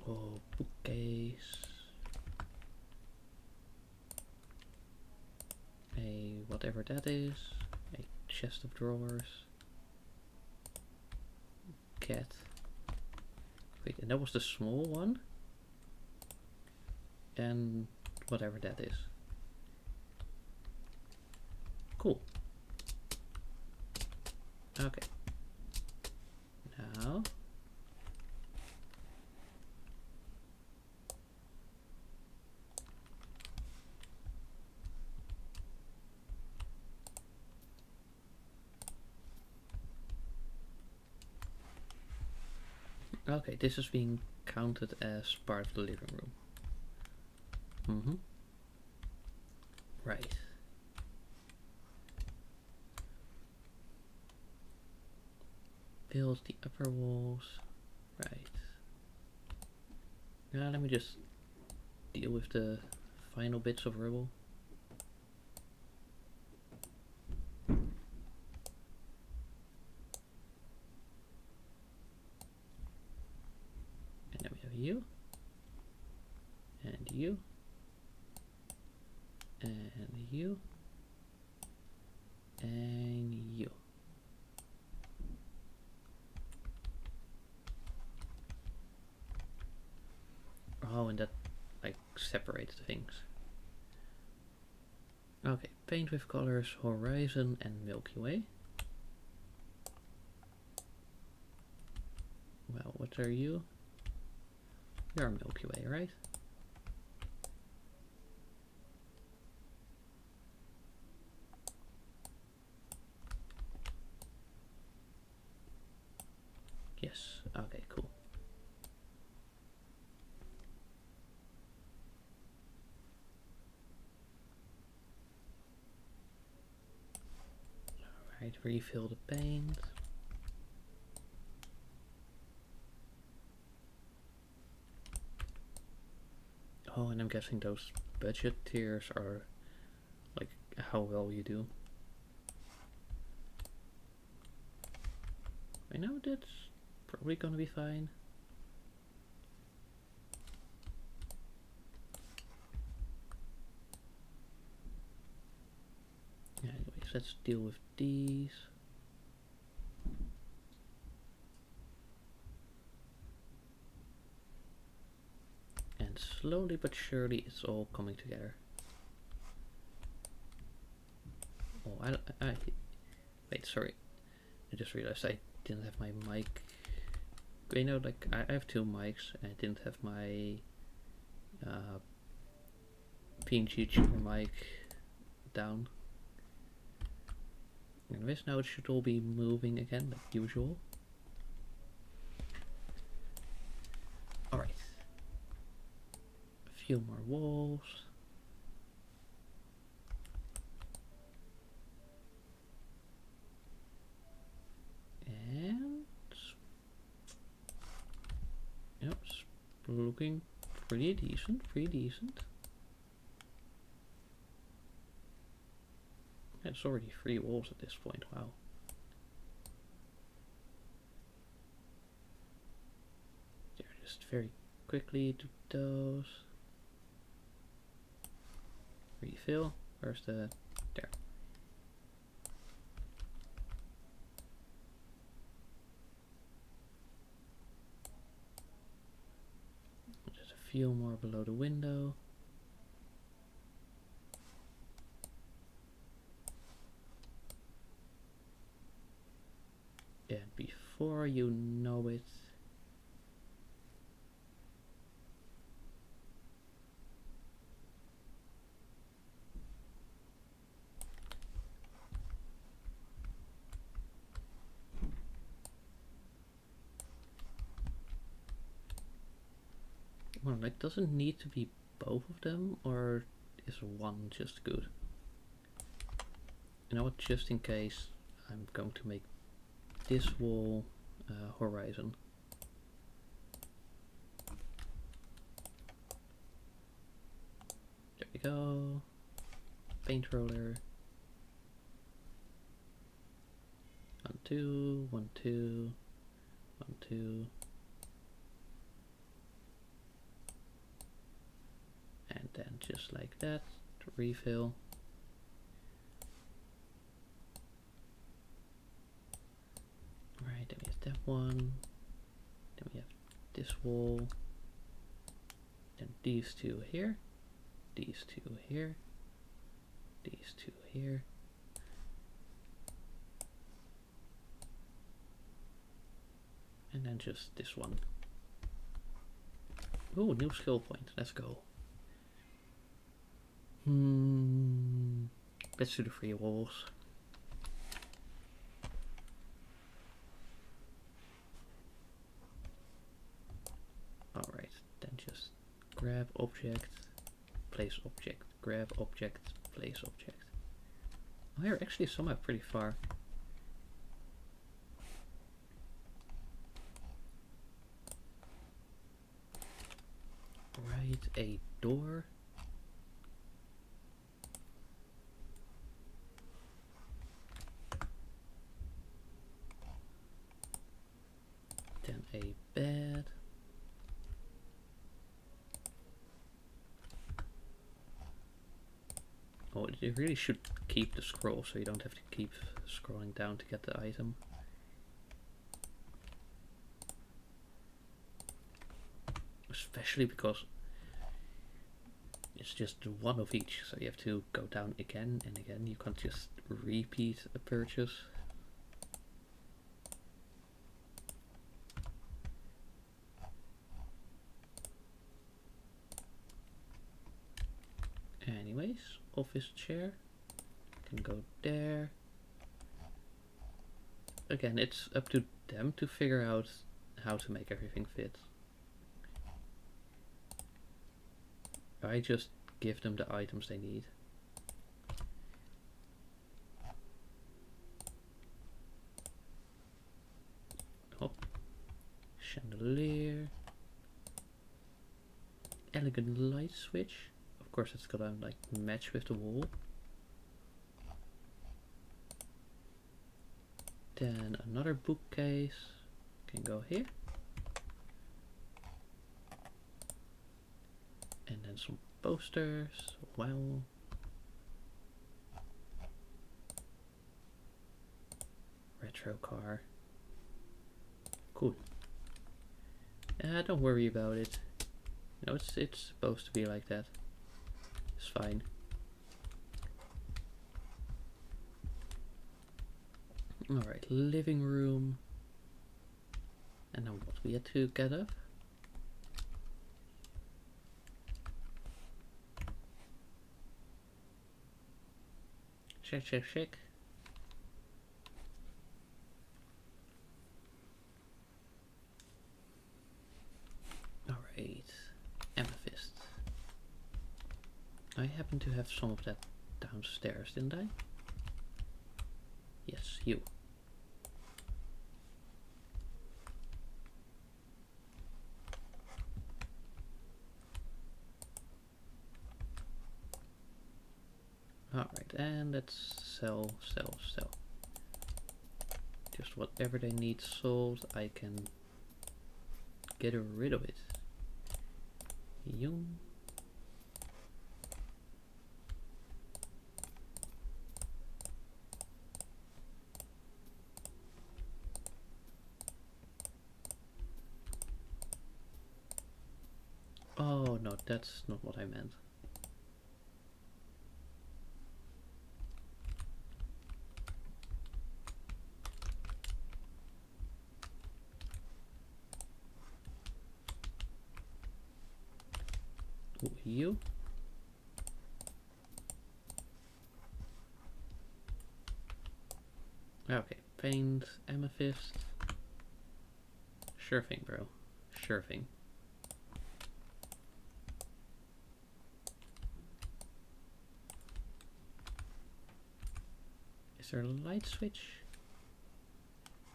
Oh, bookcase. A whatever that is. A chest of drawers. Cat. Wait, and that was the small one? And whatever that is. Cool. Okay. Now okay, this is being counted as part of the living room. Right. Build the upper walls. Right. Now let me just deal with the final bits of rubble. And then we have you. And you. And you. And you. Oh, and that like separates things. Okay, paint with colors Horizon and Milky Way. Well, what are you? You're Milky Way, right? Yes, okay, cool. Alright, refill the paint. Oh, and I'm guessing those budget tiers are like how well you do. I know that's probably gonna be fine. let's deal with these. And slowly but surely it's all coming together. Oh, wait, sorry. I just realized I didn't have my mic. You know, like I have two mics and I didn't have my PNG tuner mic down. Anyways, now it should all be moving again like usual. Alright. A few more walls. And yep, it's looking pretty decent, It's already 3 walls at this point, wow. There, just very quickly do those. Refill, where's the, there. Just a few more below the window. And before you know it, well, like, doesn't need to be both of them, or is one just good? You know what, just in case, I'm going to make this wall horizon. There we go. Paint roller. 1, 2, 1, 2, 1, 2. And then just like that, to refill. Alright, then we have that one. Then we have this wall. Then these two here. These two here. These two here. And then just this one. Ooh, new skill point. Let's go. Let's do the 3 walls. Alright, then just grab object, place object, grab object, place object. Oh, you're actually somehow pretty far. Right, a door. Then a bed. Oh, you really should keep the scroll so you don't have to keep scrolling down to get the item. Especially because it's just one of each, so you have to go down again and again. You can't just repeat a purchase. Anyways, office chair can go there. Again, it's up to them to figure out how to make everything fit. I just give them the items they need. Oh, chandelier, elegant light switch. Of course, it's gotta like match with the wall. Then another bookcase can go here. And then some posters. Well, retro car. Cool. Don't worry about it. You know, it's supposed to be like that. It's fine. Alright, living room. And now what we had to get up? Check, check, check. Alright, amethyst. I happen to have some of that downstairs, didn't I? Yes, you. Alright, and let's sell. Just whatever they need sold, I can get rid of it. Young. Oh no, that's not what I meant. Ooh, you. Okay, paint, amethyst. Sure thing, bro. Sure thing. Is there a light switch?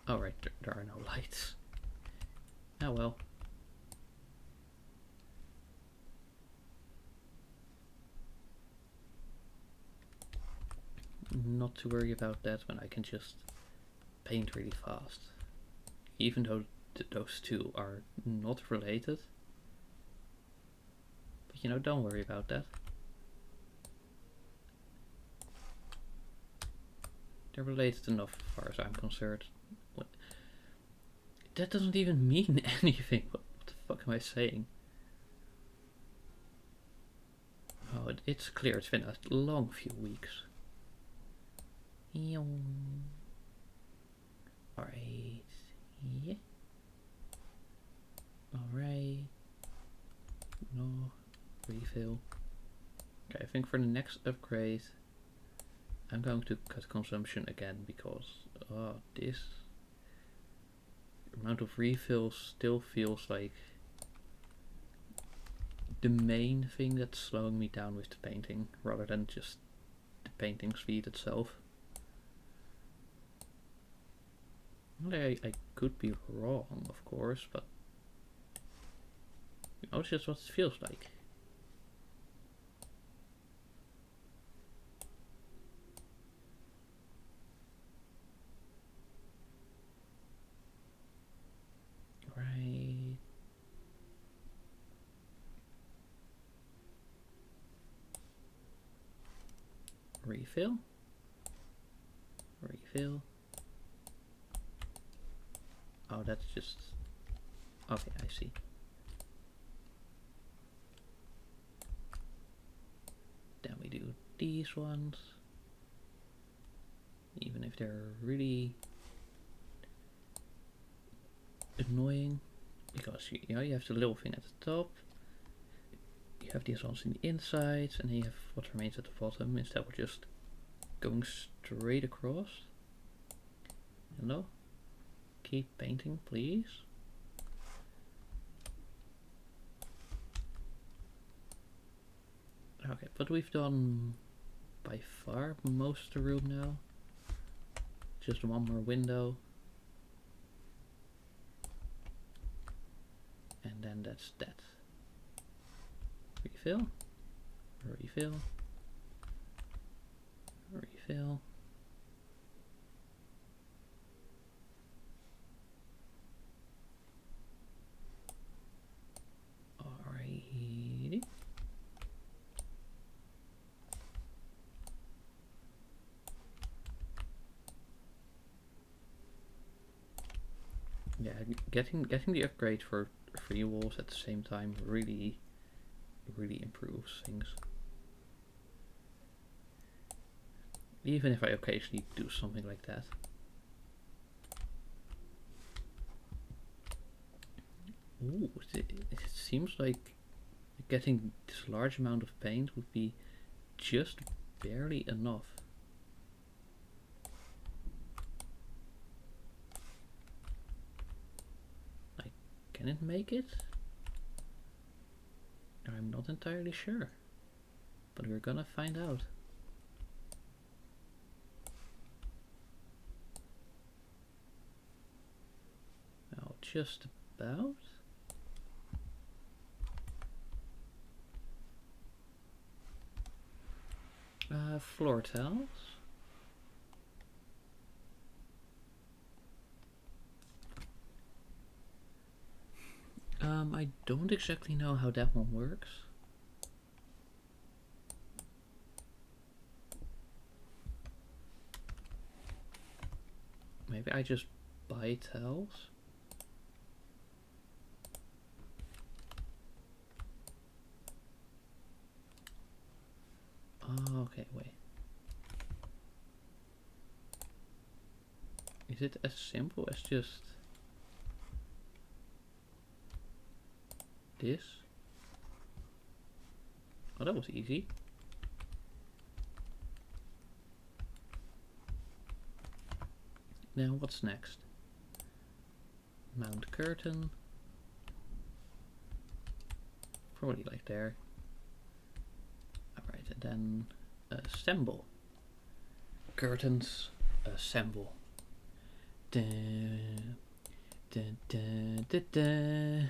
Oh right, there are no lights. Oh well. Not to worry about that when I can just paint really fast. Even though those two are not related. But you know, don't worry about that. They're related enough as far as I'm concerned. What? That doesn't even mean anything. What the fuck am I saying? Oh, it's clear. It's been a long few weeks. Alright. Yeah. Alright. No. Refill. Okay, I think for the next upgrade I'm going to cut consumption again because this amount of refills still feels like the main thing that's slowing me down with the painting rather than just the painting speed itself. Well, I could be wrong, of course, but you know, it's just what it feels like. Right. Refill. Refill. Oh, that's just... Okay, I see. Then we do these ones. Even if they're really annoying. Because, you know, you have the little thing at the top. You have these ones in the insides. And then you have what remains at the bottom. Instead of just going straight across. Hello? Keep painting, please. Okay, but we've done by far most of the room now. Just one more window. And then that's that. Refill. Refill. Refill. Alrighty. Yeah, getting the upgrade for 3 walls at the same time really improves things. Even if I occasionally do something like that. Ooh, it seems like getting this large amount of paint would be just barely enough. Can it make it? I'm not entirely sure, but we're gonna find out. Well, just about. Floor tiles. I don't exactly know how that one works. Maybe I just buy tiles. Oh, okay, wait. Is it as simple as just this? Oh, that was easy. Now what's next? Mount curtain. Probably like there. Alright, and then assemble. Curtains, assemble. Dun, dun, dun, dun, dun.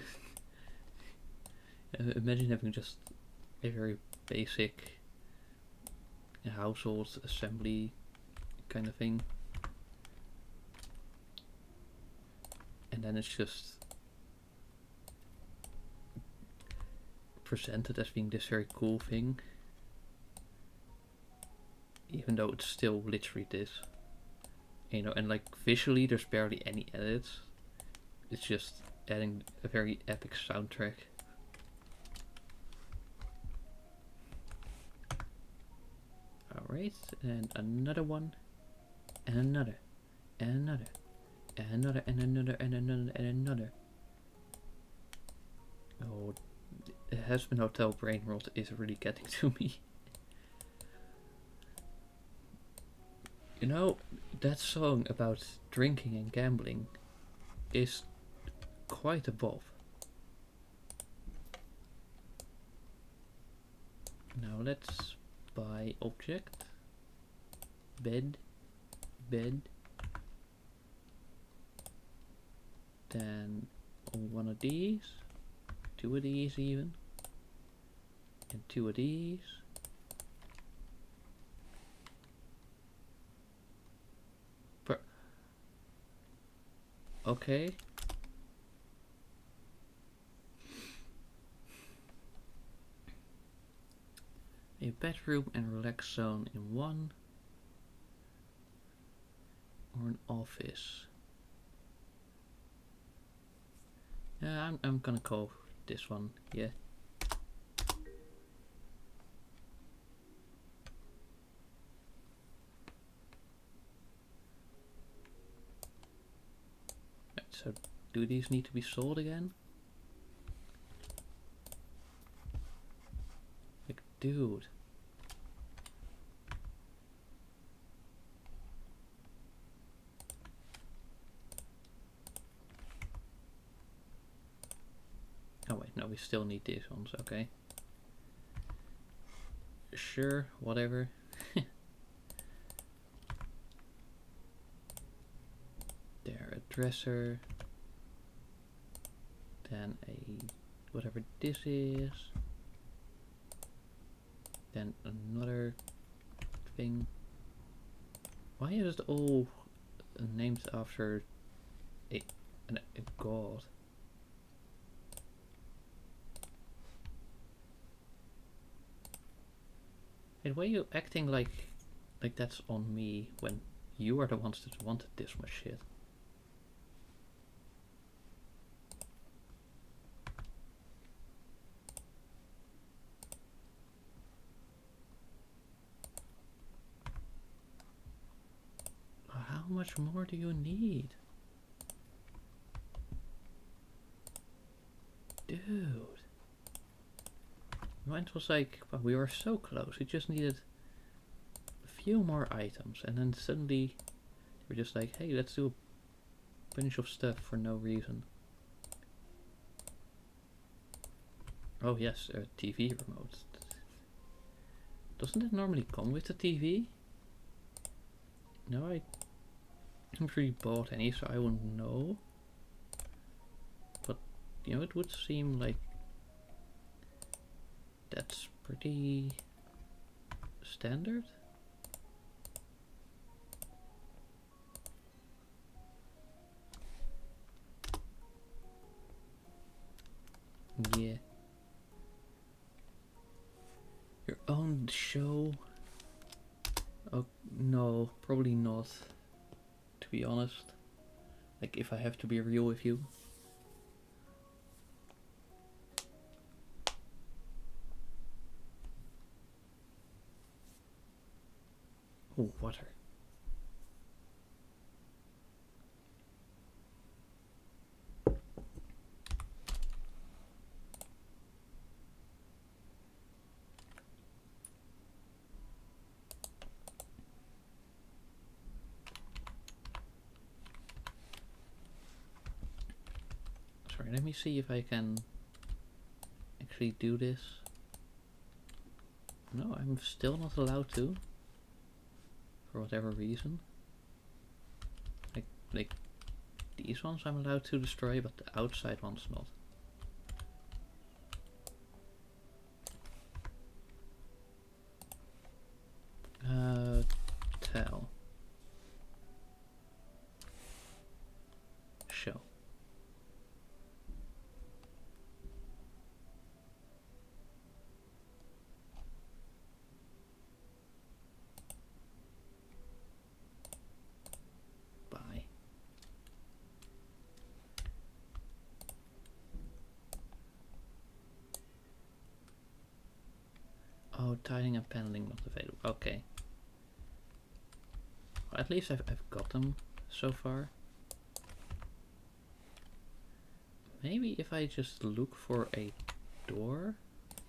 Imagine having just a very basic household assembly kind of thing. And then it's just presented as being this very cool thing. Even though it's still literally this. You know, and like visually there's barely any edits. It's just adding a very epic soundtrack. Alright, and another one. And another. And another. And another, and another, and another, and another. Oh, the Hazbin Hotel brain rot is really getting to me. You know, that song about drinking and gambling is quite above. Now let's buy object. Bed. Bed. Then one of these. 2 of these even. And 2 of these. Okay. A bedroom and relax zone in one. Or an office. Yeah, I'm gonna call this one, yeah. Right, so do these need to be sold again? Like, dude. Oh wait, no, we still need these ones, okay. Sure, whatever. There, a dresser. Then a whatever this is. Then another thing. Why is it all named after a god? And why are you acting like that's on me when you are the ones that wanted this much shit? How much more do you need? Dude. Mine was like, well, we were so close. We just needed a few more items. And then suddenly we're just like, hey, let's do a bunch of stuff for no reason. Oh yes, a TV remote. Doesn't it normally come with the TV? No, I haven't really bought any, so I wouldn't know. But, you know, it would seem like that's pretty standard. Yeah. Your own show? Oh, no, probably not. To be honest. Like, if I have to be real with you. Oh, water. Sorry, let me see if I can actually do this. No, I'm still not allowed to. For whatever reason. Like these ones I'm allowed to destroy, but the outside ones not. Tell. Show. Buy. Oh, tiling and paneling not available. Okay. Well, at least I've got them so far. Maybe if I just look for a door,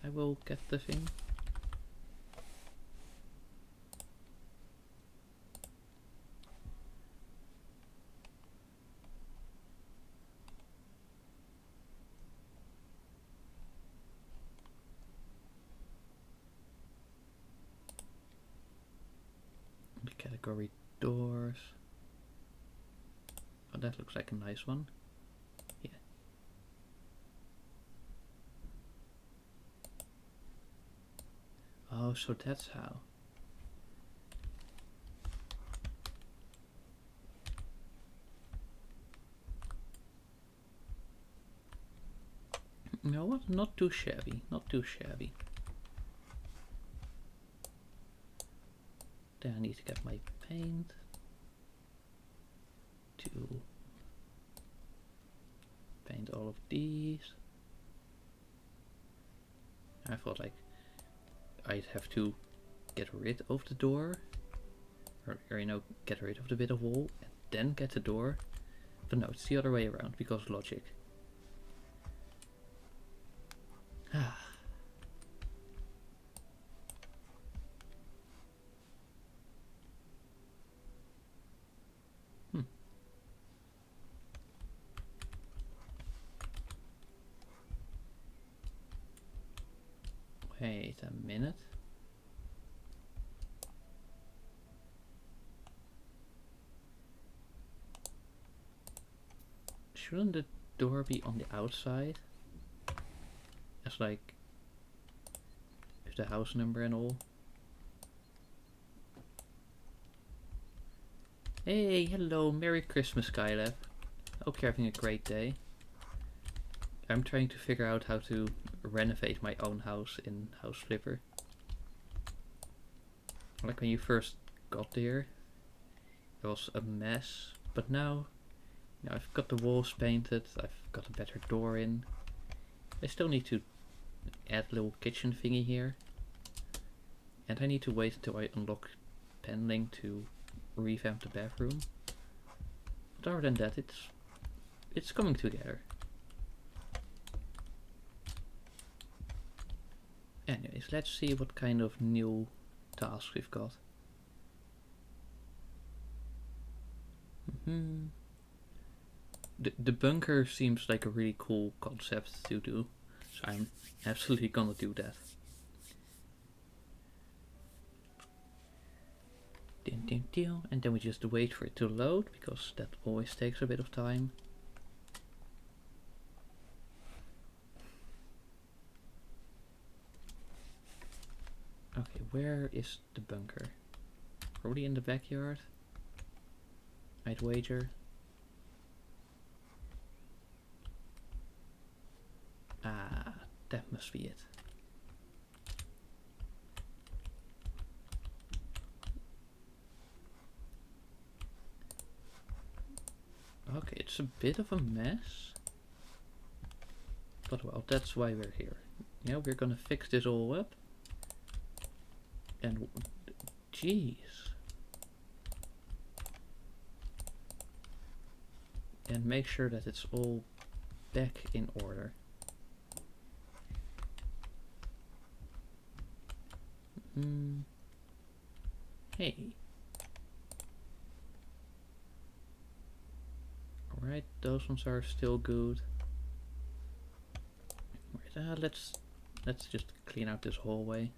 I will get the thing. The category doors. Oh, that looks like a nice one. Yeah. Oh, so that's how. You know what? Not too shabby. Not too shabby. Then I need to get my paint to paint all of these. I thought like I'd have to get rid of the door, or you know, get rid of the bit of wall and then get the door. But no, it's the other way around because logic. Ah. Wait a minute. Shouldn't the door be on the outside? As like, with the house number and all? Hey, hello, Merry Christmas, Skylab. Hope you're having a great day. I'm trying to figure out how to renovate my own house in House Flipper. Like when you first got there, it was a mess, but now, you know, I've got the walls painted, I've got a better door in. I still need to add a little kitchen thingy here. And I need to wait until I unlock paneling to revamp the bathroom. But other than that, it's coming together. Anyways, let's see what kind of new tasks we've got. The bunker seems like a really cool concept to do, so I'm absolutely gonna do that. And then we just wait for it to load, because that always takes a bit of time. Okay, where is the bunker? Probably in the backyard, I'd wager. Ah, that must be it. Okay, it's a bit of a mess. But well, that's why we're here. Yeah, we're gonna fix this all up. And jeez. And make sure that it's all back in order. Hey. Alright, those ones are still good. Right, let's just clean out this hallway.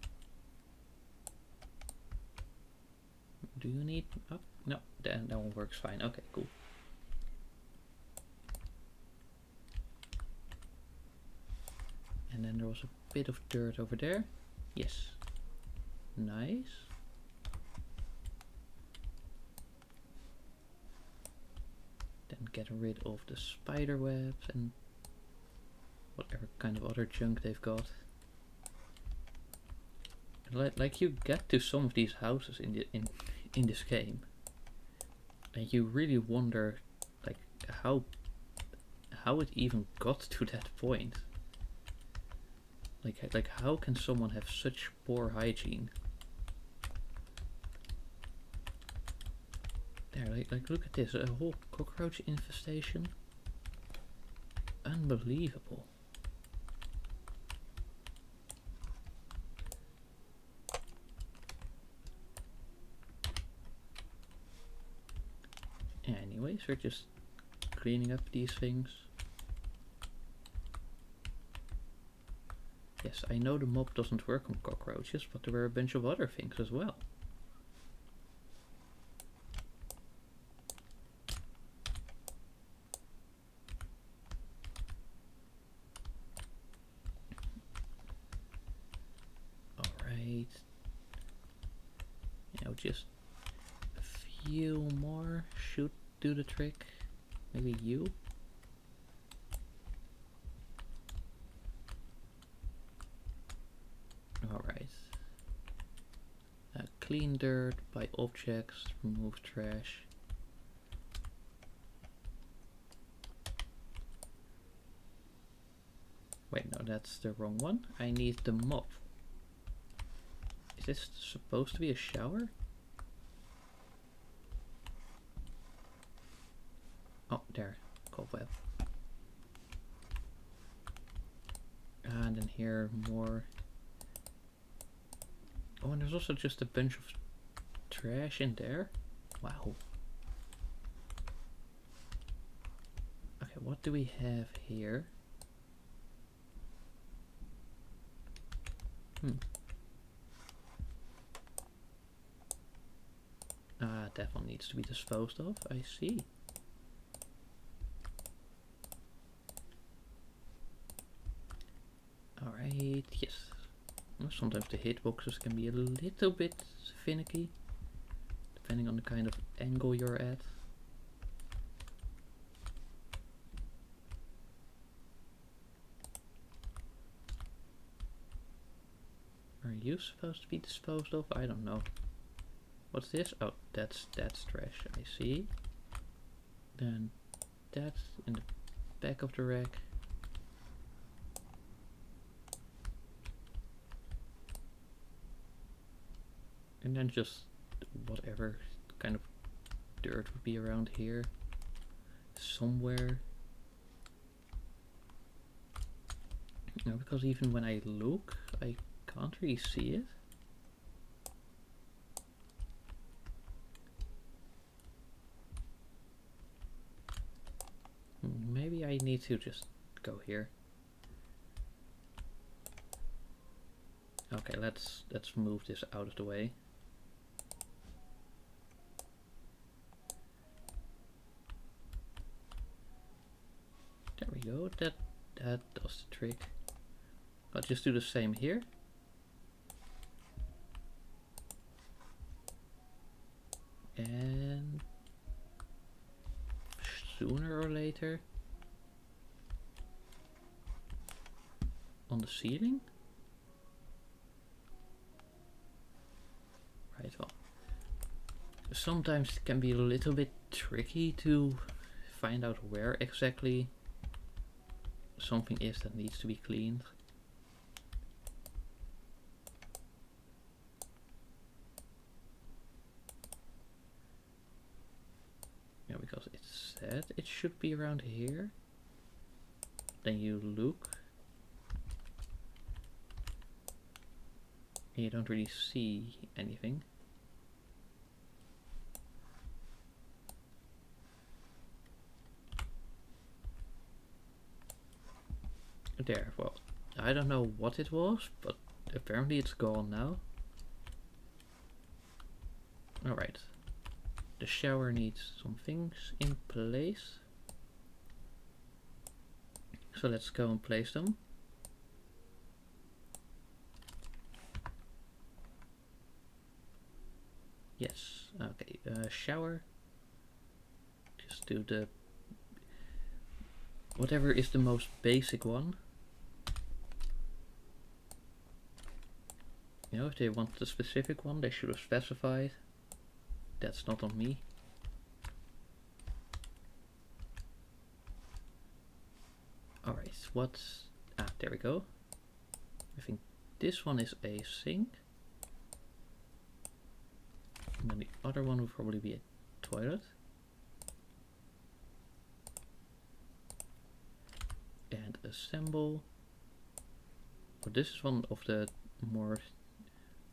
Do you need... Oh, no, that one works fine. Okay, cool. And then there was a bit of dirt over there. Yes. Nice. Then get rid of the spider webs and whatever kind of other junk they've got. Like you get to some of these houses in this game, and you really wonder like how it even got to that point. Like how can someone have such poor hygiene? There, like look at this, a whole cockroach infestation. Unbelievable. Anyways, we're just cleaning up these things. Yes, I know the mob doesn't work on cockroaches, but there were a bunch of other things as well. Alright. Now just a few more should do the trick. Maybe you? Alright. Clean dirt, buy objects, remove trash. Wait, no, that's the wrong one. I need the mop. Is this supposed to be a shower? Oh, there. Cobweb. And then here, more. Oh, and there's also just a bunch of trash in there. Wow. Okay, what do we have here? That one needs to be disposed of, I see. Alright, yes. Sometimes the hitboxes can be a little bit finicky, depending on the kind of angle you're at. Are you supposed to be disposed of? I don't know. What's this? Oh, that's trash, I see. Then that's in the back of the rack. And then just whatever kind of dirt would be around here somewhere. No, because even when I look, I can't really see it. Maybe I need to just go here. Okay, let's move this out of the way. There we go. That does the trick. I'll just do the same here. And sooner or later on the ceiling. Right, well, sometimes it can be a little bit tricky to find out where exactly something is that needs to be cleaned. Yeah, because it said it should be around here. Then you look and you don't really see anything. There, well, I don't know what it was, but apparently it's gone now. Alright, the shower needs some things in place. So let's go and place them. Yes, okay, shower. Just do the whatever is the most basic one. You know, if they want the specific one, they should have specified. That's not on me. Alright, what's... Ah, there we go. I think this one is a sink. And then the other one would probably be a toilet. And assemble. Well, this is one of the more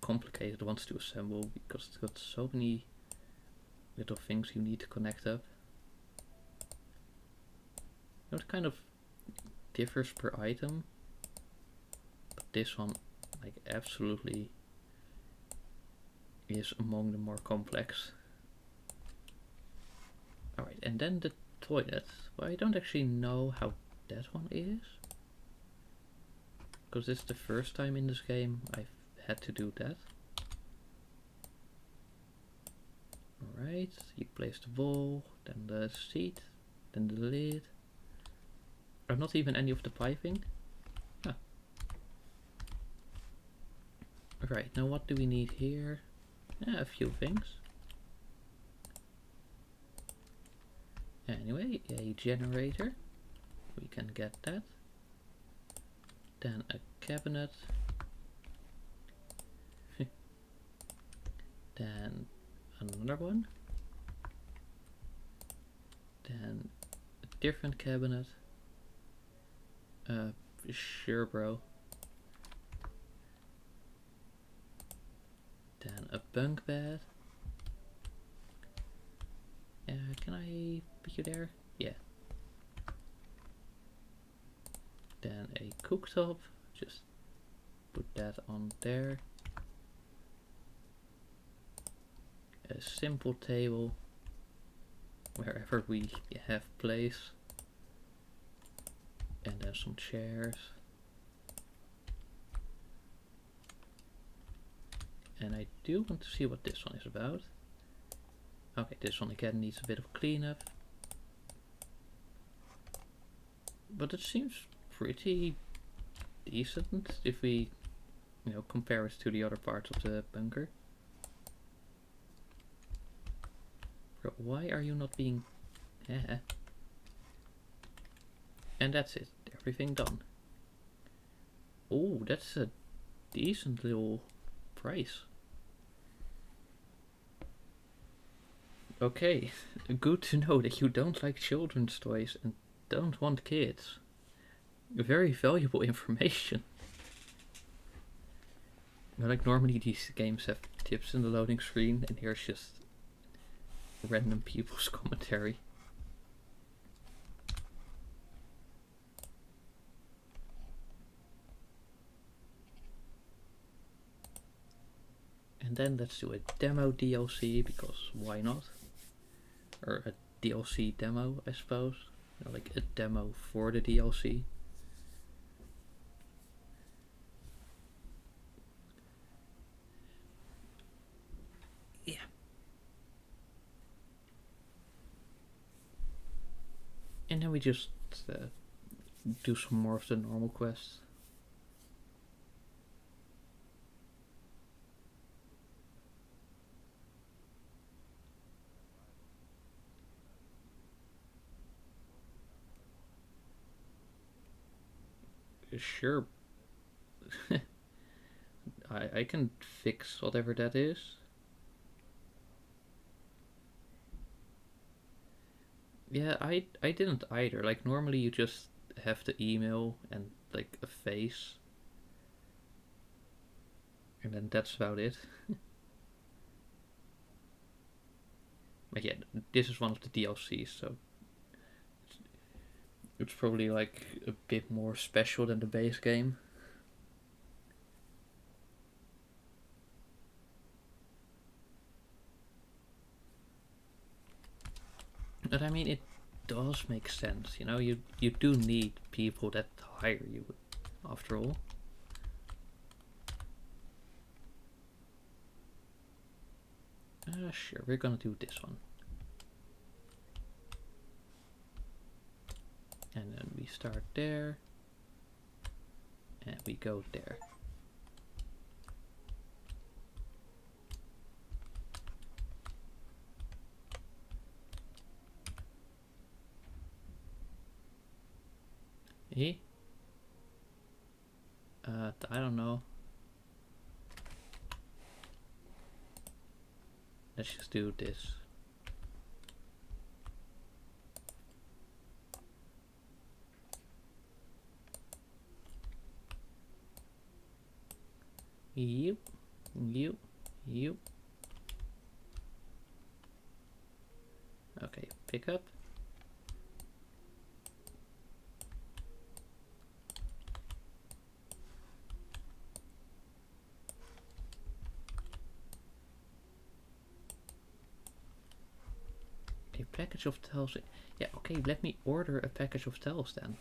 complicated ones to assemble because it's got so many little things you need to connect up. You know, it kind of differs per item, but this one like absolutely is among the more complex. Alright, and then the toilet. Well, I don't actually know how that one is, because this is the first time in this game I've had to do that. Alright, you place the bowl, then the seat, then the lid. Or not even any of the piping. Huh. Right, now what do we need here? A few things. Anyway, a generator. We can get that. Then a cabinet. Then another one. Then a different cabinet. Sure, bro. Then a bunk bed. Can I put you there? Yeah. Then a cooktop. Just put that on there. A simple table wherever we have place. And then some chairs. And I do want to see what this one is about. Okay, this one again needs a bit of cleanup. But it seems pretty decent if we, you know, compare it to the other parts of the bunker. Bro, why are you not being... And that's it. Everything done. Oh, that's a decent little price. Okay, good to know that you don't like children's toys and don't want kids. Very valuable information. Like normally these games have tips in the loading screen, and here's just random people's commentary. And then let's do a demo DLC, because why not? Or a DLC demo, I suppose. You know, like a demo for the DLC. Yeah. And then we just do some more of the normal quests. Sure. I can fix whatever that is. Yeah, I didn't either. Like normally you just have the email and like a face, and then that's about it. But yeah, this is one of the DLCs, so it's probably like a bit more special than the base game. But I mean, it does make sense, you know. You do need people that hire you, after all. Sure, we're gonna do this one. And then we start there. And we go there. Eh? I don't know. Let's just do this. Yep. Yep. Yep. Okay, pick up. A package of towels. Yeah, okay, let me order a package of towels then.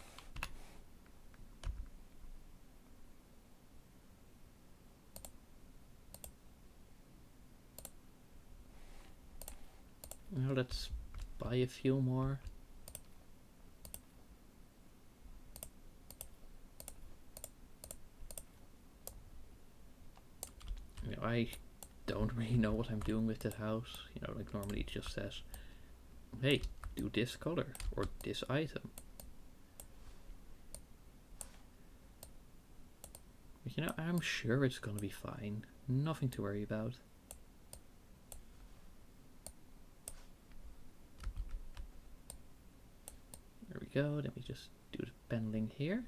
Now let's buy a few more. You know, I don't really know what I'm doing with that house. You know, like normally it just says, hey, do this color or this item. But you know, I'm sure it's gonna be fine. Nothing to worry about. There we go. Then we just do the paneling here.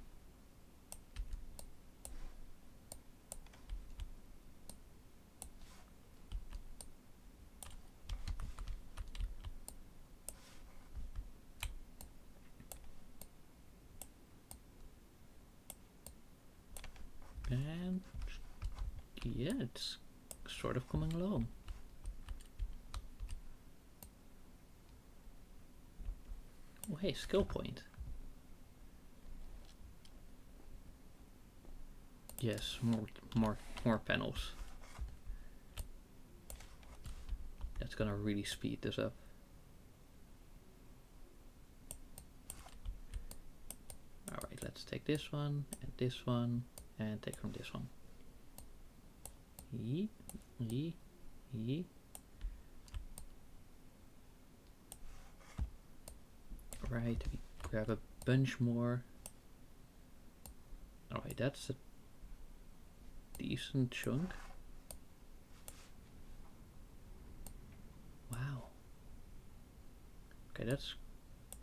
And yeah, it's sort of coming along. Oh hey, skill point. Yes, more panels. That's gonna really speed this up. Alright, let's take this one and this one and take from this one. Yee, yee, yee. Right, we grab a bunch more. Alright, that's a decent chunk. Wow. that's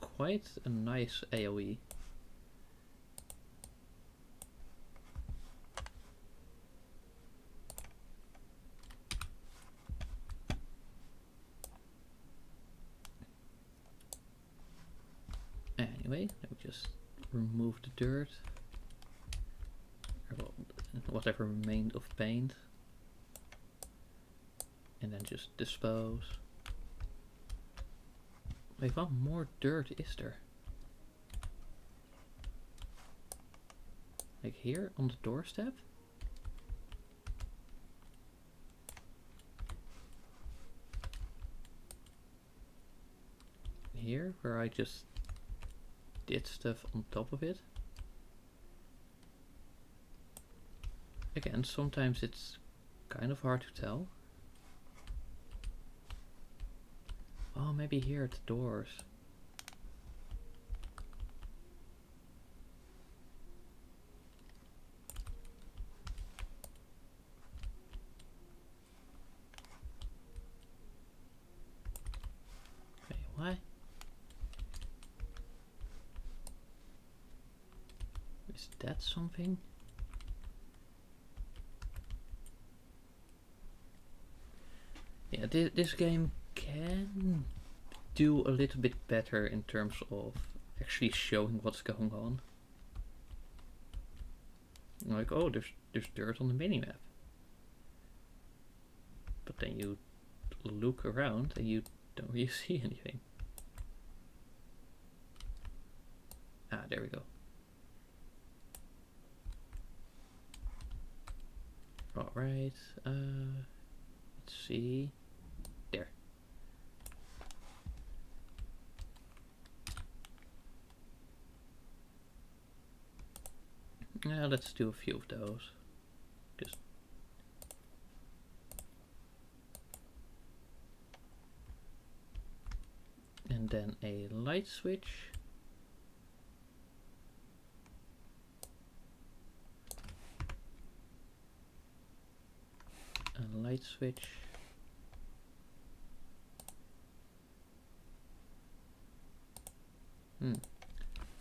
quite a nice AoE. Anyway, let me just remove the dirt. Or whatever remained of paint. And then just dispose. Wait, what more dirt is there? Like here on the doorstep? Here, where I just did stuff on top of it? Again, sometimes it's kind of hard to tell. Oh, maybe here at the doors. Wait, why? Is that something? Yeah, this game can do a little bit better in terms of actually showing what's going on. Like, oh, there's dirt on the minimap. But then you look around and you don't really see anything. Ah, there we go. Alright, let's see. There. Yeah, let's do a few of those. Just and then a light switch. A light switch.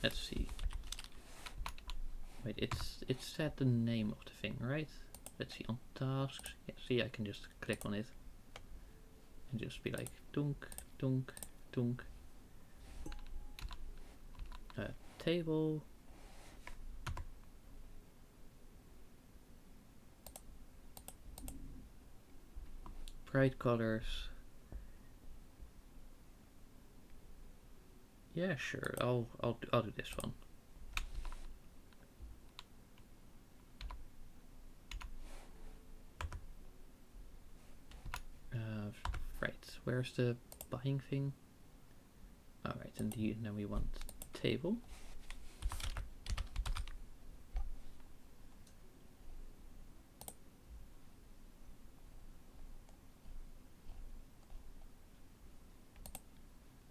Let's see. Wait, it said the name of the thing, right? Let's see, on tasks. Yeah, see, I can just click on it and just be like dunk, dunk, dunk. Table. Bright colors. Yeah, sure. I'll do this one. Right. Where's the buying thing? All right, and then we want table.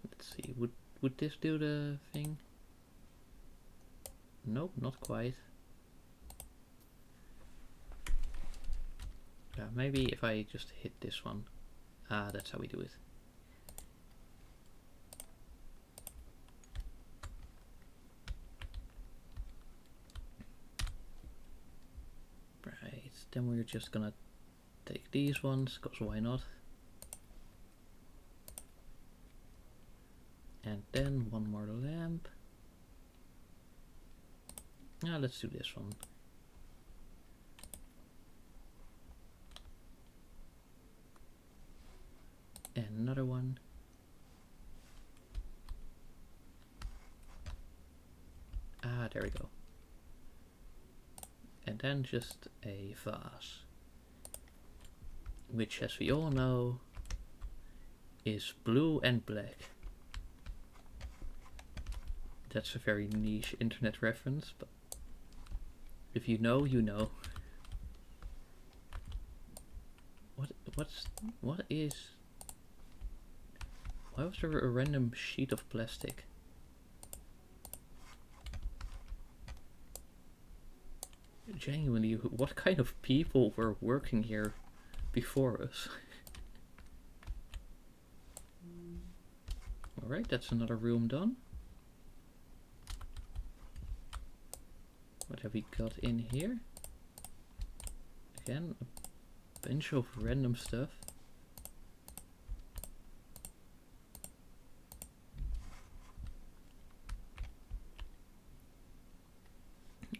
Let's see. Would this do the thing? Nope, not quite. Maybe if I just hit this one. Ah, that's how we do it. Right, then we're just gonna take these ones, because why not? And then one more lamp. Now let's do this one. And another one. Ah, there we go. And then just a vase, which, as we all know, is blue and black. That's a very niche internet reference, but if you know, you know. What is? Why was there a random sheet of plastic? Genuinely, what kind of people were working here before us? Alright, that's another room done. What have we got in here? Again, a bunch of random stuff.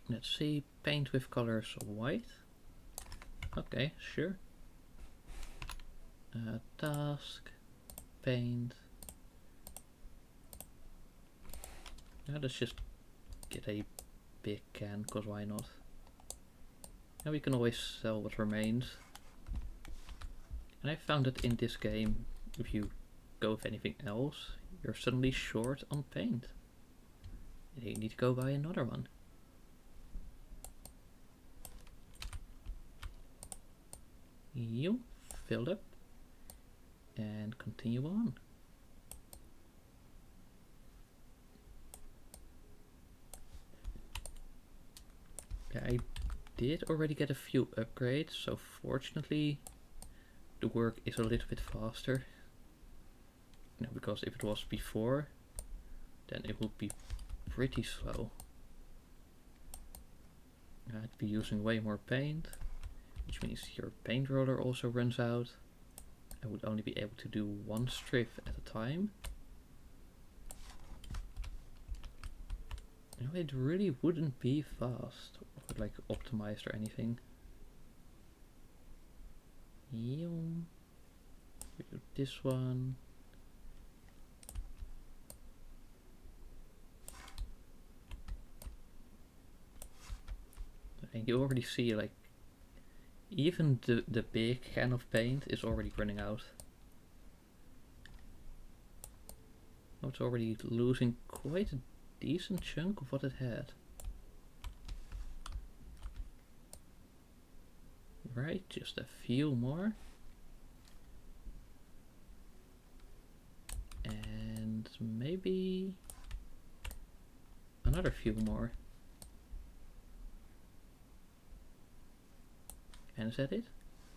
Let's see, paint with colors white. Okay, sure. Task, paint. Now let's just get a big can, cause why not? And we can always sell what remains. And I found that in this game, if you go with anything else, you're suddenly short on paint. And you need to go buy another one. You fill up and continue on. Yeah, I did already get a few upgrades, so fortunately the work is a little bit faster. No, because if it was before, then it would be pretty slow. I'd be using way more paint, which means your paint roller also runs out. I would only be able to do one strip at a time. You know, it really wouldn't be fast, or like optimized or anything. We do this one. And you already see, like, even the big can of paint is already running out. Oh, it's already losing quite a decent chunk of what it had. Right, just a few more. And maybe another few more. And is that it?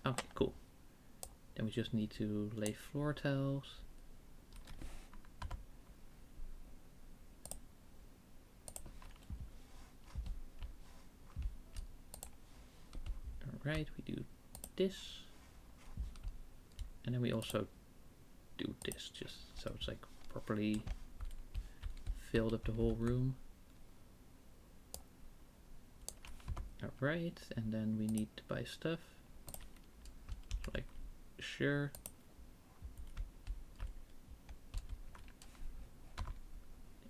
Okay, cool. Then we just need to lay floor tiles. Alright, we do this. And then we also do this, just so it's like properly filled up the whole room. Alright, and then we need to buy stuff. Like, sure.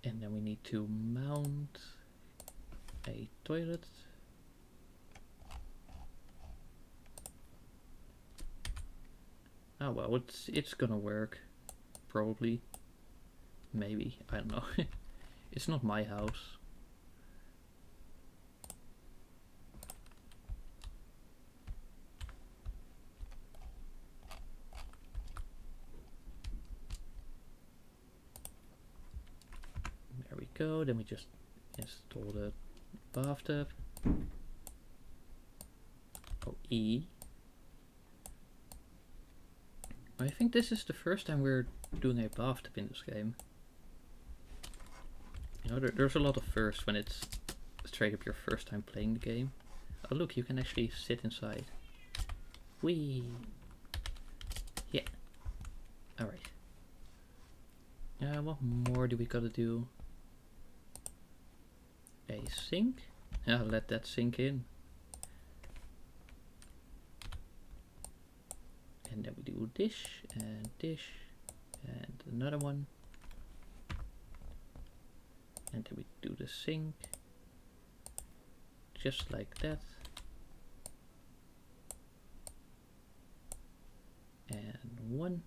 And then we need to mount a toilet. Oh well, it's gonna work. Probably. Maybe, I don't know. It's not my house. There we go, then we just install the bathtub. Oh, E. I think this is the first time we're doing a bathtub in this game. You know, there's a lot of firsts when it's straight up your first time playing the game. Oh look, you can actually sit inside. Whee! Yeah. Alright. What more do we gotta do? A sink? Yeah, let that sink in. And then we do dish, and another one. And then we do the sink. Just like that. And 1.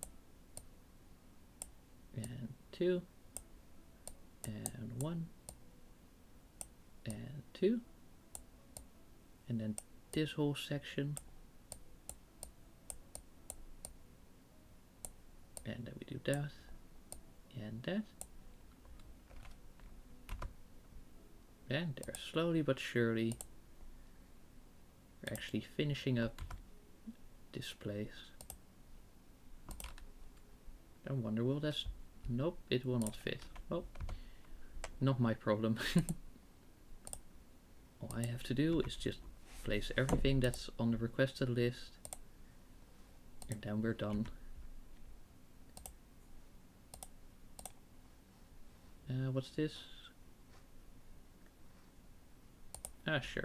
And 2. And 1. And 2. And then this whole section. And then we do that. And that. And there, slowly but surely, we're actually finishing up this place. I wonder, will this Nope, it will not fit. Well, not my problem. All I have to do is just place everything that's on the requested list, and then we're done. What's this? Ah, sure.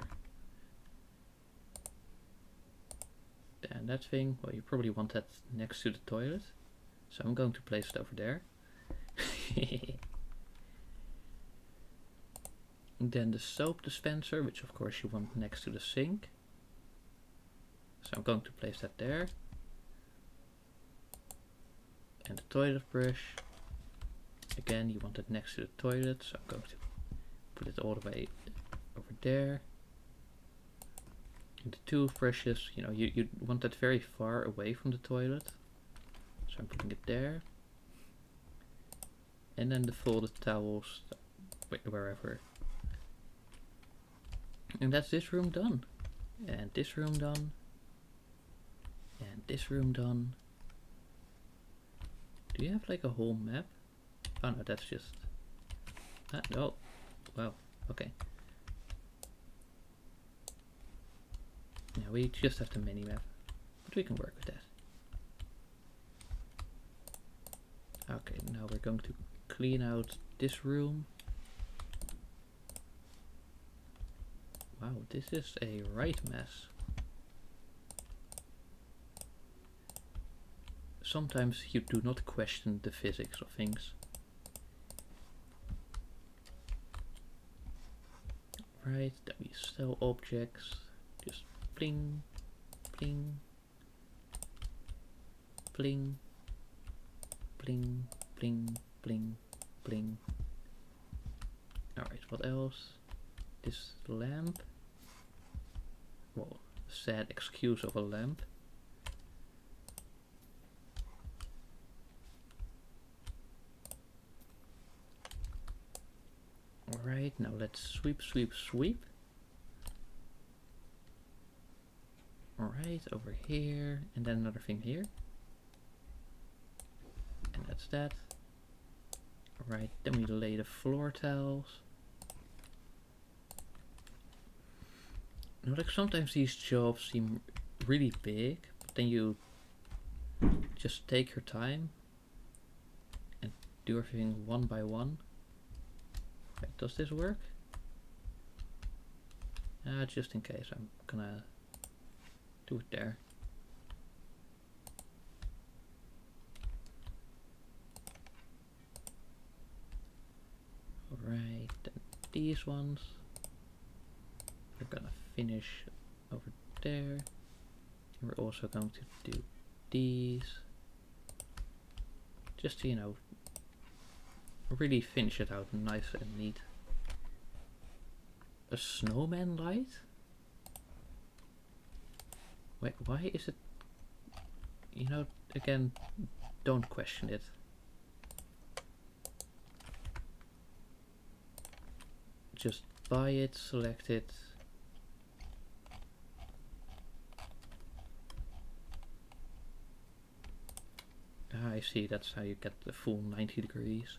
And that thing, well, you probably want that next to the toilet, so I'm going to place it over there. And then the soap dispenser, which of course you want next to the sink, so I'm going to place that there. And the toilet brush, again you want it next to the toilet, so I'm going to put it all the way over there. And the toothbrushes, you know, you want that very far away from the toilet, so I'm putting it there. And then the folded towels, wherever. And that's this room done. And this room done. And this room done. Do you have like a whole map? Oh no, that's just... oh, wow, okay. Yeah, we just have the mini map, but we can work with that. Okay, now we're going to clean out this room. Wow, this is a right mess. Sometimes you do not question the physics of things. Right, then we sell objects. Just bling, bling, bling, bling, bling, bling, bling. Alright, what else? This lamp. Well, sad excuse of a lamp. Alright, now let's sweep, sweep, sweep. Alright, over here, and then another thing here. And that's that. Alright, then we lay the floor tiles. You know, like sometimes these jobs seem really big, but then you just take your time and do everything one by one. Right, does this work? Just in case, I'm gonna do it there. Alright, then these ones we're gonna finish over there. And we're also going to do these. Just to, you know, really finish it out nice and neat. A snowman light? Wait, why is it... You know, again, don't question it. Just buy it, select it. Ah, I see, that's how you get the full 90 degrees.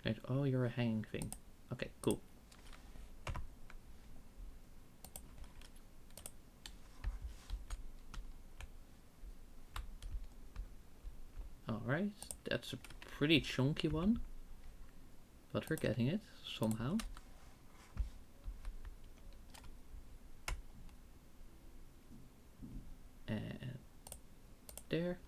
Right, oh, you're a hanging thing. Okay, cool. Alright, that's a pretty chunky one, but we're getting it somehow. And there.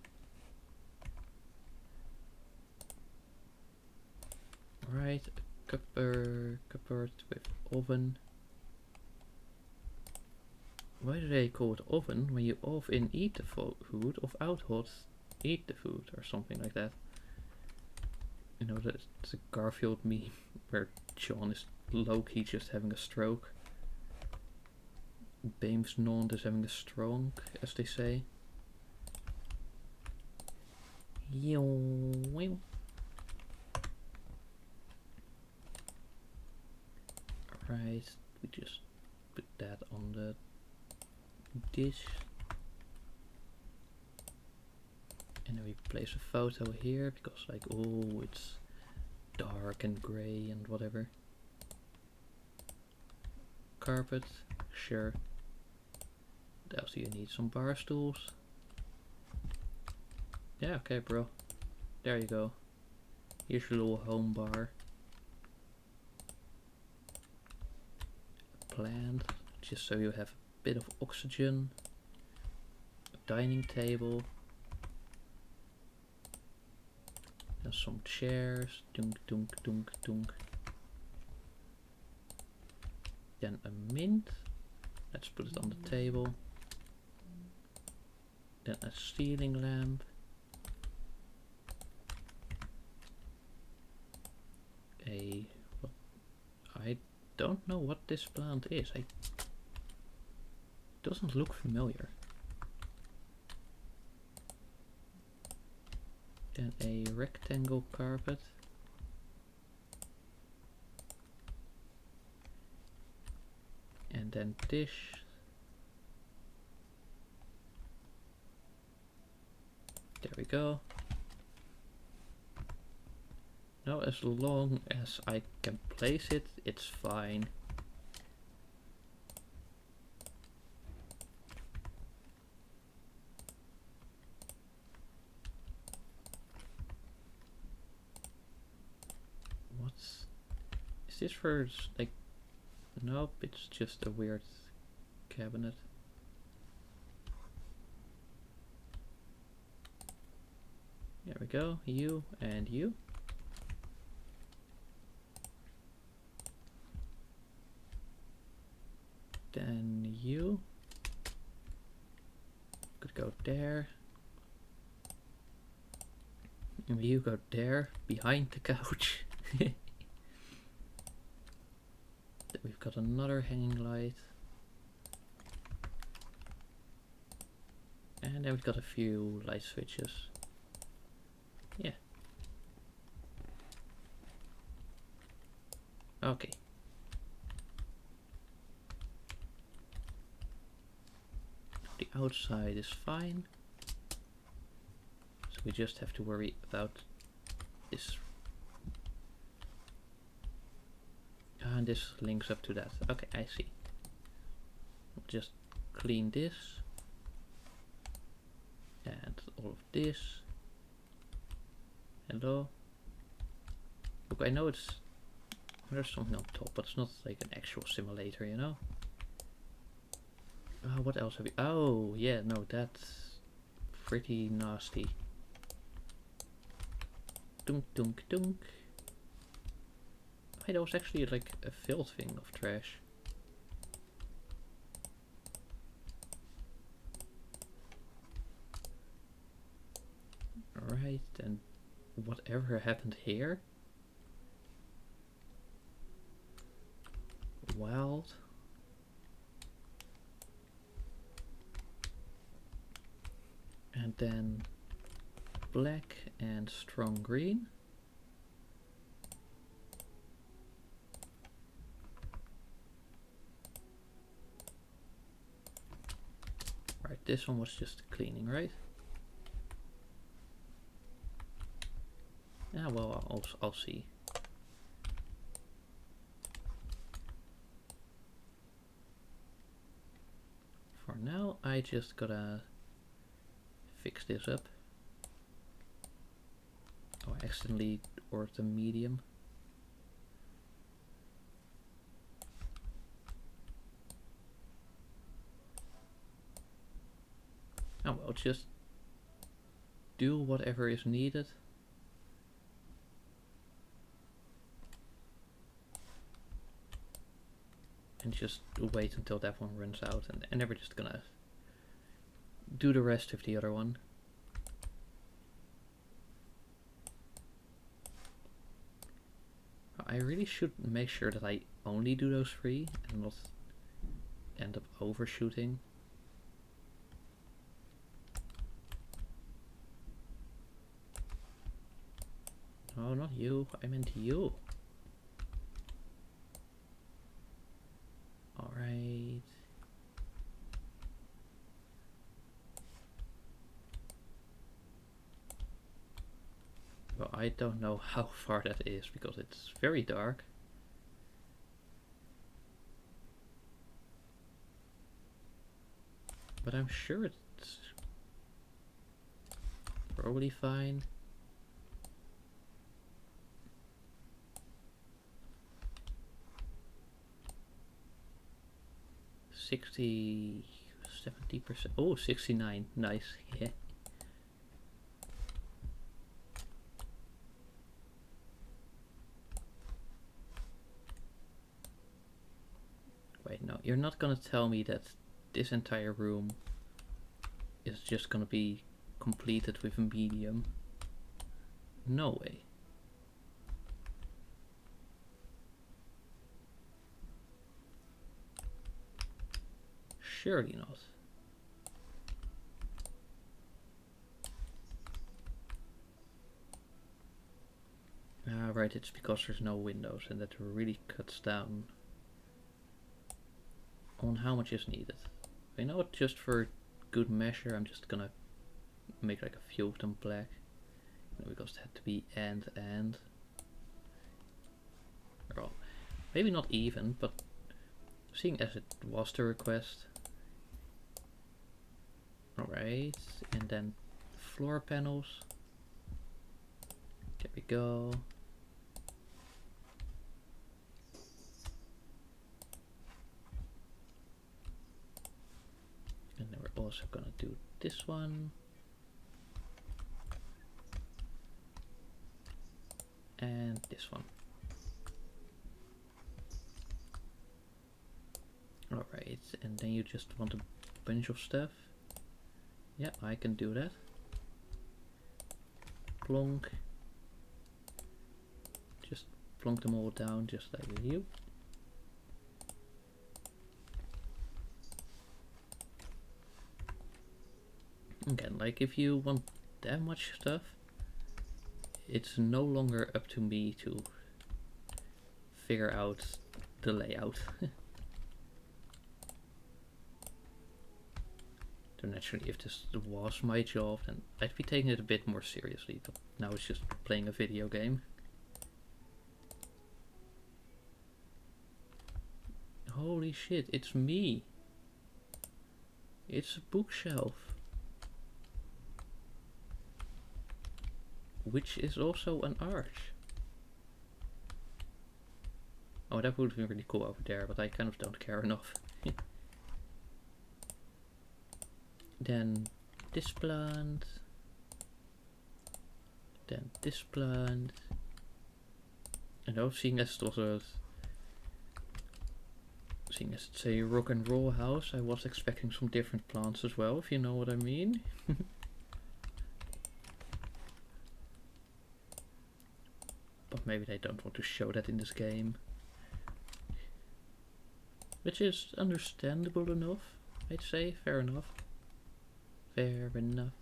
Right, cupboard with oven. Why do they call it oven when you off in eat the food, of out hot eat the food, or something like that? You know, that's a Garfield meme where John is low-key just having a stroke. Bames Nond is having a stroke, as they say. Right, we just put that on the dish. And then we place a photo here because like, oh, it's dark and gray and whatever. Carpet, sure. What else do you need? Some bar stools? Yeah, okay, bro. There you go. Here's your little home bar. A plant, just so you have a bit of oxygen. A dining table. And some chairs. Dunk, dunk, dunk, dunk. Then a mint. Let's put it on the table. Then a ceiling lamp. I don't know what this plant is. It doesn't look familiar. Then a rectangle carpet. And then dish. There we go. Now as long as I can place it, it's fine. Is this for like, nope, it's just a weird cabinet. There we go, you and you. Then you could go there. And you go there, behind the couch. Then we've got another hanging light. And then we've got a few light switches. Yeah. Okay. The outside is fine. So we just have to worry about this. And this links up to that. Okay, I see. Just clean this. And all of this. Hello. Look, I know there's something on top, but it's not like an actual simulator, you know? What else have we? Oh, yeah, no, that's pretty nasty. Dunk, dunk, dunk. Hey, that was actually like a filled thing of trash. Alright, and whatever happened here? Wild. And then black and strong green. Right, this one was just cleaning, right? Yeah, well, I'll see. For now, I just gotta fix this up. Oh, I accidentally ordered a medium. Oh well, just do whatever is needed. And just wait until that one runs out, and then we're just gonna do the rest of the other one. I really should make sure that I only do those 3 and not end up overshooting. No, not you. I meant you. Well, I don't know how far that is because it's very dark. But I'm sure it's probably fine. $60, 70%. Oh, 69. Nice. Yeah. Wait, no, you're not gonna tell me that this entire room is just gonna be completed with a medium. No way. Surely not. Ah, right, it's because there's no windows and that really cuts down on how much is needed. You know what, just for good measure, I'm just gonna make like a few of them black. Because it had to be and. Well, maybe not even, but seeing as it was the request. Alright, and then floor panels. There we go. And then we're also gonna do this one. And this one. Alright, and then you just want a bunch of stuff. Yeah, I can do that. Plonk. Just plonk them all down just like you. Again, like if you want that much stuff, it's no longer up to me to figure out the layout. So naturally, if this was my job, then I'd be taking it a bit more seriously, but now it's just playing a video game. Holy shit, it's me! It's a bookshelf! Which is also an arch. Oh, that would have been really cool over there, but I kind of don't care enough. Then this plant. Then this plant. And now seeing as it's a rock and roll house, I was expecting some different plants as well, if you know what I mean. But maybe they don't want to show that in this game. Which is understandable enough, I'd say. Fair enough. Fair enough.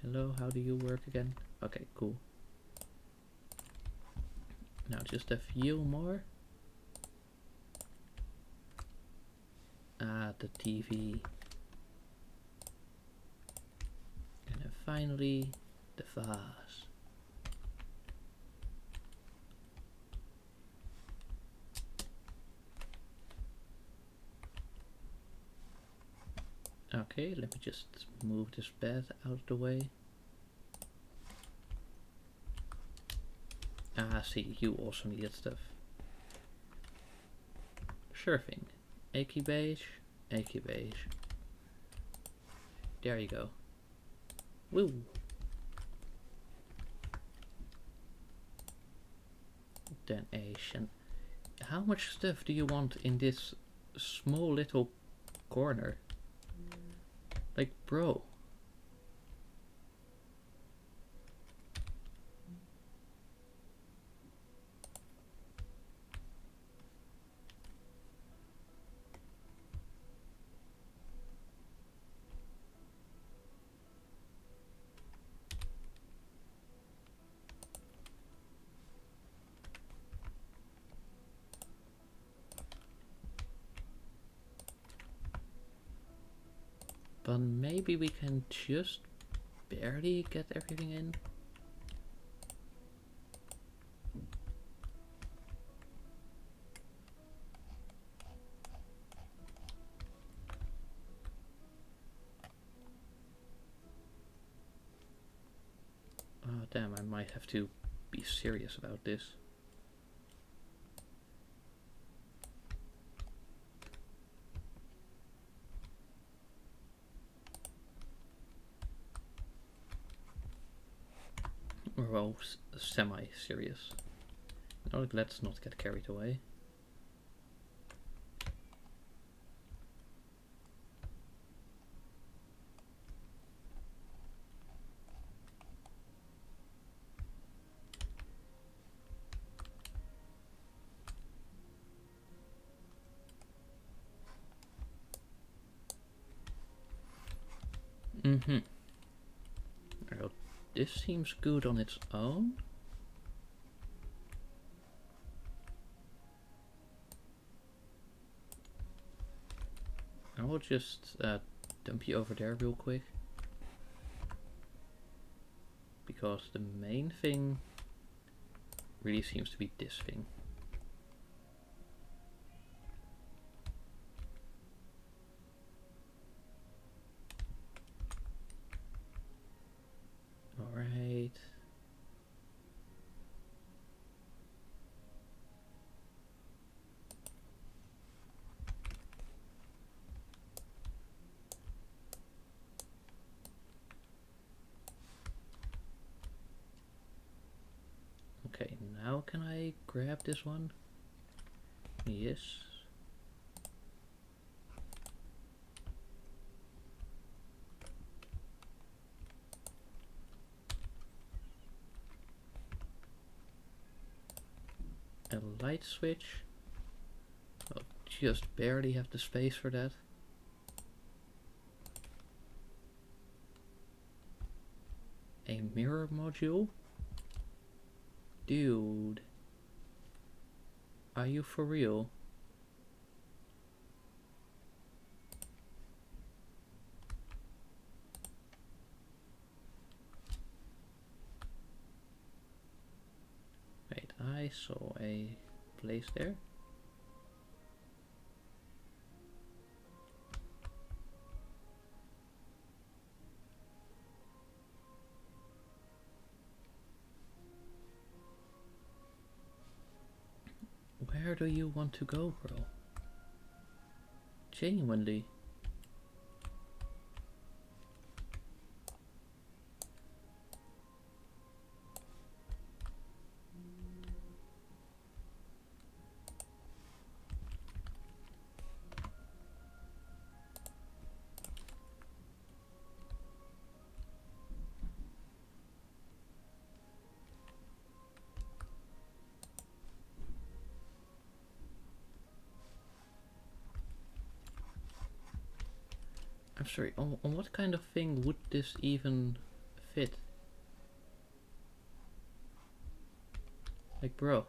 Hello, how do you work again? Okay, cool. Now just a few more. Ah, the TV. And then finally, the vase. Okay, let me just move this bed out of the way. Ah, see, you also needed stuff. Sure thing. Achy beige, achy beige. There you go. Woo! Then Asian. How much stuff do you want in this small little corner? Like, bro. But maybe we can just barely get everything in. Damn, I might have to be serious about this. Or well, semi-serious. No, let's not get carried away. Mm-hmm. Well, this seems good on its own. I will just dump you over there real quick. Because the main thing really seems to be this thing. Alright. Okay, now can I grab this one? Yes. A light switch. I'll just barely have the space for that. A mirror module? Dude. Are you for real? Wait, I saw a place there. Where do you want to go, bro? Genuinely. I'm sorry, on what kind of thing would this even fit? Like, bro.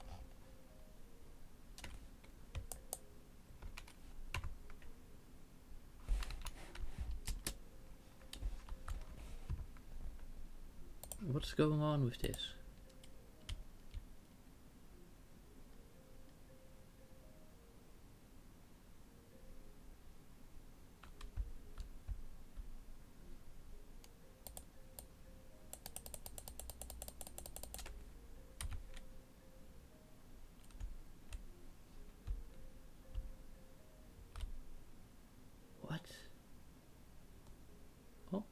What's going on with this? What? Oh.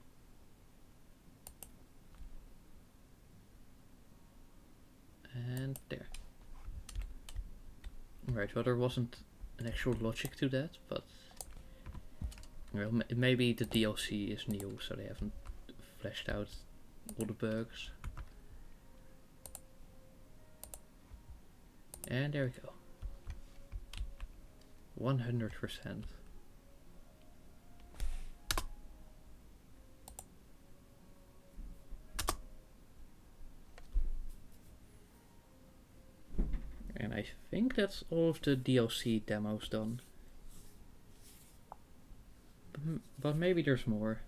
And there. Right, well there wasn't an actual logic to that, but... Well, maybe the DLC is new, so they haven't fleshed out all the bugs. And there we go. 100%. And I think that's all of the DLC demos done. But maybe there's more.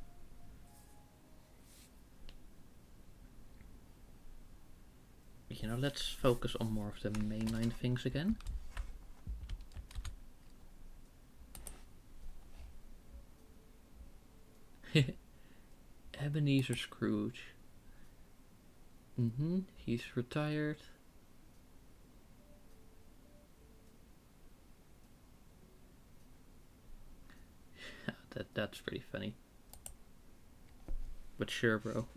You know, let's focus on more of the mainline things again. Ebenezer Scrooge. He's retired. That's pretty funny. But sure, bro.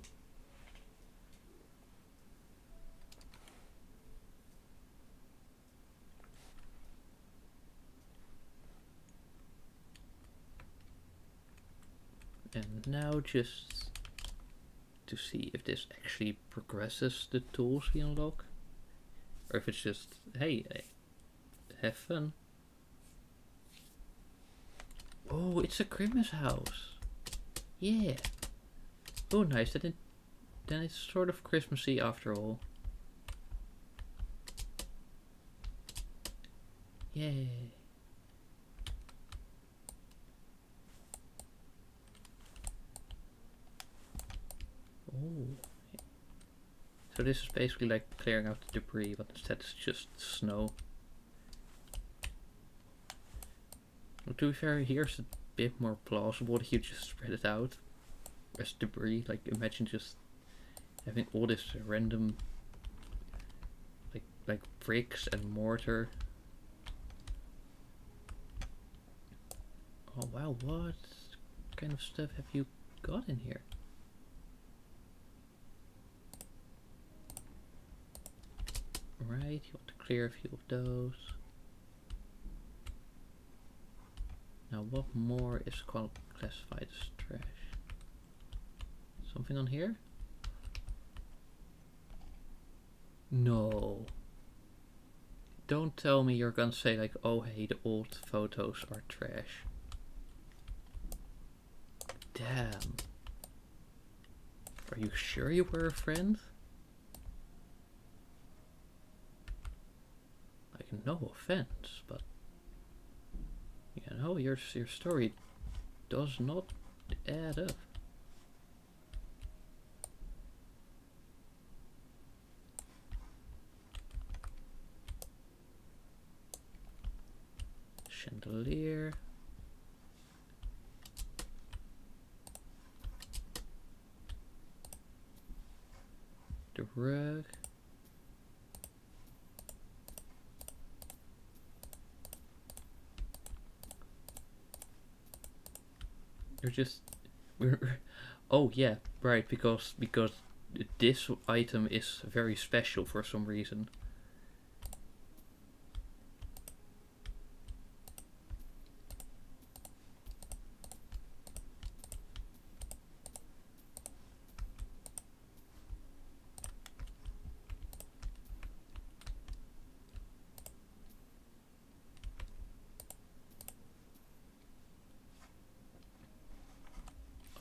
And now just to see if this actually progresses the tools we unlock. Or if it's just, hey, have fun. Oh, it's a Christmas house. Yeah. Oh, nice. Then it's sort of Christmassy after all. Yay. Oh. So this is basically like clearing out the debris, but instead it's just snow. Well, to be fair, here's a bit more plausible that you just spread it out as debris. Like, imagine just having all this random like bricks and mortar. Oh wow, what kind of stuff have you got in here? Right, you want to clear a few of those. Now what more is classified as trash? Something on here? No. Don't tell me you're gonna say like, oh hey, the old photos are trash. Damn. Are you sure you were a friend? Like, no offense, but you know, your story does not add up. Chandelier. The rug. You're just oh yeah, right, because this item is very special for some reason.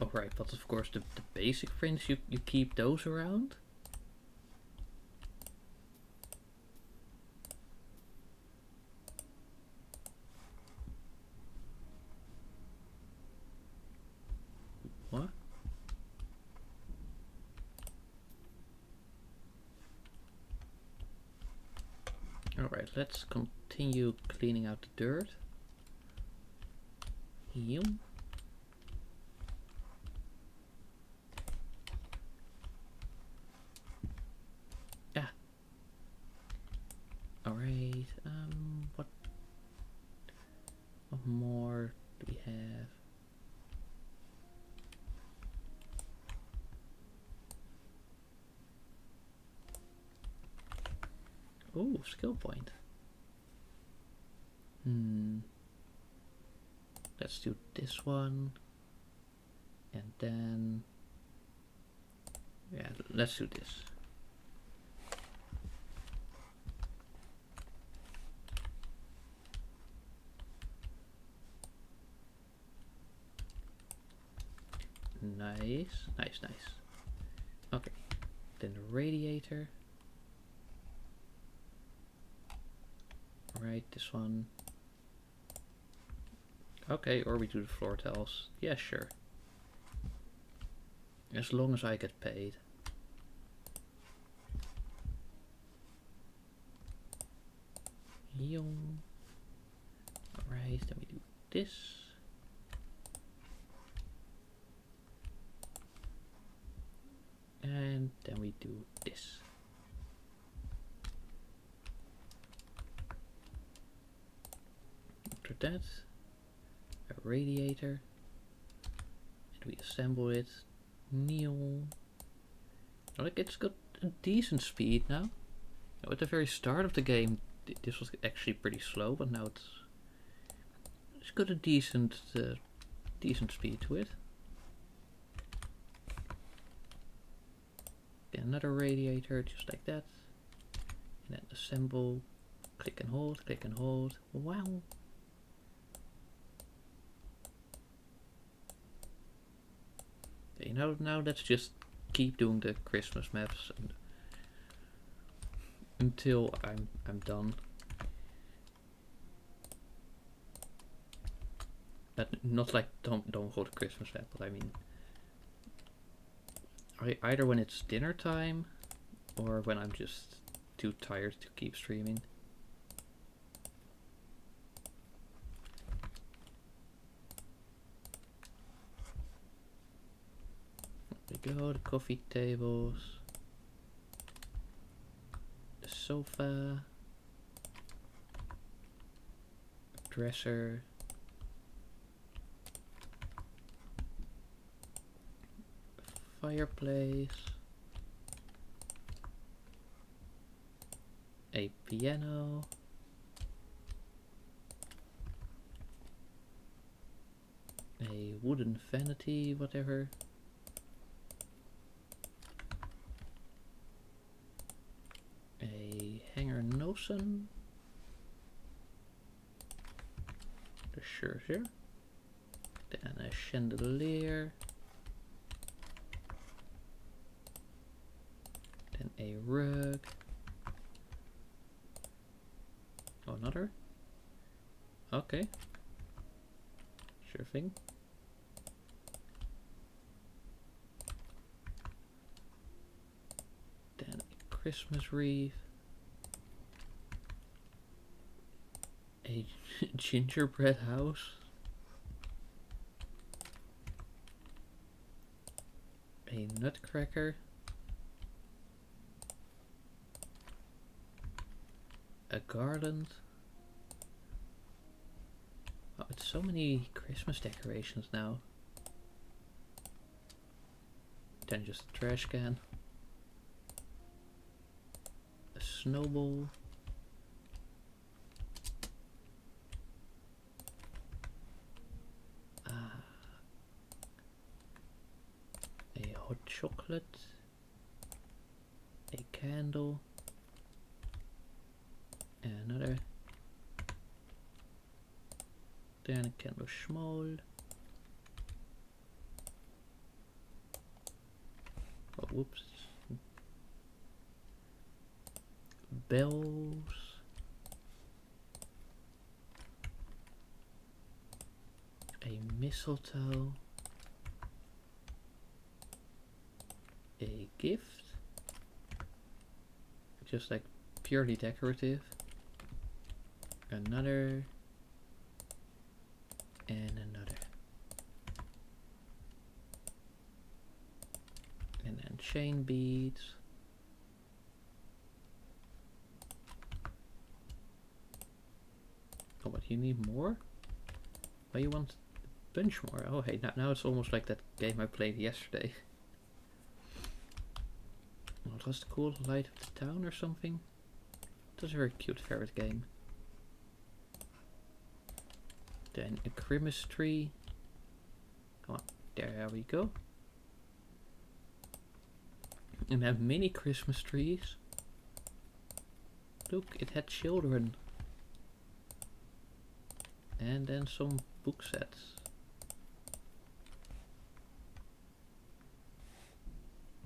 Oh right, but of course the basic prints you keep those around? What? Alright, let's continue cleaning out the dirt. Here. Yeah. Alright, what more do we have? Oh, skill point. Let's do this one. And then... yeah, let's do this. Nice, nice, nice. Okay, then the radiator. Right, this one. Okay, or we do the floor tiles. Yeah, sure. As long as I get paid. Alright, then we do this. And then we do this. After that, a radiator, and we assemble it. Neon. Like, it's got a decent speed now. At the very start of the game, this was actually pretty slow, but now it's got a decent speed to it. Another radiator, just like that. And then assemble, click and hold, click and hold. Wow. Okay, now let's just keep doing the Christmas maps until I'm done. But not like don't hold a Christmas map, but I mean either when it's dinner time or when I'm just too tired to keep streaming. There we go, the coffee tables, the sofa, dresser, fireplace, a piano, a wooden vanity, whatever, a hanger notion, the Scherzer, then a chandelier, then a rug, oh, another, okay, sure thing. Then a Christmas wreath, a gingerbread house, a nutcracker, a garland. Oh, it's so many Christmas decorations now. Then just a trash can, a snowball, a hot chocolate, a candle, and another, then a candle small, oh whoops, bells, a mistletoe, a gift, just like purely decorative, another, and another, and then chain beads, oh, but you need more? Oh, you want a bunch more? Oh, hey, now it's almost like that game I played yesterday. What was the cool light of the town or something? It was a very cute ferret game. Then a Christmas tree. Come on, there we go. And have mini Christmas trees. Look, it had children. And then some book sets.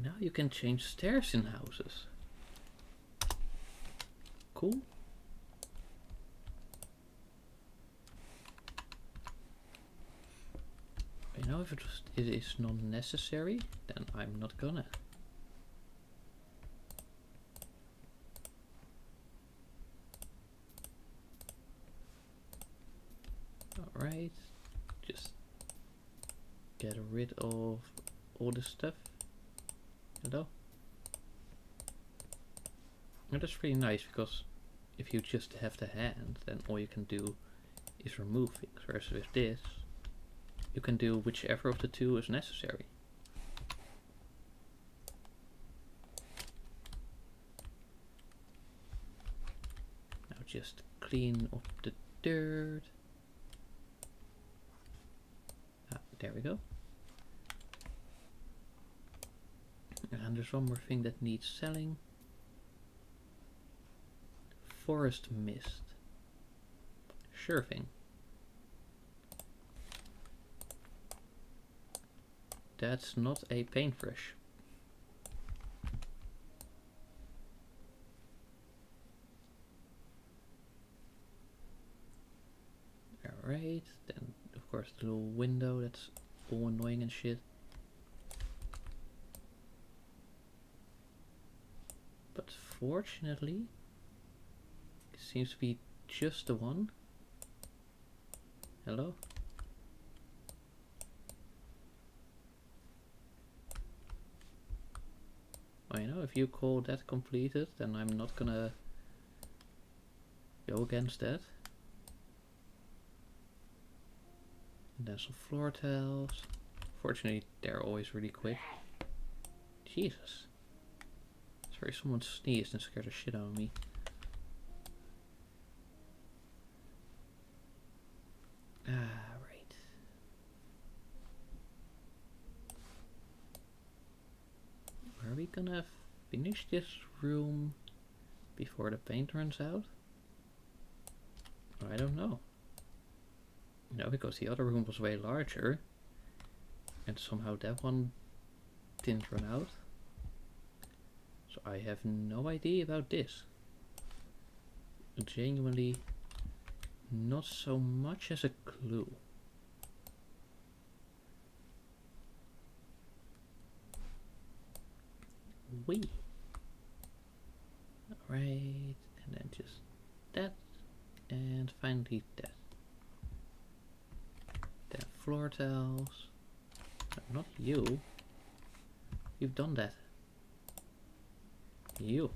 Now you can change stairs in houses. Cool. You know, if it is not necessary, then I'm not gonna. Alright, just get rid of all this stuff. Hello? And that's pretty nice, because if you just have the hand, then all you can do is remove things, whereas with this, you can do whichever of the two is necessary. Now just clean up the dirt. Ah, there we go. And there's one more thing that needs selling. Forest mist. Sure thing. That's not a paintbrush. Alright, then of course the little window, that's all annoying and shit. But fortunately, it seems to be just the one. Hello? Well, you know, if you call that completed, then I'm not gonna go against that. And then some floor tiles. Fortunately, they're always really quick. Jesus. Sorry, someone sneezed and scared the shit out of me. Right. Are we gonna finish this room before the paint runs out? I don't know. No, because the other room was way larger, and somehow that one didn't run out. So I have no idea about this. Genuinely not so much as a clue. Alright, and then just that, and finally that. Then floor tiles. No, not you. You've done that. You.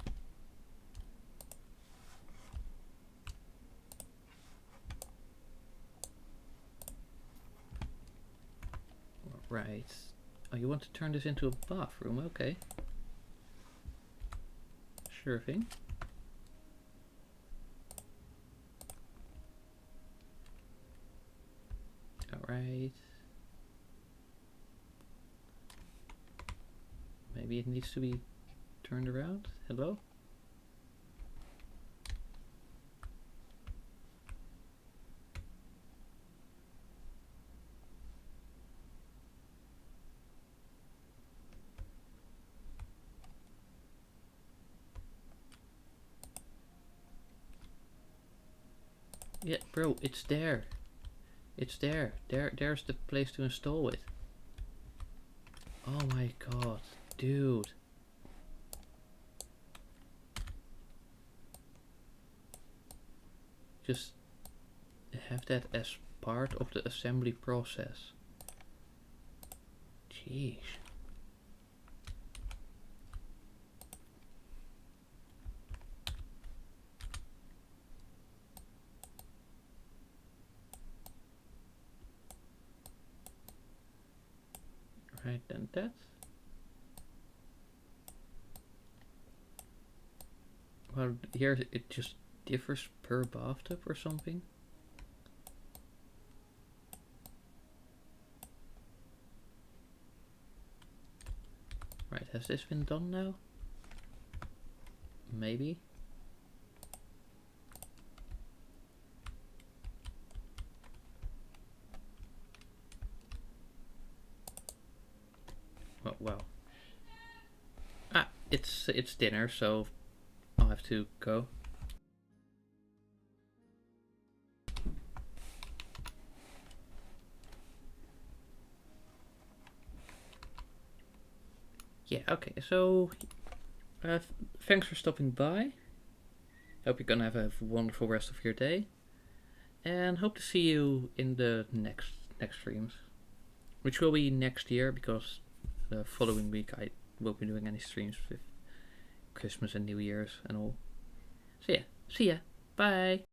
Right. Oh, you want to turn this into a bathroom? Okay. Sure thing. Alright. Maybe it needs to be turned around. Hello? Yeah, bro, it's there. It's there. There's the place to install it. Oh my god, dude. Just have that as part of the assembly process. Jeez. Right, then that. Well, here it just differs per bathtub or something. Right, has this been done now? Maybe. Oh, well. Ah, it's dinner, so I'll have to go. Yeah, okay, so thanks for stopping by. Hope you're gonna have a wonderful rest of your day. And hope to see you in the next streams. Which will be next year, because the following week I won't be doing any streams with Christmas and New Year's and all. So yeah, see ya. Bye.